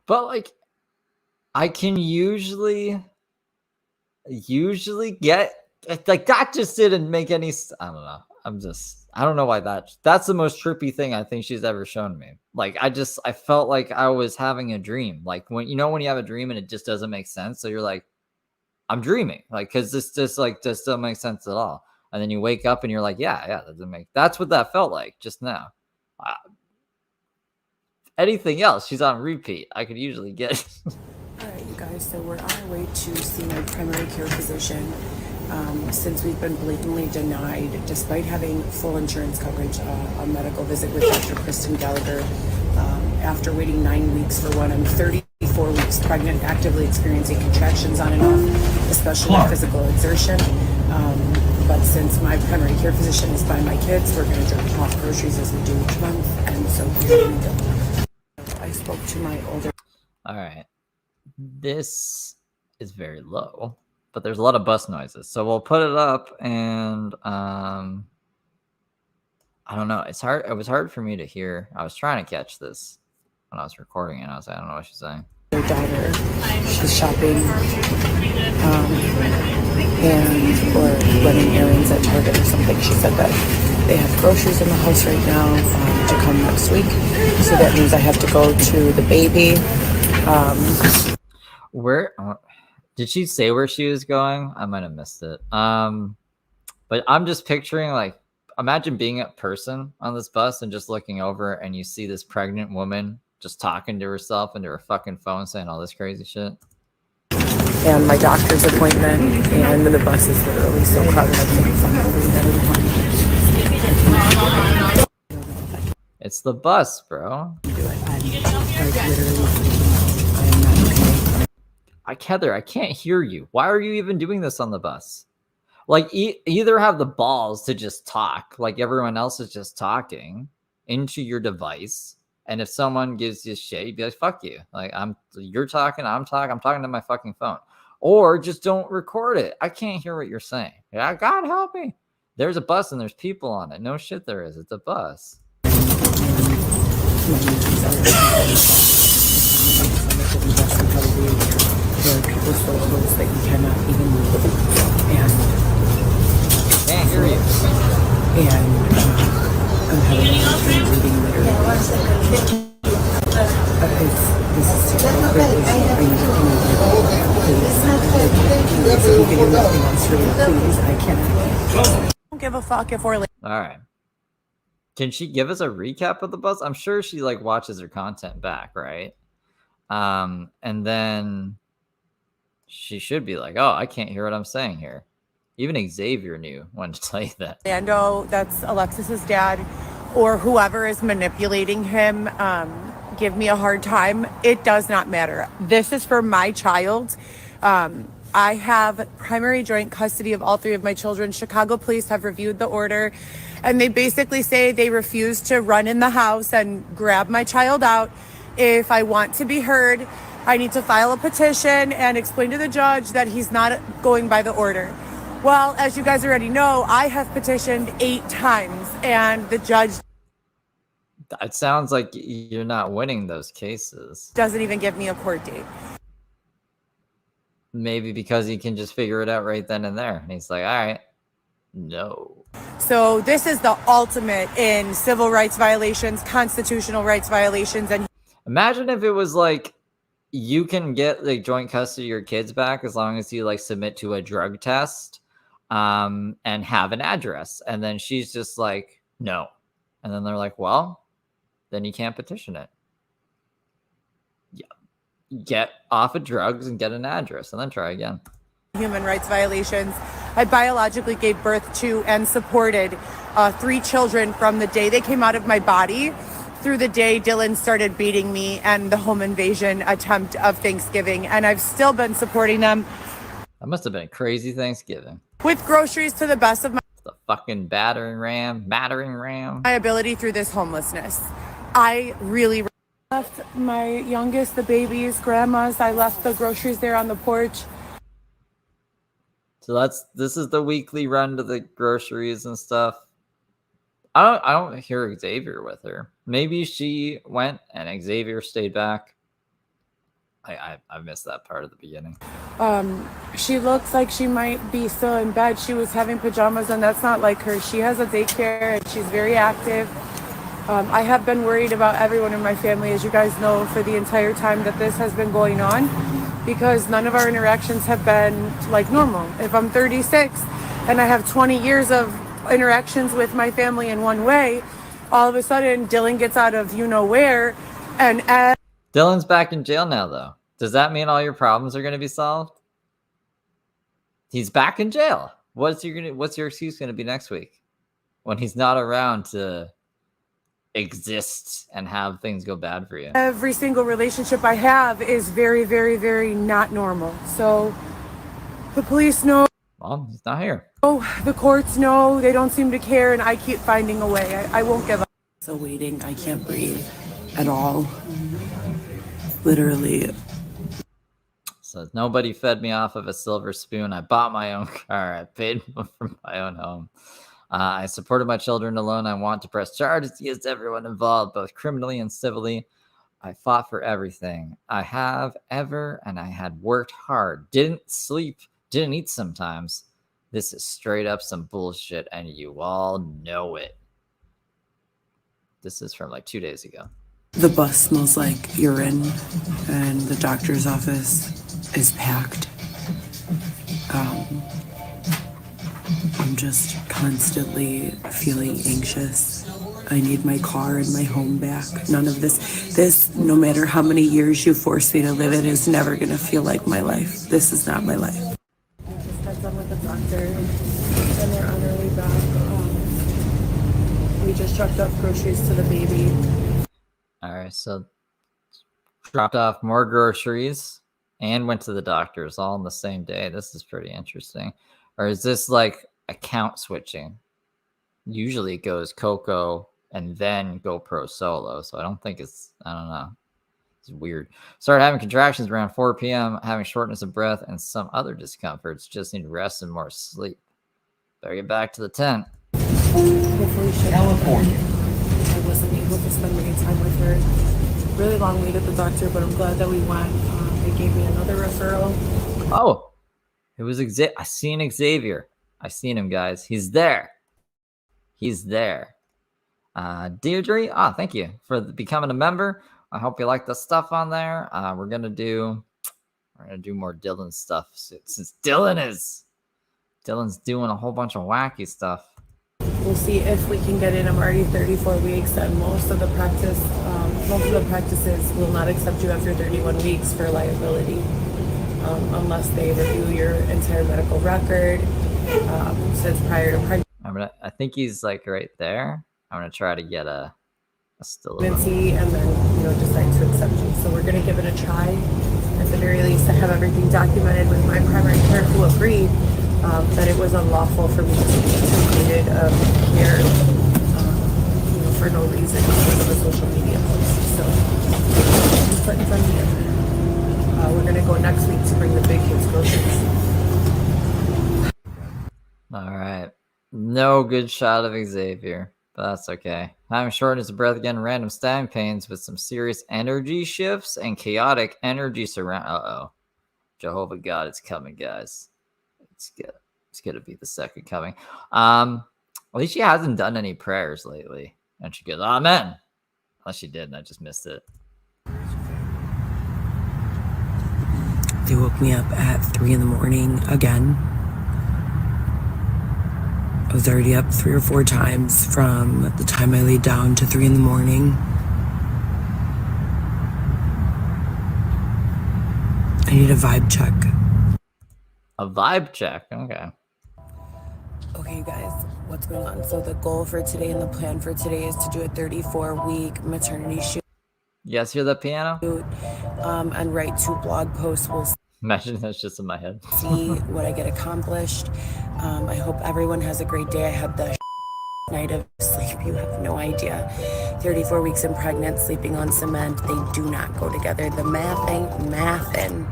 But like, I can usually get like that. Just didn't make any. I don't know. I don't know why that's the most trippy thing I think she's ever shown me. Like I felt like I was having a dream. Like when you have a dream and it just doesn't make sense. So you're like, I'm dreaming. Like, cause this just doesn't make sense at all. And then you wake up and you're like, yeah, that's what that felt like just now. Anything else, she's on repeat. I could usually get. All right, you guys, so we're on our way to see my primary care physician. Since we've been blatantly denied, despite having full insurance coverage, a medical visit with Dr. Kristen Gallagher. After waiting 9 weeks for one, I'm 34 weeks pregnant, actively experiencing contractions on and off, especially with physical exertion. But since my primary care physician is by my kids, we're going to drop off groceries as we do each month. And so I spoke to my older. All right. This is very low, but there's a lot of bus noises. So we'll put it up and I don't know. It's hard. It was hard for me to hear. I was trying to catch this when I was recording it. I was like, I don't know what she's saying. Their daughter, she's shopping or running errands at Target or something. She said that they have groceries in the house right now to come next week. So that means I have to go to the baby. Where did she say where she was going? I might have missed it. But I'm just picturing, like, imagine being a person on this bus and just looking over and you see this pregnant woman just talking to herself into her fucking phone saying all this crazy shit. And my doctor's appointment, and the bus is literally so crowded. It's the bus, bro. Heather, I can't hear you. Why are you even doing this on the bus? Like, either have the balls to just talk like everyone else is just talking into your device, and if someone gives you shit, you'd be like, fuck you. Like, you're talking, I'm talking to my fucking phone. Or just don't record it. I can't hear what you're saying. Yeah, God help me. There's a bus and there's people on it. No shit there is. It's a bus. There are people so close that you cannot even move. Can't hear you. And I'm having a hard time reading literally. This is terrible. Please, I cannot. Don't give a fuck if we're late. All right. Can she give us a recap of the bus? I'm sure she like watches her content back, right? And then she should be like, oh, I can't hear what I'm saying here. Even Xavier knew when to tell you that. Lando, that's Alexis's dad, or whoever is manipulating him, give me a hard time. It does not matter. This is for my child. I have primary joint custody of all 3 of my children. Chicago police have reviewed the order, and they basically say they refuse to run in the house and grab my child out. If I want to be heard, I need to file a petition and explain to the judge that he's not going by the order. Well, as you guys already know, I have petitioned 8 times, and the judge It sounds like you're not winning those cases. doesn't even give me a court date. Maybe because he can just figure it out right then and there. And he's like, all right, no. So this is the ultimate in civil rights violations, constitutional rights violations. And imagine if it was like, you can get like joint custody of your kids back as long as you like submit to a drug test and have an address. And then she's just like, no. And then they're like, well, then you can't petition it. Yeah. Get off of drugs and get an address and then try again. Human rights violations. I biologically gave birth to and supported 3 children from the day they came out of my body through the day Dylan started beating me and the home invasion attempt of Thanksgiving. And I've still been supporting them. That must have been a crazy Thanksgiving. With groceries to the best of The fucking mattering ram. my ability through this homelessness. I really left my youngest, the babies, grandma's. I left the groceries there on the porch. So this is the weekly run to the groceries and stuff. I don't hear Xavier with her. Maybe she went and Xavier stayed back. I missed that part of the beginning. She looks like she might be still in bed. She was having pajamas, and that's not like her. She has a daycare and she's very active. I have been worried about everyone in my family, as you guys know, for the entire time that this has been going on, because none of our interactions have been like normal. If I'm 36 and I have 20 years of interactions with my family in one way, all of a sudden Dylan gets out of you know where, and Dylan's back in jail now, though. Does that mean all your problems are going to be solved? He's back in jail. What's your excuse going to be next week when he's not around to exist and have things go bad for you? every single relationship I have is very, very, very not normal. So the police know. Well, he's not here. The courts know. They don't seem to care, and I keep finding a way. I won't give up. So waiting, I can't breathe at all. Literally. So nobody fed me off of a silver spoon. I bought my own car. I paid for my own home. I supported my children alone. I want to press charges against everyone involved, both criminally and civilly. I fought for everything I have ever, and I had worked hard. Didn't sleep, didn't eat sometimes. This is straight up some bullshit, and you all know it. This is from like 2 days ago. The bus smells like urine, and the doctor's office is packed. I'm just constantly feeling anxious. I need my car and my home back. None of this, no matter how many years you force me to live it, is never gonna feel like my life. This is not my life. I just got done with the doctor, and they're on their way back. We just trucked up groceries to the baby. All right, so dropped off more groceries and went to the doctor's all on the same day. This is pretty interesting. Or is this like account switching? Usually it goes Coco and then GoPro solo. So I don't think I don't know. It's weird. Started having contractions around 4 p.m., having shortness of breath and some other discomforts. Just need rest and more sleep. Better get back to the tent. Hopefully California. I wasn't able to spend any time with her. Really long wait at the doctor, but I'm glad that we went. They gave me another referral. Oh, it was I seen Xavier. I seen him, guys. He's there. He's there. Deirdre, thank you for becoming a member. I hope you like the stuff on there. We're gonna do more Dylan stuff since Dylan's doing a whole bunch of wacky stuff. We'll see if we can get in. I'm already 34 weeks, and most of the practices will not accept you after 31 weeks for liability, unless they review your entire medical record since prior to pregnancy. I think he's like right there. I'm gonna try to get a still pregnancy, and then decide to accept you. So we're gonna give it a try. At the very least, I have everything documented with my primary care who agreed that it was unlawful for me to be included care for no reason because of a social media post. So just put in front of you. next week to bring the big kids groceries. All right. No good shot of Xavier, but that's okay. I'm shortness of breath again, random stabbing pains with some serious energy shifts and chaotic energy surround. Uh-oh. Jehovah God is coming, guys. It's gonna be the second coming. At least she hasn't done any prayers lately. And she goes, Amen. Unless she did and I just missed it. They woke me up at 3 in the morning again. I was already up 3 or 4 times from the time I laid down to 3 in the morning. I need a vibe check. A vibe check? Okay. Okay, you guys, what's going on? So the goal for today and the plan for today is to do a 34-week maternity shoot. You guys hear the piano? And write 2 blog posts. We'll Imagine that's just in my head. see what I get accomplished. I hope everyone has a great day. I had the night of sleep. You have no idea. 34 weeks and pregnant, sleeping on cement. They do not go together. The math ain't mathin'.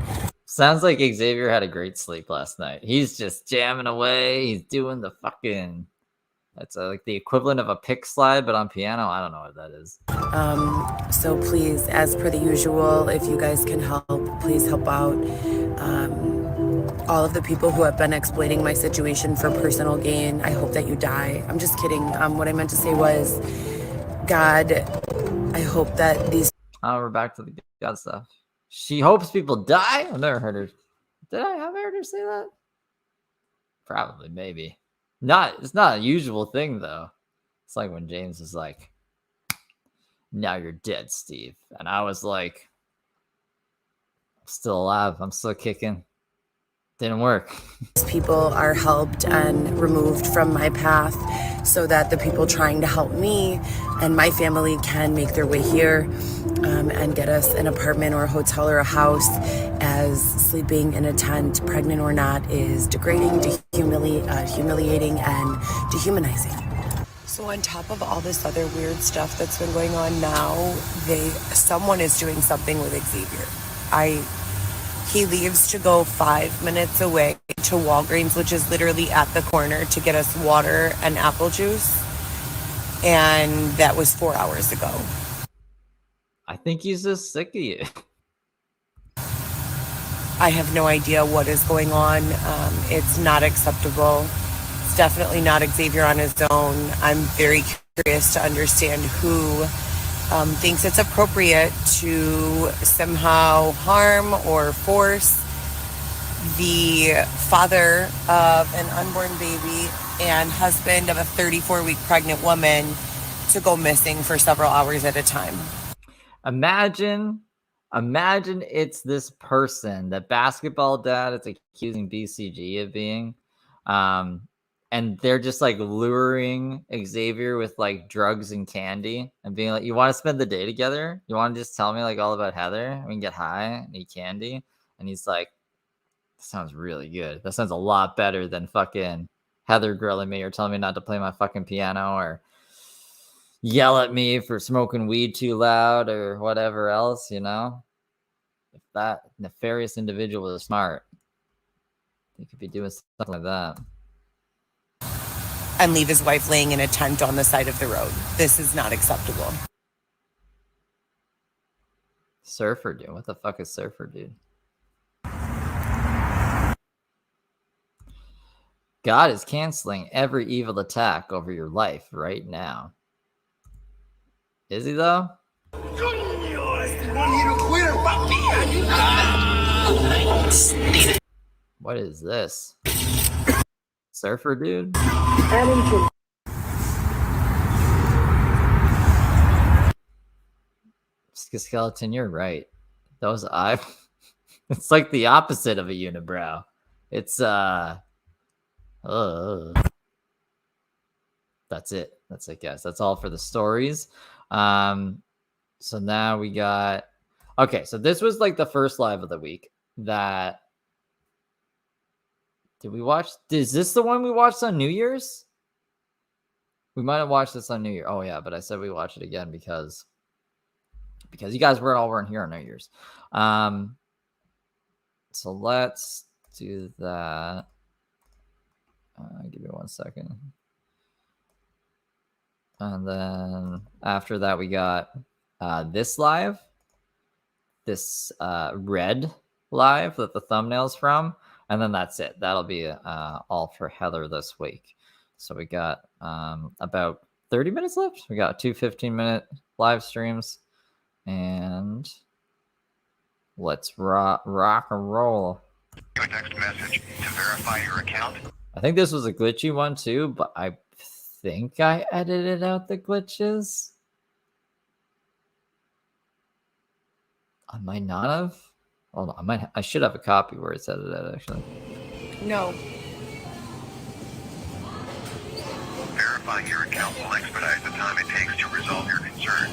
Sounds like Xavier had a great sleep last night. He's just jamming away. He's doing the fucking... That's like the equivalent of a pick slide, but on piano. I don't know what that is. So please, as per the usual, if you guys can help, please help out. All of the people who have been exploiting my situation for personal gain, I hope that you die. I'm just kidding. What I meant to say was, God, I hope that these... Oh, we're back to the God stuff. She hopes people die? I've never heard her. Did I have heard her say that? Probably, maybe. It's not a usual thing, though. It's like when James is like, now you're dead, Steve. And I was like, I'm still alive. I'm still kicking. Didn't work. People are helped and removed from my path so that the people trying to help me and my family can make their way here and get us an apartment or a hotel or a house, as sleeping in a tent, pregnant or not, is degrading, humiliating, and dehumanizing. So on top of all this other weird stuff that's been going on now, someone is doing something with Xavier. He leaves to go 5 minutes away to Walgreens, which is literally at the corner, to get us water and apple juice. And that was 4 hours ago. I think he's just sick of you. I have no idea what is going on. It's not acceptable. It's definitely not Xavier on his own. I'm very curious to understand who thinks it's appropriate to somehow harm or force the father of an unborn baby and husband of a 34-week pregnant woman to go missing for several hours at a time. Imagine it's this person that basketball dad is accusing BCG of being. And they're just like luring Xavier with like drugs and candy and being like, you want to spend the day together? You want to just tell me like all about Heather? We can get high and eat candy. And he's like, that sounds really good. That sounds a lot better than fucking Heather grilling me or telling me not to play my fucking piano or yell at me for smoking weed too loud or whatever else, you know? If that nefarious individual is smart, he could be doing something like that. And leave his wife laying in a tent on the side of the road. This is not acceptable. Surfer dude. What the fuck is surfer dude? God is canceling every evil attack over your life right now. Is he though? What is this? Surfer dude? Skeleton, you're right. Those eyes. It's like the opposite of a unibrow. It's that's it. That's it, guys. That's all for the stories. So now we got okay, so this was like the first live of the week that did we watch? Is this the one we watched on New Year's? We might have watched this on New Year. Oh yeah, but I said we watch it again because you guys weren't here on New Year's. So let's do that. Give me 1 second. And then after that, we got this live, this red live that the thumbnail's from. And then that's it. That'll be all for Heather this week. So we got about 30 minutes left. We got 2 15-minute live streams. And let's rock and roll. A text message to verify your account. I think this was a glitchy one too, but I think I edited out the glitches. I might not have. Hold on, I should have a copy where it's edited actually. No. Verifying your account will expedite the time it takes to resolve your concern.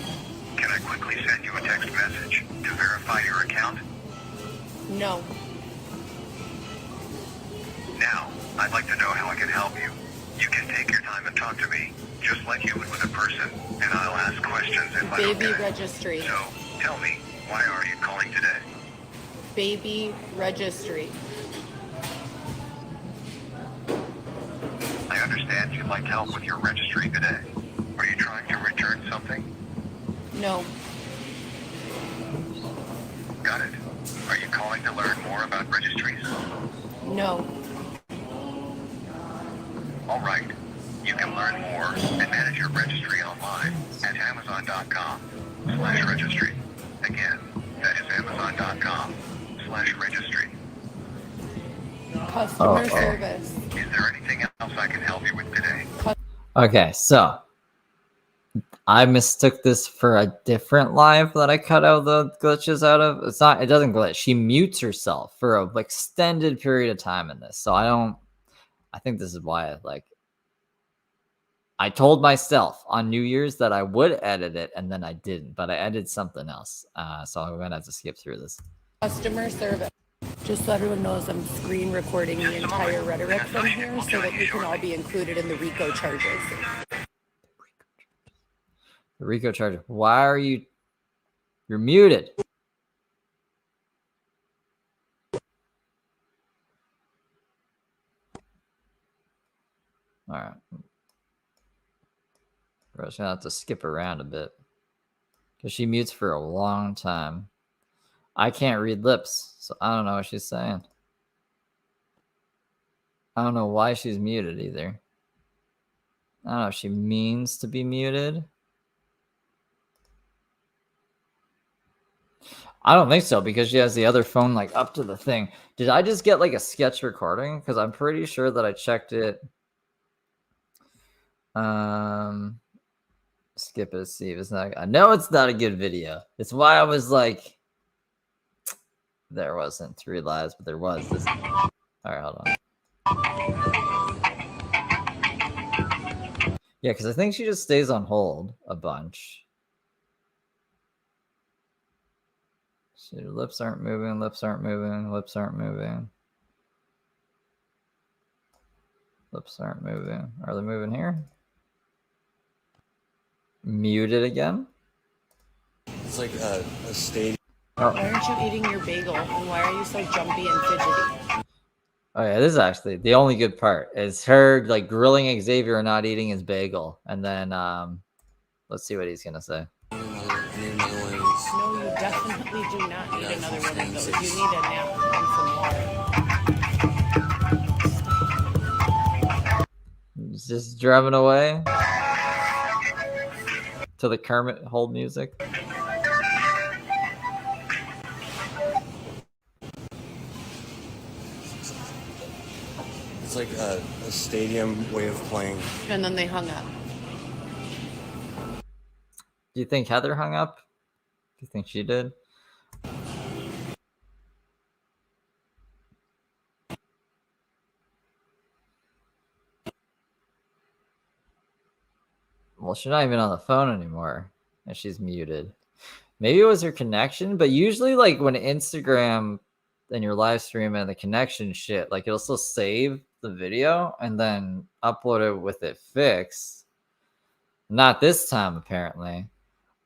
Can I quickly send you a text message to verify your account? No. Now, I'd like to know how I can help you. You can take your time and talk to me, just like you would with a person, and I'll ask questions if I don't Baby get it. registry. So, tell me, why are you calling today? Baby registry. I understand you'd like help with your registry today. Are you trying to return something? No. Got it. Are you calling to learn more about registries? No. All right. You can learn more and manage your registry online at amazon.com/registry. Again, that is amazon.com/registry. Customer service. Is there anything else I can help you with today? Okay, so I mistook this for a different live that I cut out the glitches out of. It's not, it doesn't glitch. She mutes herself for an extended period of time in this. So I think this is why I told myself on New Year's that I would edit it and then I didn't, but I edited something else. So I'm going to have to skip through this. Customer service. Just so everyone knows, I'm screen recording the entire rhetoric from here so that we can all be included in the RICO charges. The RICO charge. Why are you? You're muted. All right. We're just gonna have to skip around a bit because she mutes for a long time. I can't read lips, so I don't know what she's saying. I don't know why she's muted either. I don't know if she means to be muted. I don't think so because she has the other phone like up to the thing. Did I just get like a sketch recording? Because I'm pretty sure that I checked it. Skip it, see if it's not. I know it's not a good video. It's why I was like, there wasn't 3 lives, but there was this. All right, hold on. Yeah, because I think she just stays on hold a bunch. So lips aren't moving, lips aren't moving, lips aren't moving. Lips aren't moving. Are they moving here? Muted again? It's like a stadium. Oh. Why aren't you eating your bagel? And why are you so jumpy and fidgety? Oh yeah, this is actually the only good part is her like grilling Xavier and not eating his bagel. And then let's see what he's gonna say. No, you definitely do not need another one of those. You need a nap and some water. He's just driving away to the Kermit hold music. It's like a stadium way of playing. And then they hung up. Do you think Heather hung up? Do you think she did? Well, she's not even on the phone anymore, and she's muted. Maybe it was her connection, but usually, like when Instagram and your live stream and the connection shit, like it'll still save the video and then upload it with it fixed. Not this time, apparently.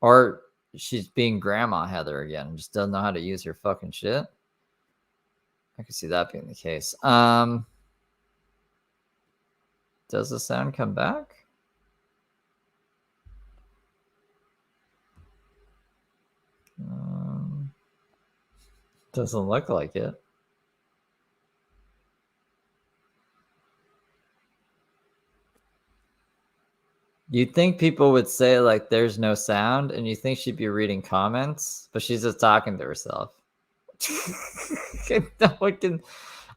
Or she's being Grandma Heather again, just doesn't know how to use her fucking shit. I can see that being the case. Does the sound come back? Doesn't look like it. You'd think people would say like there's no sound, and you think she'd be reading comments, but she's just talking to herself. No one can.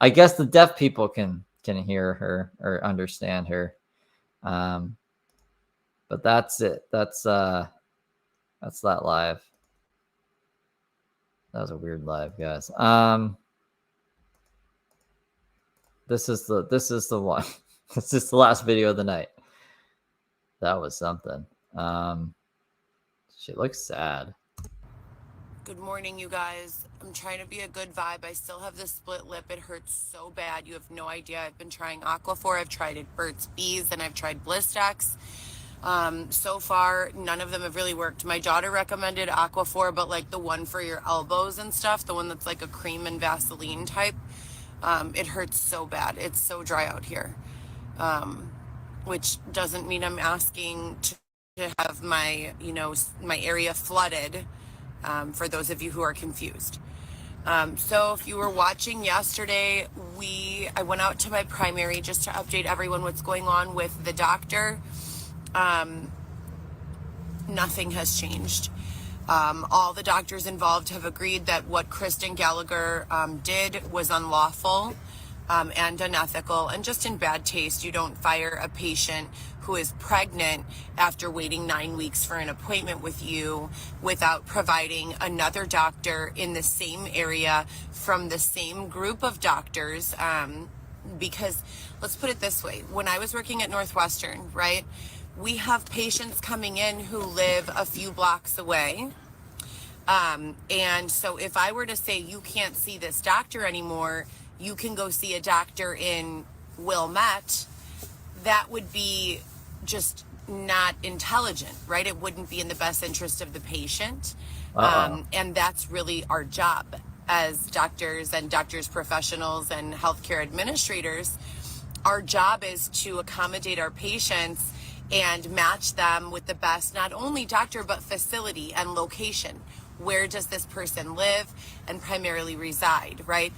I guess the deaf people can hear her or understand her. But that's it. That's that live. That was a weird live, guys. This is the one. This is the last video of the night. That was something. She looks sad. Good morning, you guys. I'm trying to be a good vibe. I still have this split lip. It hurts so bad. You have no idea. I've been trying Aquaphor. I've tried Burt's Bees, and I've tried Blistex. So far, none of them have really worked. My daughter recommended Aquaphor, but like the one for your elbows and stuff, the one that's like a cream and Vaseline type. It hurts so bad. It's so dry out here. Which doesn't mean I'm asking to have my, my area flooded, for those of you who are confused. So if you were watching yesterday, I went out to my primary just to update everyone what's going on with the doctor. Nothing has changed. All the doctors involved have agreed that what Kristen Gallagher did was unlawful and unethical and just in bad taste. You don't fire a patient who is pregnant after waiting 9 weeks for an appointment with you without providing another doctor in the same area from the same group of doctors. Because let's put it this way, when I was working at Northwestern, right, we have patients coming in who live a few blocks away. And so if I were to say you can't see this doctor anymore, you can go see a doctor in Wilmette, that would be just not intelligent, right? It wouldn't be in the best interest of the patient. And that's really our job as doctors and doctors professionals and healthcare administrators. Our job is to accommodate our patients and match them with the best, not only doctor, but facility and location. Where does this person live and primarily reside, right?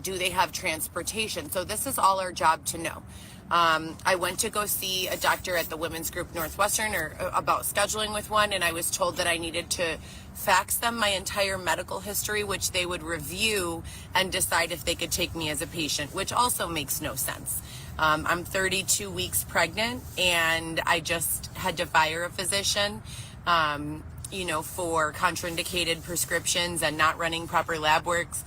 Do they have transportation? So this is all our job to know. I went to go see a doctor at the Women's Group Northwestern or about scheduling with one, and I was told that I needed to fax them my entire medical history, which they would review and decide if they could take me as a patient, which also makes no sense. I'm 32 weeks pregnant, and I just had to fire a physician, for contraindicated prescriptions and not running proper lab works,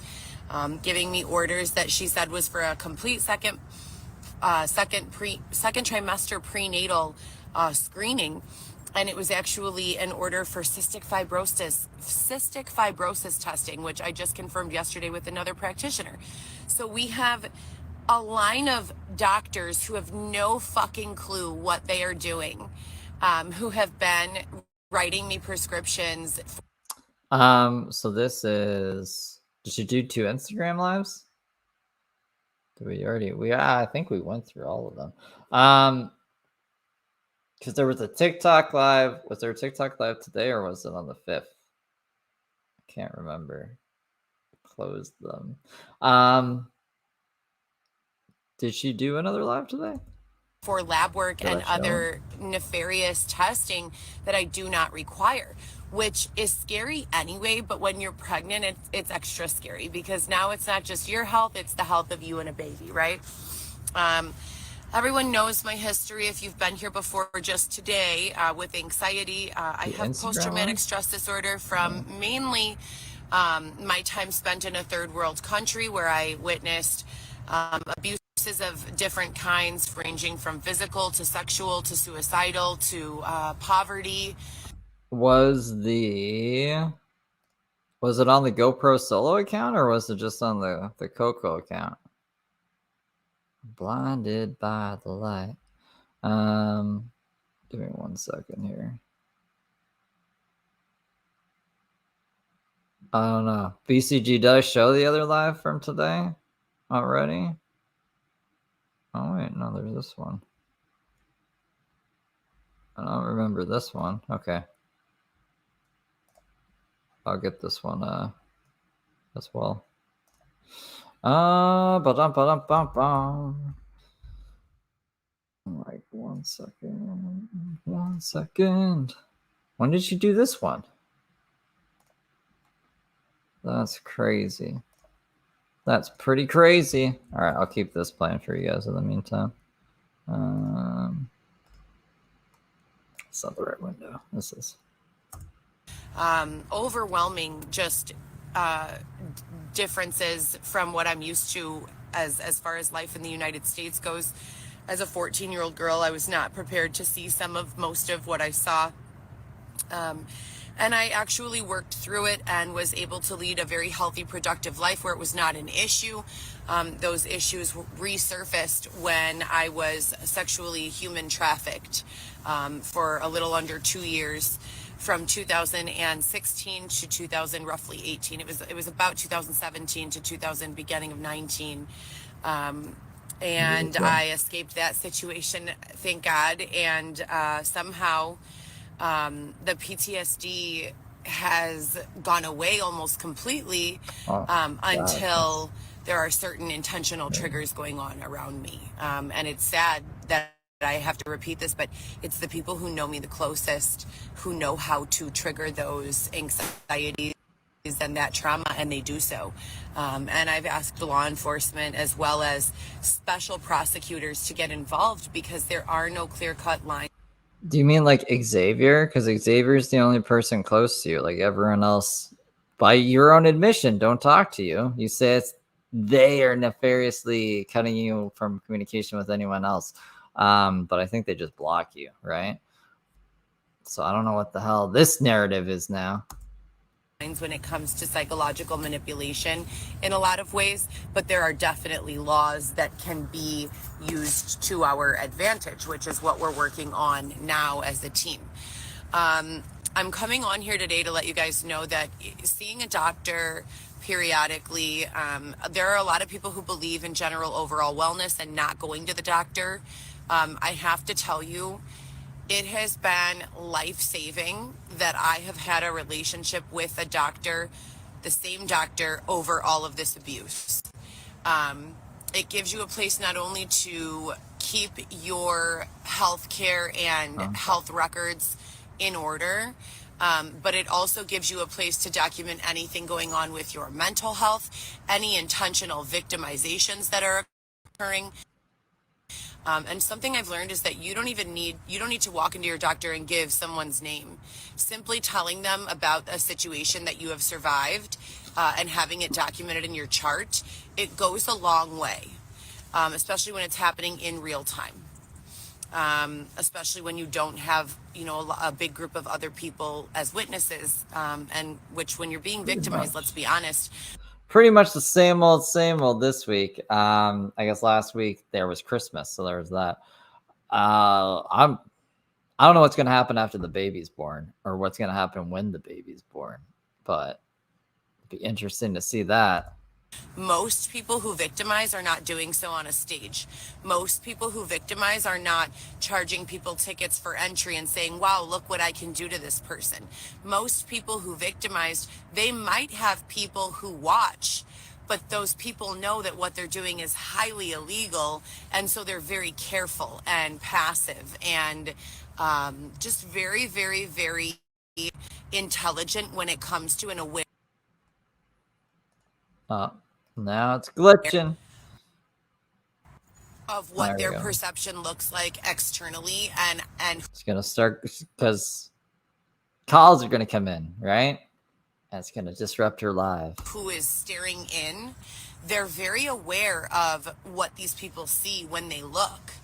giving me orders that she said was for a complete second trimester prenatal screening, and it was actually an order for cystic fibrosis testing, which I just confirmed yesterday with another practitioner. So we have a line of doctors who have no fucking clue what they are doing, who have been writing me prescriptions. So this is, did you do 2 Instagram lives? I think we went through all of them. Because there was a TikTok live. Was there a TikTok live today, or was it on the 5th? I can't remember. Closed them. Did she do another live today? For lab work and other nefarious testing that I do not require, which is scary anyway, but when you're pregnant, it's extra scary because now it's not just your health, it's the health of you and a baby, right? Everyone knows my history if you've been here before. Just today with anxiety. I have post-traumatic stress disorder from mainly my time spent in a third world country where I witnessed abuse of different kinds, ranging from physical to sexual to suicidal to poverty. Was it on the GoPro solo account, or was it just on the Coco account? Blinded by the light. Give me 1 second here. I don't know. BCG does show the other live from today. already? Oh wait, no, there's this one. I don't remember this one. Okay. I'll get this one as well. Ba-dum. Like 1 second. 1 second. When did you do this one? That's crazy. That's pretty crazy. All right, I'll keep this playing for you guys in the meantime. It's not the right window. This is. Overwhelming just differences from what I'm used to as far as life in the United States goes. As a 14-year-old girl, I was not prepared to see most of what I saw. And I actually worked through it and was able to lead a very healthy, productive life where it was not an issue. Those issues resurfaced when I was sexually human trafficked for a little under 2 years, from 2016 to roughly 18. It was about 2017 to beginning of 19. And I escaped that situation, thank God. And somehow the PTSD has gone away almost completely until there are certain intentional triggers going on around me. And it's sad that I have to repeat this, but it's the people who know me the closest who know how to trigger those anxieties and that trauma, and they do so. And I've asked law enforcement as well as special prosecutors to get involved because there are no clear-cut lines. Do you mean like Xavier? Because Xavier is the only person close to you. Like everyone else, by your own admission, don't talk to you. You say they are nefariously cutting you from communication with anyone else. But I think they just block you, right? So I don't know what the hell this narrative is now. When it comes to psychological manipulation in a lot of ways, but there are definitely laws that can be used to our advantage, which is what we're working on now as a team. I'm coming on here today to let you guys know that seeing a doctor periodically, there are a lot of people who believe in general overall wellness and not going to the doctor. I have to tell you, it has been life-saving that I have had a relationship with a doctor, the same doctor, over all of this abuse. It gives you a place not only to keep your health care and health records in order, but it also gives you a place to document anything going on with your mental health, any intentional victimizations that are occurring. And something I've learned is that you don't need to walk into your doctor and give someone's name. Simply telling them about a situation that you have survived and having it documented in your chart, it goes a long way, especially when it's happening in real time. Especially when you don't have, a big group of other people as witnesses, and which when you're being victimized, let's be honest. Pretty much the same old this week. I guess last week there was Christmas, so there was that. I don't know what's going to happen after the baby's born or what's going to happen when the baby's born, but it'd be interesting to see that. Most people who victimize are not doing so on a stage. Most people who victimize are not charging people tickets for entry and saying, wow, look what I can do to this person. Most people who victimize, they might have people who watch, but those people know that what they're doing is highly illegal, and so they're very careful and passive and just very, very, very intelligent when it comes to an awareness. Now it's glitching. Of what their perception looks like externally, and it's gonna start because calls are gonna come in, right? And it's gonna disrupt your live. Who is staring in? They're very aware of what these people see when they look.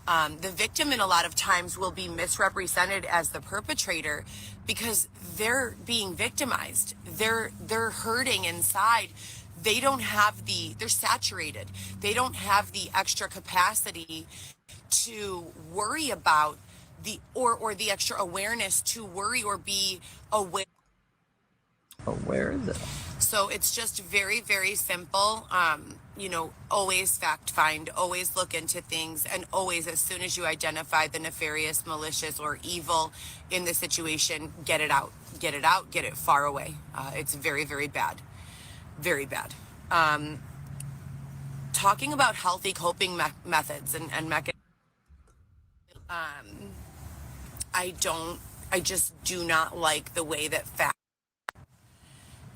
The victim in a lot of times will be misrepresented as the perpetrator because they're being victimized. They're hurting inside. They don't have they're saturated. They don't have the extra capacity to worry about or the extra awareness to worry or be aware. Oh, where is it? So it's just very, very simple. always fact find, always look into things, and always, as soon as you identify the nefarious, malicious, or evil in the situation, get it out, get it far away. It's very, very bad. Very bad. Talking about healthy coping methods and mechanisms, I just do not like the way that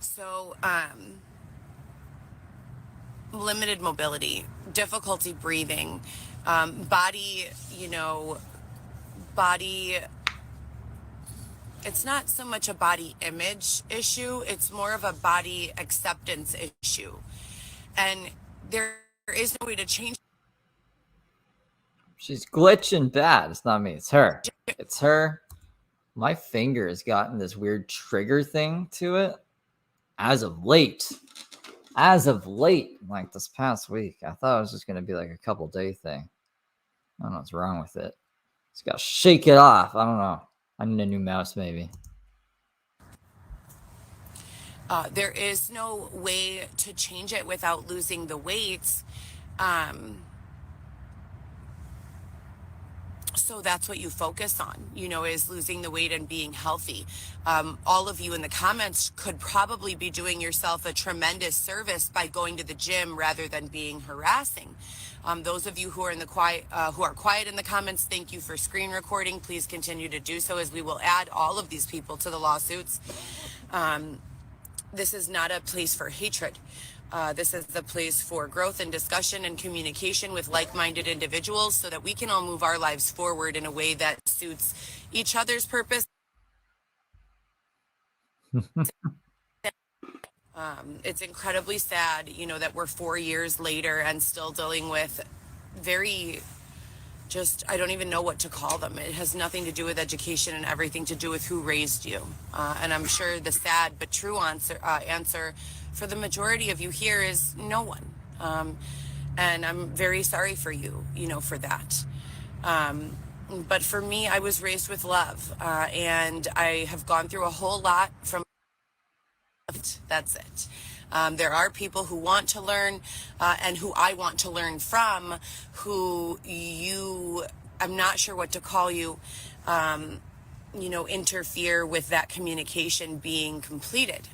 so, limited mobility, difficulty breathing, body, it's not so much a body image issue, it's more of a body acceptance issue. And there is no way to change. She's glitching bad. It's not me. It's her. It's her. My finger has gotten this weird trigger thing to it as of late. Like this past week. I thought it was just going to be like a couple day thing. I don't know what's wrong with it. Just got to shake it off. I don't know. I need a new mouse maybe. There is no way to change it without losing the weight. So that's what you focus on, is losing the weight and being healthy. All of you in the comments could probably be doing yourself a tremendous service by going to the gym rather than being harassing. Those of you who are quiet in the comments, thank you for screen recording. Please continue to do so, as we will add all of these people to the lawsuits. This is not a place for hatred. This is the place for growth and discussion and communication with like-minded individuals so that we can all move our lives forward in a way that suits each other's purpose. It's incredibly sad, that we're 4 years later and still dealing with I don't even know what to call them. It has nothing to do with education and everything to do with who raised you. And I'm sure the sad but true answer for the majority of you here is no one. And I'm very sorry for you, for that. But for me, I was raised with love, and I have gone through a whole lot from that's it. There are people who want to learn and who I want to learn from, I'm not sure what to call you, interfere with that communication being completed.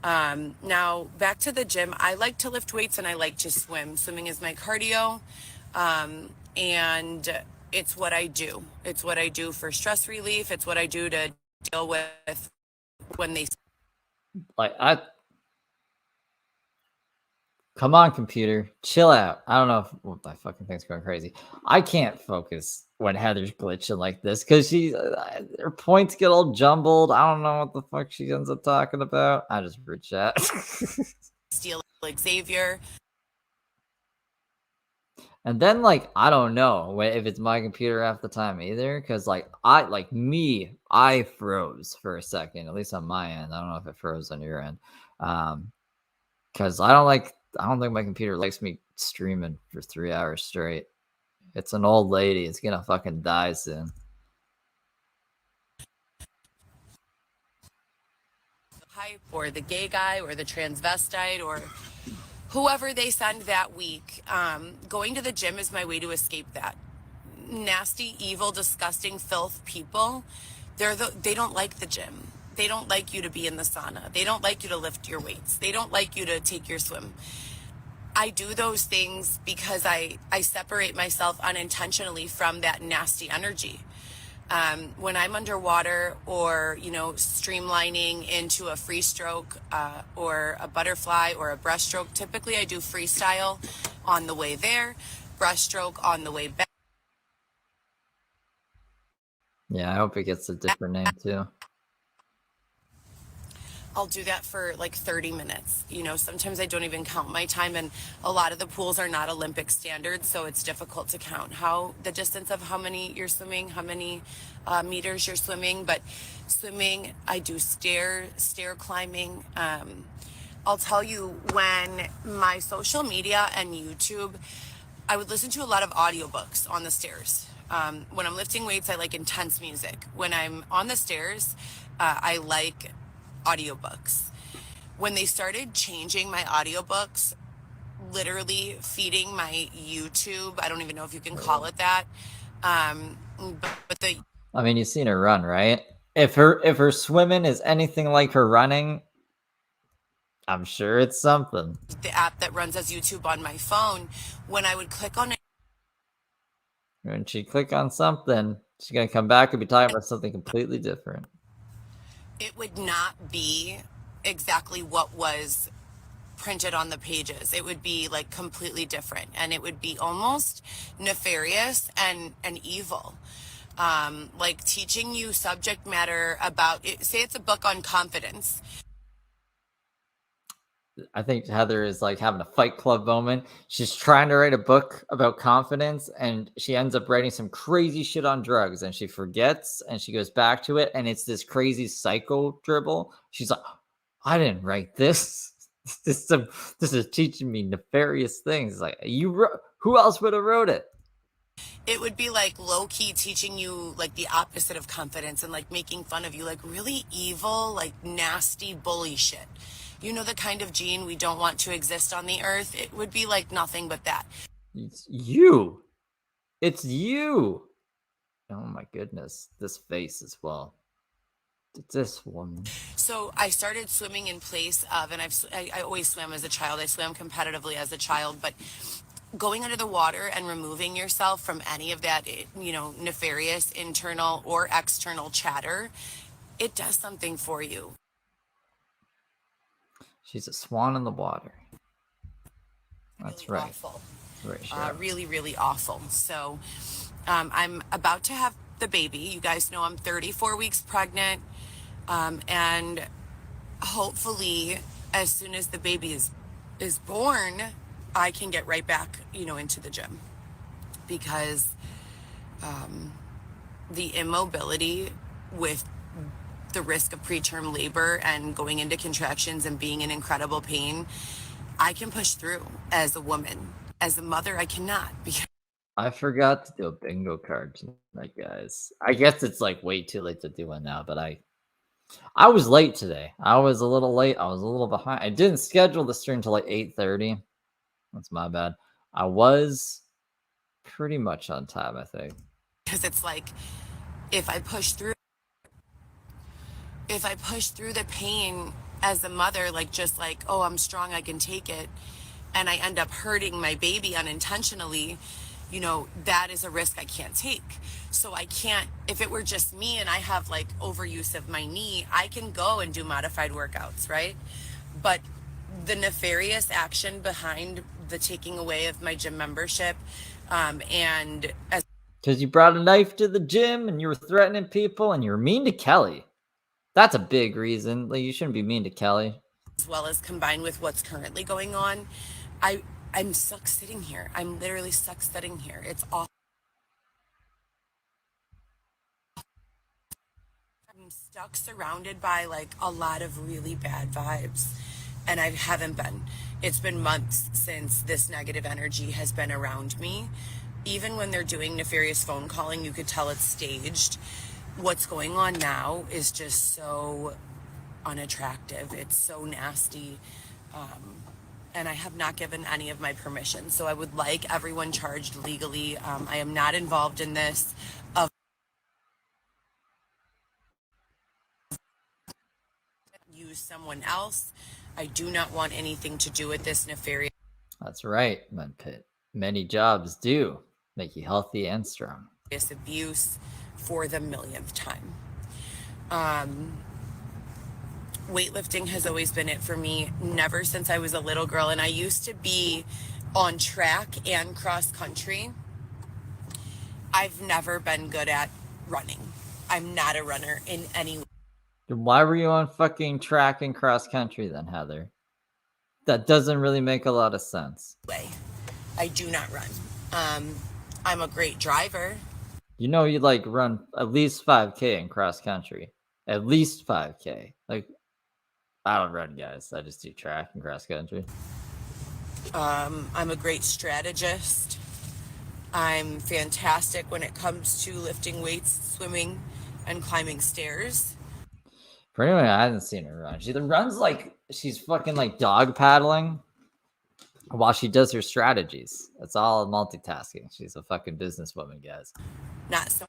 Now, back to the gym. I like to lift weights and I like to swim. Swimming is my cardio, and it's what I do. It's what I do for stress relief. It's what I do to deal with when they... Come on, computer. Chill out. I don't know if my fucking thing's going crazy. I can't focus when Heather's glitching like this because her points get all jumbled. I don't know what the fuck she ends up talking about. I just read chat. Steal Xavier. And then, I don't know if it's my computer half the time either, because, I froze for a second, at least on my end. I don't know if it froze on your end. Because I don't think my computer likes me streaming for 3 hours straight. It's an old lady. It's gonna fucking die soon. Hype or the gay guy or the transvestite or whoever they send that week. Going to the gym is my way to escape that. Nasty, evil, disgusting, filth people, they don't like the gym. They don't like you to be in the sauna. They don't like you to lift your weights. They don't like you to take your swim. I do those things because I separate myself unintentionally from that nasty energy. When I'm underwater or, streamlining into a free stroke or a butterfly or a breaststroke, typically I do freestyle on the way there, breaststroke on the way back. Yeah, I hope it gets a different name too. I'll do that for 30 minutes. Sometimes I don't even count my time, and a lot of the pools are not Olympic standards, so it's difficult to count the distance of how many you're swimming, how many meters you're swimming. But swimming, I do stair climbing. I'll tell you, when my social media and YouTube, I would listen to a lot of audiobooks on the stairs. When I'm lifting weights, I like intense music. When I'm on the stairs, I like audiobooks. When they started changing my audiobooks literally feeding my YouTube. I don't even know if you can call it that. But the I mean, you've seen her run, right? If her swimming is anything like her running, I'm sure it's something. The app that runs as YouTube on my phone, when I would click on it, when she click on something, she's gonna come back and be talking about something completely different. it would not be exactly what was printed on the pages. It would be like completely different, and it would be almost nefarious and evil. Like teaching you subject matter about it. Say it's a book on confidence. I think Heather is like having a Fight Club moment. She's trying to write a book about confidence, and she ends up writing some crazy shit on drugs, and she forgets, and she goes back to it, and it's this crazy psycho dribble. She's like, I didn't write this. This is teaching me nefarious things. Like, who else would have wrote it? It would be like low-key teaching you like the opposite of confidence, and like making fun of you, like really evil, like nasty bully shit. You know, the kind of gene we don't want to exist on the earth. It would be like nothing but that. It's you. It's you. Oh my goodness. This face as well. This woman. So I started swimming in place of, and I always swam as a child. I swam competitively as a child, but going under the water and removing yourself from any of that, you know, nefarious internal or external chatter, it does something for you. She's a swan in the water. That's really right. Awful. Right, really, really awful. So I'm about to have the baby. You guys know I'm 34 weeks pregnant. And hopefully as soon as the baby is born, I can get right back, you know, into the gym, because the immobility with the risk of preterm labor and going into contractions and being in incredible pain, I can push through as a woman. As a mother, I cannot. Because I forgot to do a bingo card tonight, guys. I guess it's like way too late to do one now, but I was late today. I was a little late. I was a little behind. I didn't schedule the stream till like 8:30. That's my bad. I was pretty much on time, I think. Because it's like, if I push through the pain as a mother, like just like, oh, I'm strong, I can take it, and I end up hurting my baby unintentionally, you know, that is a risk I can't take. So I can't, if it were just me and I have like overuse of my knee, I can go and do modified workouts, right? But the nefarious action behind the taking away of my gym membership, and as because you brought a knife to the gym and you were threatening people and you were mean to Kelly. That's a big reason. Like, you shouldn't be mean to Kelly. As well as combined with what's currently going on, I'm stuck sitting here. I'm literally stuck sitting here. It's awful. I'm stuck surrounded by like a lot of really bad vibes, and I haven't been. It's been months since this negative energy has been around me. Even when they're doing nefarious phone calling, you could tell it's staged. What's going on now is just so unattractive. It's so nasty. And I have not given any of my permission. So I would like everyone charged legally. I am not involved in this. Use someone else. I do not want anything to do with this nefarious. That's right, Mudpit. Many jobs do make you healthy and strong. Abuse for the millionth time. Weightlifting has always been it for me, never since I was a little girl. And I used to be on track and cross country. I've never been good at running. I'm not a runner in any way. Then why were you on fucking track and cross country then, Heather? That doesn't really make a lot of sense. I do not run. I'm a great driver. You know, you like run at least 5K in cross country. At least 5K. Like, I don't run, guys. I just do track and cross country. I'm a great strategist. I'm fantastic when it comes to lifting weights, swimming, and climbing stairs. For anyone who hasn't seen her run, she runs like she's fucking like dog paddling while she does her strategies. It's all multitasking. She's a fucking businesswoman, guys. Not so.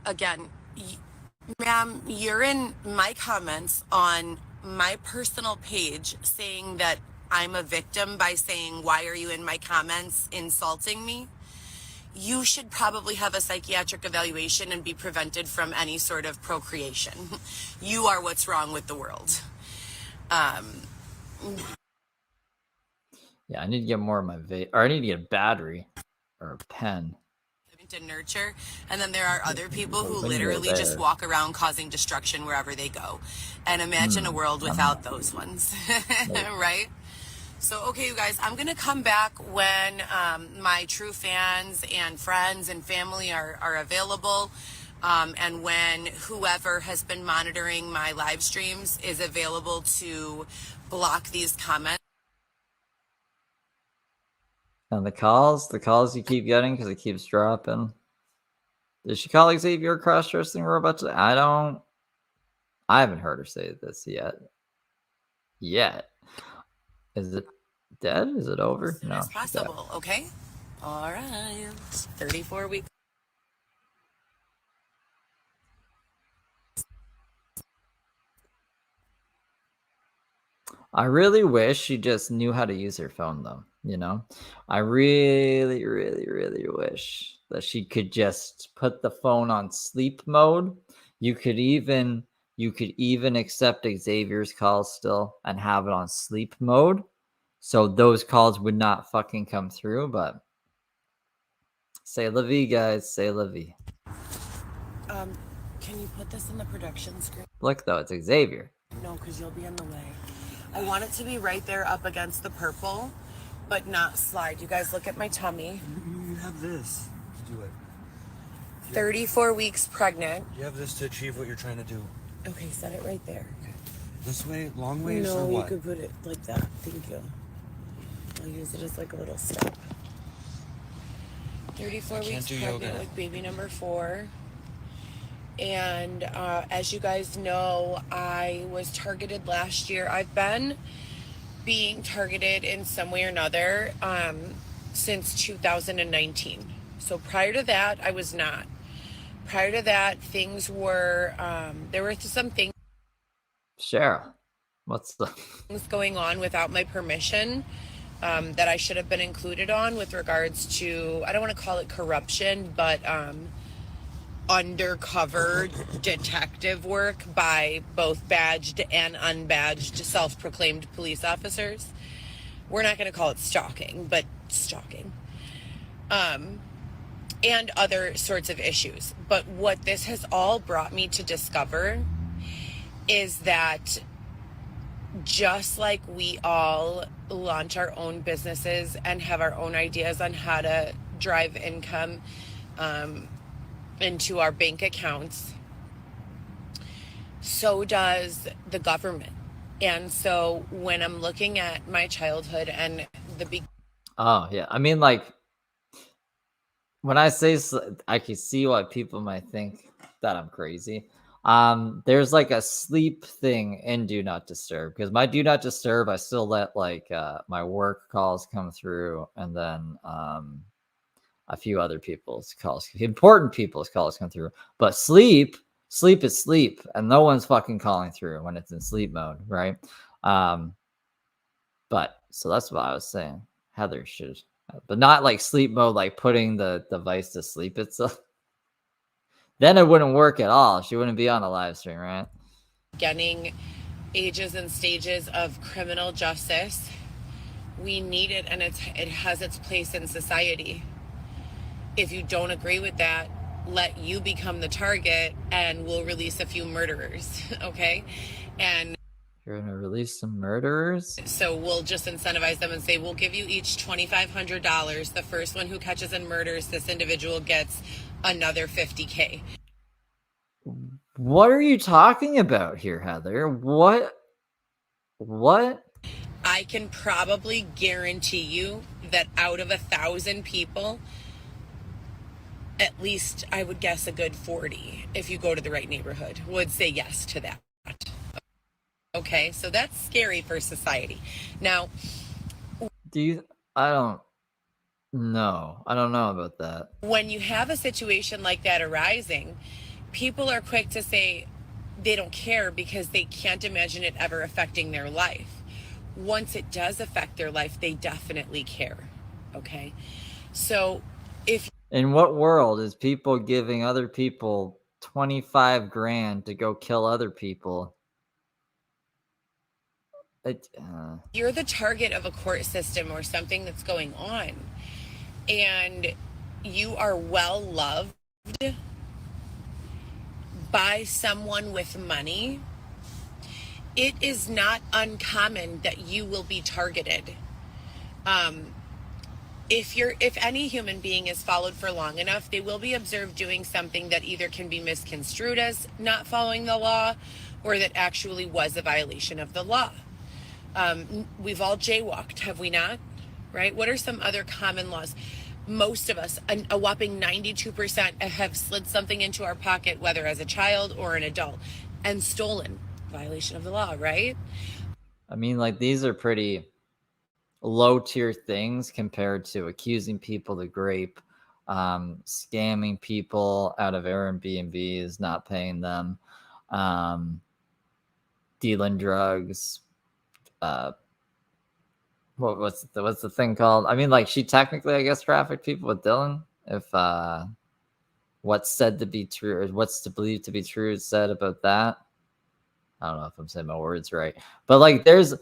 Again, ma'am, you're in my comments on my personal page saying that I'm a victim by saying, why are you in my comments insulting me? You should probably have a psychiatric evaluation and be prevented from any sort of procreation. You are what's wrong with the world. Yeah, I need to get more of my vape, or I need to get a battery or a pen. To nurture, and then there are other people who literally just walk around causing destruction wherever they go. And imagine a world without those ones, right? So, okay, you guys, I'm going to come back when my true fans and friends and family are available, and when whoever has been monitoring my live streams is available to block these comments. And the calls you keep getting because it keeps dropping. Did she call Xavier a cross-dressing robot today? I haven't heard her say this yet. Is it dead? Is it over? No. As possible, okay? All right. 34 weeks. I really wish she just knew how to use her phone, though. You know, I really, really, really wish that she could just put the phone on sleep mode. You could even accept Xavier's calls still and have it on sleep mode, so those calls would not fucking come through. But say la vie, guys. Say la vie. Can you put this in the production screen? Look, though, it's Xavier. No, because you'll be in the way. I want it to be right there up against the purple, but not slide. You guys look at my tummy. You have this to do it. 34 weeks pregnant. You have this to achieve what you're trying to do. Okay, set it right there. Okay. This way, long ways, or No, what? you could put it like that. Thank you. I'll use it as like a little step. 34 weeks pregnant with baby number 4. And as you guys know, I was targeted last year. I've been being targeted in some way or another since 2019. So prior to that, I was not. Prior to that, things were, there were some things. Cheryl, what's the things going on without my permission that I should have been included on with regards to, I don't want to call it corruption, but undercover detective work by both badged and unbadged self-proclaimed police officers. We're not going to call it stalking, but stalking. And other sorts of issues. But what this has all brought me to discover is that just like we all launch our own businesses and have our own ideas on how to drive income into our bank accounts, so does the government. And so when I'm looking at my childhood and oh yeah, I mean, like, when I say I can see why people might think that I'm crazy. There's like a sleep thing in Do Not Disturb, because my Do Not Disturb, I still let like my work calls come through, and then a few other people's calls, important people's calls come through. But sleep is sleep, and no one's fucking calling through when it's in sleep mode, right? But so that's what I was saying. Heather should, but not like sleep mode, like putting the device to sleep itself. Then it wouldn't work at all. She wouldn't be on a live stream, right? Getting ages and stages of criminal justice. We need it, and it has its place in society. If you don't agree with that, let you become the target, and we'll release a few murderers, okay? And you're gonna release some murderers? So we'll just incentivize them and say, we'll give you each $2,500. The first one who catches and murders this individual gets another $50K. What are you talking about here, Heather? What? I can probably guarantee you that out of 1,000 people, at least I would guess a good 40, if you go to the right neighborhood, would say yes to that. Okay, so that's scary for society. Now, Do you? I don't know. I don't know about that. When you have a situation like that arising, people are quick to say they don't care because they can't imagine it ever affecting their life. Once it does affect their life, they definitely care. Okay? So if in what world is people giving other people 25 grand to go kill other people? You're the target of a court system or something that's going on, and you are well loved by someone with money, it is not uncommon that you will be targeted. If any human being is followed for long enough, they will be observed doing something that either can be misconstrued as not following the law or that actually was a violation of the law. We've all jaywalked, have we not? Right? What are some other common laws? Most of us, a whopping 92%, have slid something into our pocket, whether as a child or an adult, and stolen. Violation of the law, right? I mean, like, these are pretty low tier things compared to accusing people of rape, scamming people out of Airbnbs, not paying them, dealing drugs. What's the thing called? I mean, like, she technically, I guess, trafficked people with Dylan. If what's said to be true or what's to believe to be true is said about that. I don't know if I'm saying my words right, but like, there's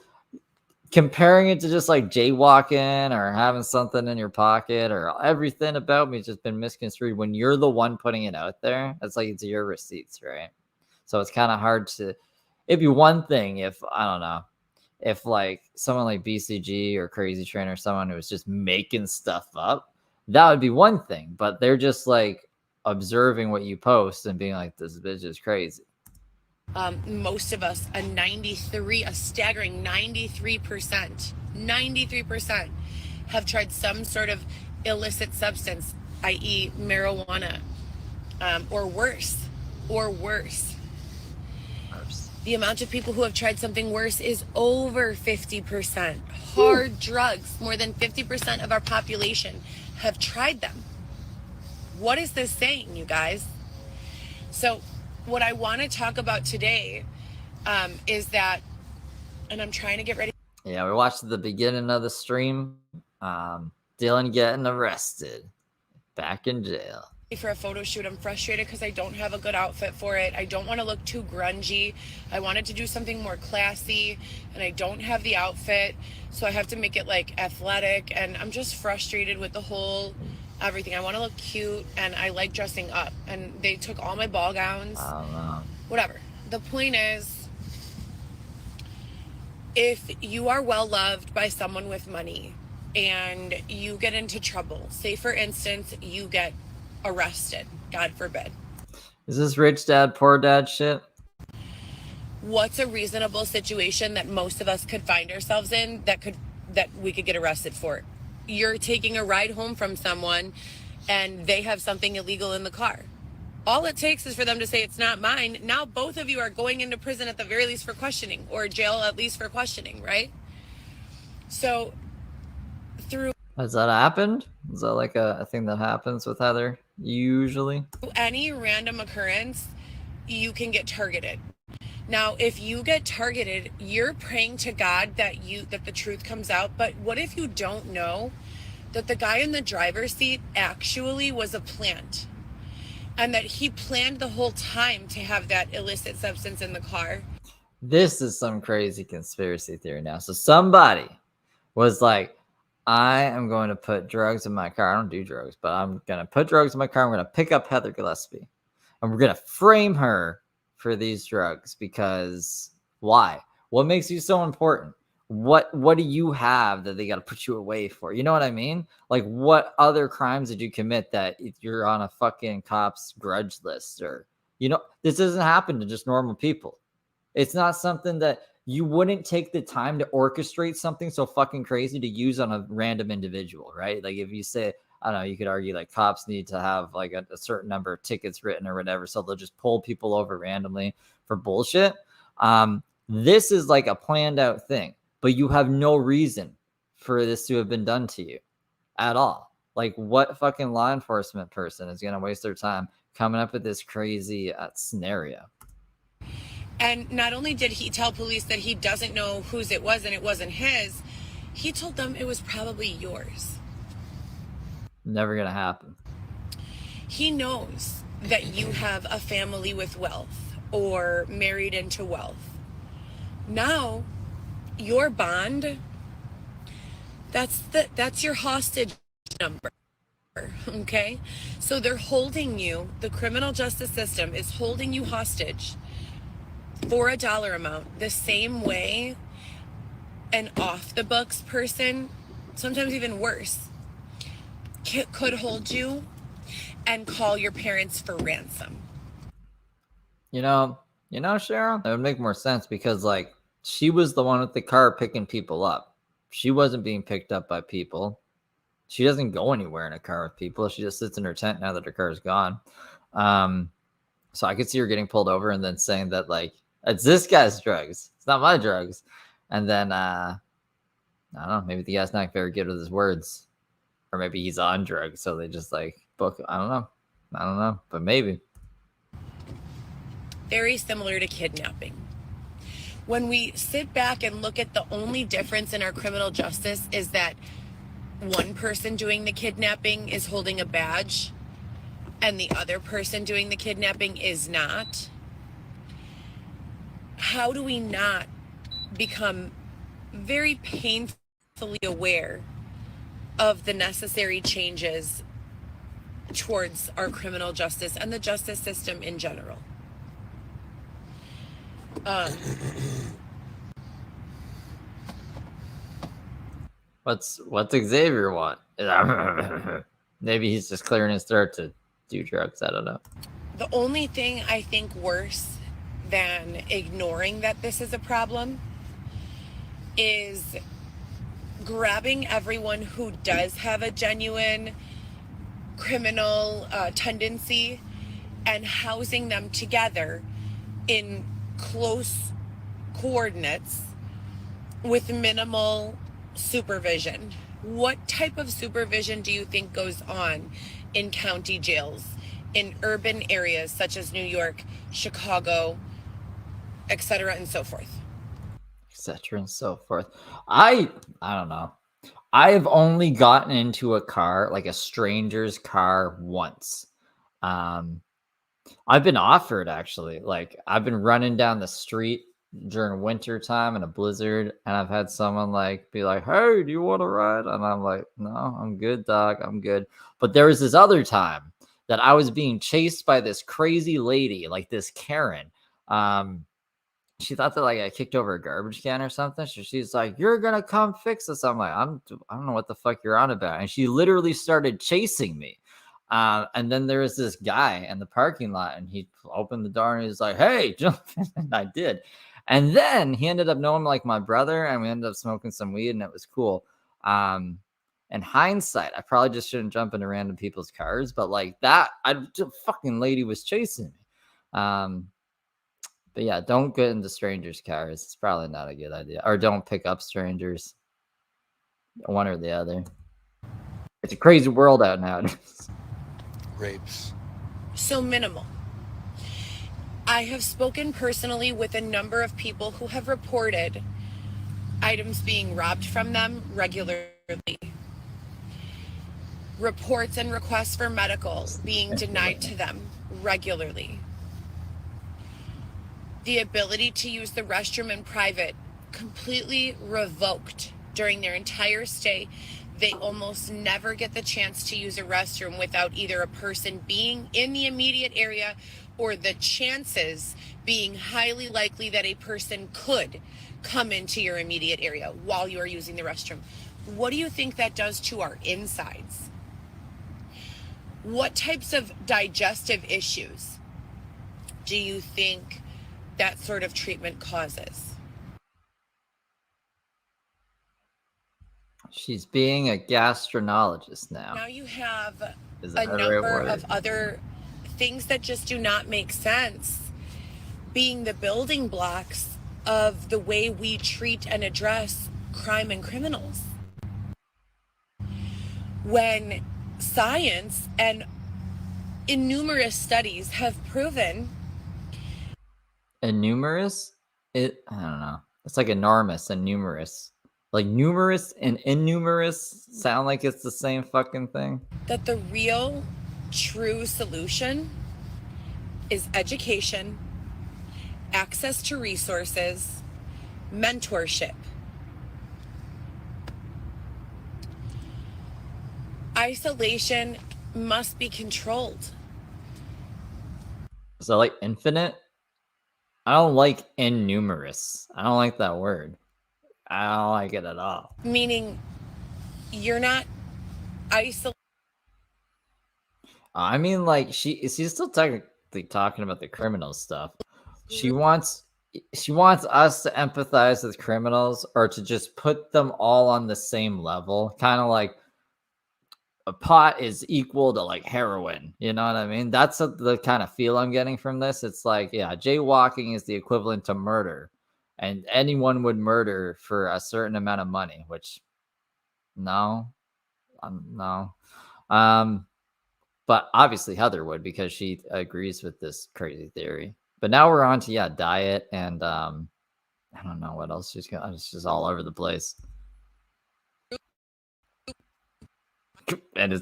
comparing it to just like jaywalking or having something in your pocket or everything about me has just been misconstrued. When you're the one putting it out there, it's like it's your receipts, right? So it's kind of hard to. It'd be one thing if I don't know. If like someone like BCG or Crazy Train or someone who was just making stuff up, that would be one thing. But they're just like observing what you post and being like, this bitch is crazy. Most of us, a staggering 93% have tried some sort of illicit substance, i.e. marijuana, or worse. The amount of people who have tried something worse is over 50%. Hard drugs, more than 50% of our population have tried them. What is this saying, you guys? So what I want to talk about today is that, and I'm trying to get ready. Yeah, we watched the beginning of the stream. Dylan getting arrested, back in jail. For a photo shoot, I'm frustrated because I don't have a good outfit for it. I don't want to look too grungy. I wanted to do something more classy and I don't have the outfit, so I have to make it like athletic, and I'm just frustrated with the whole everything. I want to look cute and I like dressing up, and they took all my ball gowns. I don't know. Whatever. The point is, if you are well loved by someone with money and you get into trouble, say for instance you get arrested, God forbid. Is this rich dad, poor dad shit? What's a reasonable situation that most of us could find ourselves in that we could get arrested for? You're taking a ride home from someone and they have something illegal in the car. All it takes is for them to say it's not mine. Now both of you are going into prison at the very least for questioning, or jail at least for questioning, right? So through Has that happened? Is that like a thing that happens with Heather usually? any random occurrence, you can get targeted. Now, if you get targeted, you're praying to God that the truth comes out. But what if you don't know that the guy in the driver's seat actually was a plant, and that he planned the whole time to have that illicit substance in the car? This is some crazy conspiracy theory now. So somebody was like, I am going to put drugs in my car. I don't do drugs, but I'm going to put drugs in my car. I'm going to pick up Heather Gillespie and we're going to frame her for these drugs. Because why? What makes you so important? What do you have that they got to put you away for? You know what I mean? Like, what other crimes did you commit that you're on a fucking cop's grudge list? Or, you know, this doesn't happen to just normal people. It's not something that you wouldn't take the time to orchestrate something so fucking crazy to use on a random individual, right? Like, if you say, I don't know, you could argue like cops need to have like a certain number of tickets written or whatever, so they'll just pull people over randomly for bullshit. This is like a planned out thing, but you have no reason for this to have been done to you at all. Like, what fucking law enforcement person is going to waste their time coming up with this crazy scenario? And not only did he tell police that he doesn't know whose it was and it wasn't his, he told them it was probably yours. Never going to happen. He knows that you have a family with wealth or married into wealth. Now, your bond, that's your hostage number. Okay? So they're holding you, the criminal justice system is holding you hostage for a dollar amount, the same way an off the books person, sometimes even worse, could hold you and call your parents for ransom. You know, Cheryl, that would make more sense because, like, she was the one with the car picking people up. She wasn't being picked up by people. She doesn't go anywhere in a car with people. She just sits in her tent now that her car is gone. So I could see her getting pulled over and then saying that, like, it's this guy's drugs. It's not my drugs. And then, I don't know, maybe the guy's not very good with his words. Or maybe he's on drugs, so they just, like, book. I don't know, but maybe. Very similar to kidnapping. When we sit back and look at the only difference in our criminal justice is that one person doing the kidnapping is holding a badge and the other person doing the kidnapping is not. How do we not become very painfully aware of the necessary changes towards our criminal justice and the justice system in general? What's Xavier want? Maybe he's just clearing his throat to do drugs. I don't know. The only thing I think worse than ignoring that this is a problem is grabbing everyone who does have a genuine criminal tendency and housing them together in close coordinates with minimal supervision. What type of supervision do you think goes on in county jails, in urban areas such as New York, Chicago, etc., and so forth? Etc. and so forth. I don't know. I've only gotten into a car, like a stranger's car, once. I've been offered, actually. Like, I've been running down the street during winter time in a blizzard, and I've had someone like be like, "Hey, do you want to ride?" And I'm like, "No, I'm good, dog. I'm good." But there was this other time that I was being chased by this crazy lady, like this Karen. She thought that, like, I kicked over a garbage can or something. So she's like, "You're gonna come fix this." I'm like, I don't know what the fuck you're on about. And she literally started chasing me. And then there was this guy in the parking lot, and he opened the door and he was like, "Hey, jump in." And I did. And then he ended up knowing, like, my brother, and we ended up smoking some weed, and it was cool. In hindsight, I probably just shouldn't jump into random people's cars, but like that, the fucking lady was chasing me. But yeah, don't get into strangers' cars. It's probably not a good idea. Or don't pick up strangers. One or the other. It's a crazy world out nowadays. Rapes. So minimal. I have spoken personally with a number of people who have reported items being robbed from them regularly. Reports and requests for medical being denied to them regularly. The ability to use the restroom in private completely revoked during their entire stay. They almost never get the chance to use a restroom without either a person being in the immediate area or the chances being highly likely that a person could come into your immediate area while you are using the restroom. What do you think that does to our insides? What types of digestive issues do you think that sort of treatment causes? She's being a gastroenterologist now. Now you have Is a that the right number word? of other things that just do not make sense being the building blocks of the way we treat and address crime and criminals. when science and innumerous studies have proven Innumerous? I don't know. It's like enormous and numerous. Like numerous and innumerous sound like it's the same fucking thing. that the real, true solution is education, access to resources, mentorship. Isolation must be controlled. So like infinite? I don't like innumerous. I don't like that word. I don't like it at all. Meaning you're not isolated. I mean, like she's still technically talking about the criminal stuff. She wants us to empathize with criminals or to just put them all on the same level, kind of like a pot is equal to like heroin. You know what I mean? That's the kind of feel I'm getting from this. It's like, yeah, jaywalking is the equivalent to murder, and anyone would murder for a certain amount of money. Which, no. But obviously Heather would, because she agrees with this crazy theory. But now we're on to diet and I don't know what else she's got. It's just all over the place. And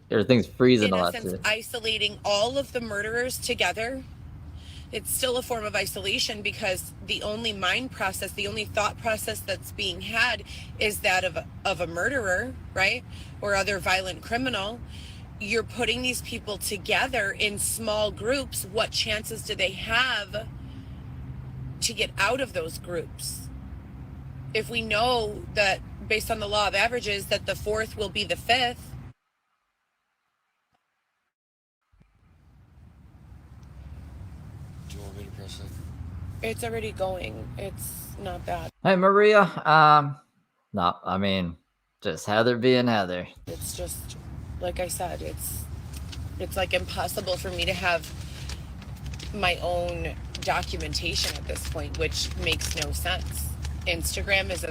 everything's freezing a lot too. Isolating all of the murderers together, it's still a form of isolation, because the only mind process, the only thought process that's being had is that of a murderer, right? Or other violent criminal. You're putting these people together in small groups. What chances do they have to get out of those groups? If we know that, based on the law of averages, that the fourth will be the fifth. Do you want me to press it? It's already going. It's not bad. Hey Maria, no, I mean, just Heather being Heather. It's just, like I said, it's like impossible for me to have my own documentation at this point, which makes no sense. Instagram is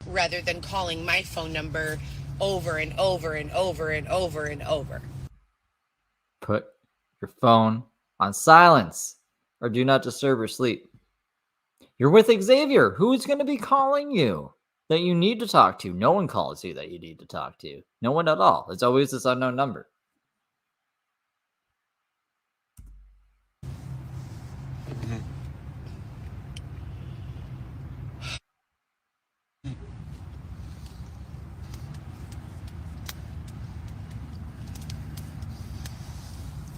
rather than calling my phone number over and over and over and over and over. Put your phone on silence or do not disturb or sleep. You're with Xavier. Who's going to be calling you that you need to talk to? No one calls you that you need to talk to. No one at all. It's always this unknown number.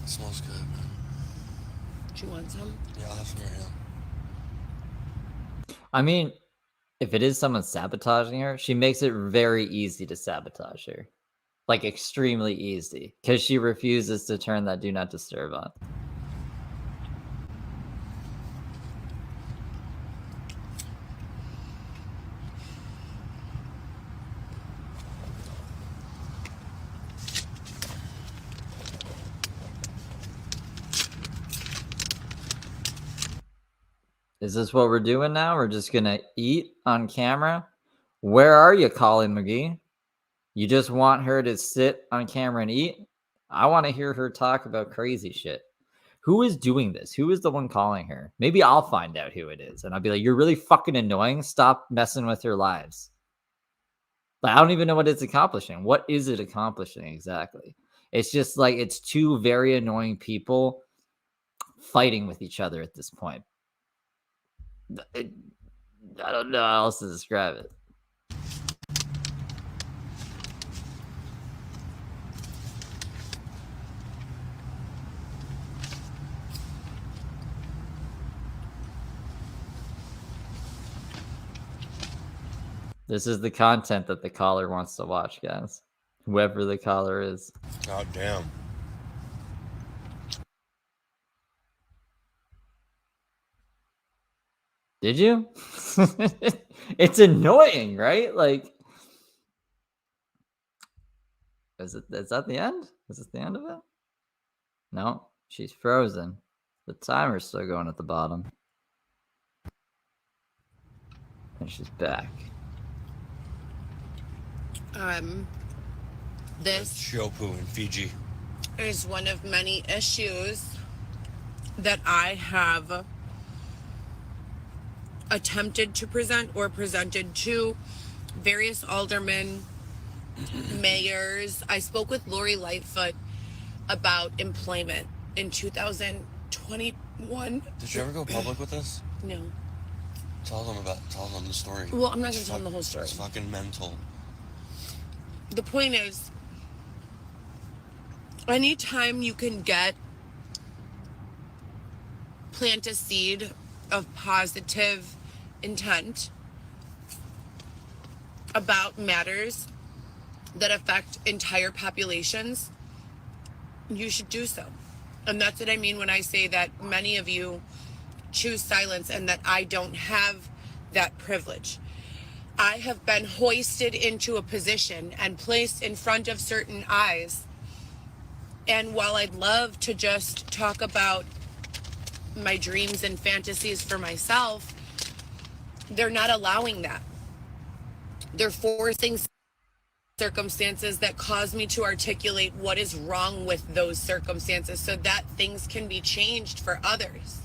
It smells good, man. Do you want some? Yeah, I'll have some right now. I mean, if it is someone sabotaging her, she makes it very easy to sabotage her. Like, extremely easy. Because she refuses to turn that do not disturb on. Is this what we're doing now? We're just going to eat on camera? Where are you, Colin McGee? You just want her to sit on camera and eat? I want to hear her talk about crazy shit. Who is doing this? Who is the one calling her? Maybe I'll find out who it is. And I'll be like, you're really fucking annoying. Stop messing with your lives. Like, I don't even know what it's accomplishing. What is it accomplishing exactly? It's just like, it's two very annoying people fighting with each other at this point. I don't know how else to describe it. This is the content that the caller wants to watch, guys. Whoever the caller is. God damn. Did you? It's annoying, right? Like, is that the end? Is this the end of it? No, she's frozen. The timer's still going at the bottom. And she's back. This Shiopu in Fiji is one of many issues that I have attempted to present or presented to various aldermen, mayors. I spoke with Lori Lightfoot about employment in 2021. Did you ever go public with this? No. Tell them the story. Well, I'm not going to tell them the whole story. It's fucking mental. The point is, anytime you can plant a seed of positive intent about matters that affect entire populations, you should do so. And that's what I mean when I say that many of you choose silence and that I don't have that privilege. I have been hoisted into a position and placed in front of certain eyes. And while I'd love to just talk about my dreams and fantasies for myself, they're not allowing that. They're forcing circumstances that cause me to articulate what is wrong with those circumstances so that things can be changed for others.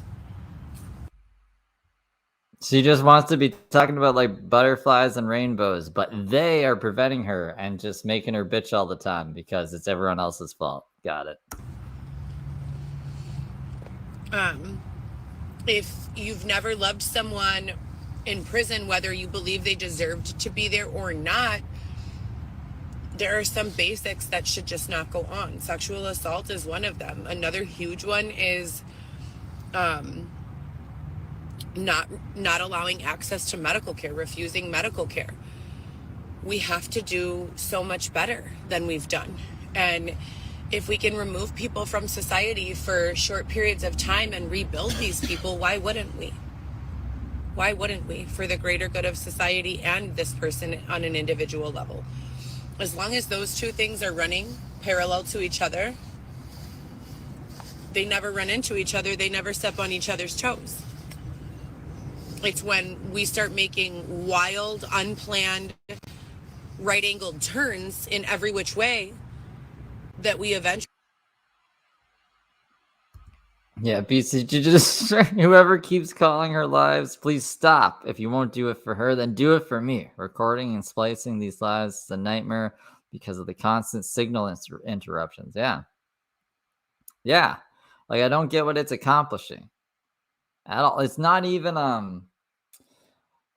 She just wants to be talking about like butterflies and rainbows, but they are preventing her and just making her bitch all the time because it's everyone else's fault. Got it. If you've never loved someone in prison, whether you believe they deserved to be there or not, there are some basics that should just not go on. Sexual assault is one of them. Another huge one is not allowing access to medical care, refusing medical care. We have to do so much better than we've done. And if we can remove people from society for short periods of time and rebuild these people, why wouldn't we? Why wouldn't we? For the greater good of society and this person on an individual level. As long as those two things are running parallel to each other, they never run into each other, they never step on each other's toes. It's when we start making wild, unplanned, right-angled turns in every which way that we eventually... Yeah, BC, just whoever keeps calling her lives, please stop. If you won't do it for her, then do it for me. Recording and splicing these lives is a nightmare because of the constant signal interruptions. Yeah. Like, I don't get what it's accomplishing at all. It's not even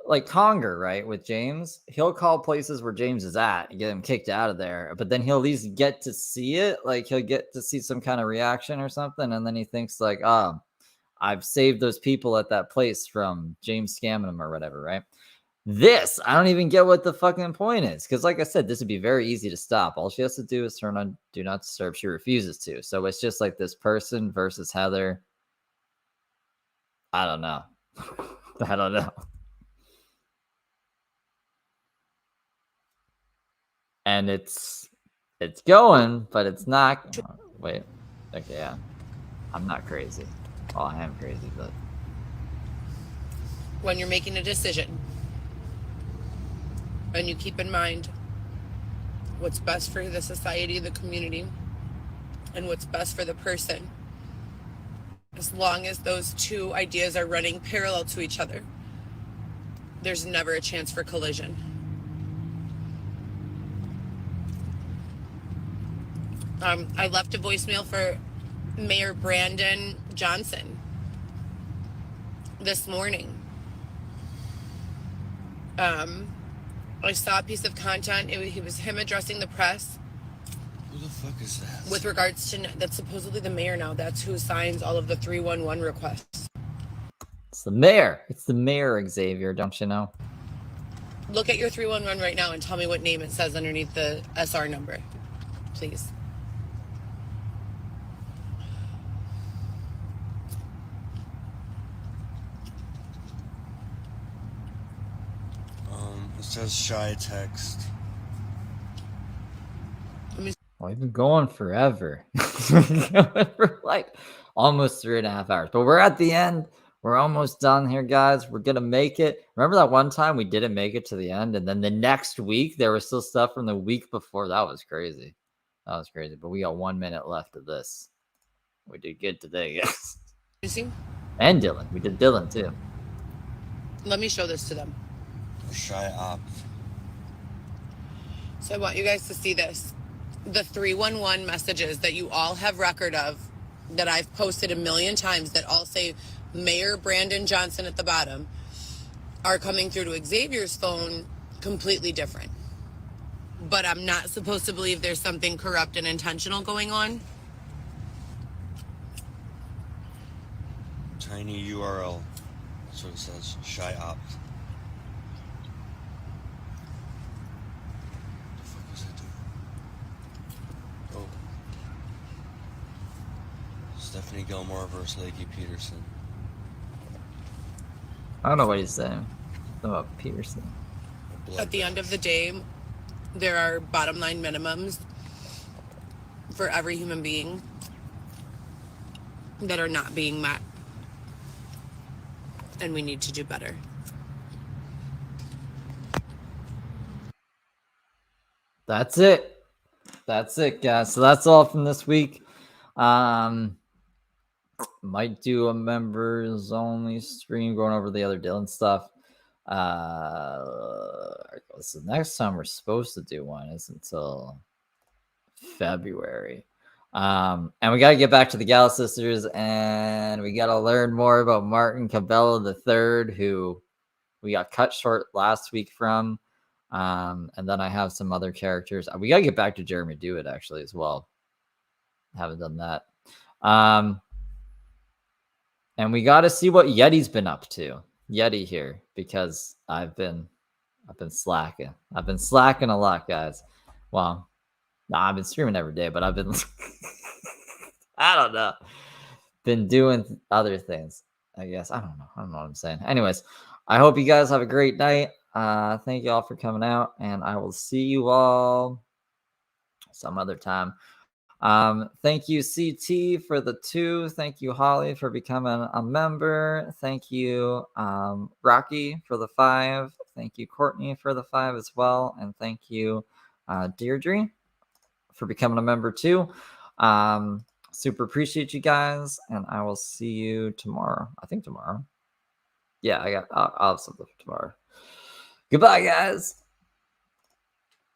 like Conger, right? With James, he'll call places where James is at and get him kicked out of there, but then he'll at least get to see it. Like, he'll get to see some kind of reaction or something, and then he thinks like, oh, I've saved those people at that place from James scamming them or whatever, right? This, I don't even get what the fucking point is, because like I said, this would be very easy to stop. All she has to do is turn on Do Not Disturb. She refuses to. So it's just like this person versus Heather. I don't know. I don't know. And it's going, but it's not. Wait. Okay, yeah. I'm not crazy. Well, I am crazy, but... When you're making a decision, and you keep in mind what's best for the society, the community, and what's best for the person, as long as those two ideas are running parallel to each other, there's never a chance for collision. I left a voicemail for Mayor Brandon Johnson this morning. I saw a piece of content. It was him addressing the press. Who the fuck is that? With regards to, that's supposedly the mayor now. That's who signs all of the 311 requests. It's the mayor. It's the mayor, Xavier. Don't you know? Look at your 311 right now and tell me what name it says underneath the SR number, please. It says shy text. Well, we've been going forever. Going for like almost 3.5 hours. But we're at the end. We're almost done here, guys. We're going to make it. Remember that one time we didn't make it to the end? And then the next week, there was still stuff from the week before. That was crazy. That was crazy. But we got 1 minute left of this. We did good today, yes. You see? And Dylan. We did Dylan too. Let me show this to them. Shy up. So I want you guys to see this. The 311 messages that you all have record of, that I've posted a million times, that all say Mayor Brandon Johnson at the bottom, are coming through to Xavier's phone completely different. But I'm not supposed to believe there's something corrupt and intentional going on. Tiny URL. That's what it says. Shy opt. What the fuck was I doing? Oh. Stephanie Gilmore versus Lakey Peterson. I don't know what he's saying about Peterson. At the end of the day, there are bottom line minimums for every human being that are not being met. And we need to do better. That's it. That's it, guys. So that's all from this week. Might do a members only stream going over the other Dylan stuff. So next time we're supposed to do one is until February. And we got to get back to the Gala sisters, and we got to learn more about Martin Cabela III, who we got cut short last week from. And then I have some other characters. We got to get back to Jeremy Dewitt actually as well. Haven't done that. And we got to see what Yeti's been up to. Yeti here, because I've been slacking. I've been slacking a lot, guys. Well, I've been streaming every day, but I've been I don't know. Been doing other things, I guess. I don't know what I'm saying. Anyways, I hope you guys have a great night. Thank you all for coming out, and I will see you all some other time. Thank you, CT, for the 2. Thank you, Holly, for becoming a member. Thank you, Rocky, for the 5. Thank you, Courtney, for the 5 as well. And thank you, Deirdre, for becoming a member too. Super appreciate you guys, and I will see you tomorrow. I think tomorrow. Yeah, I'll have something for tomorrow. Goodbye, guys.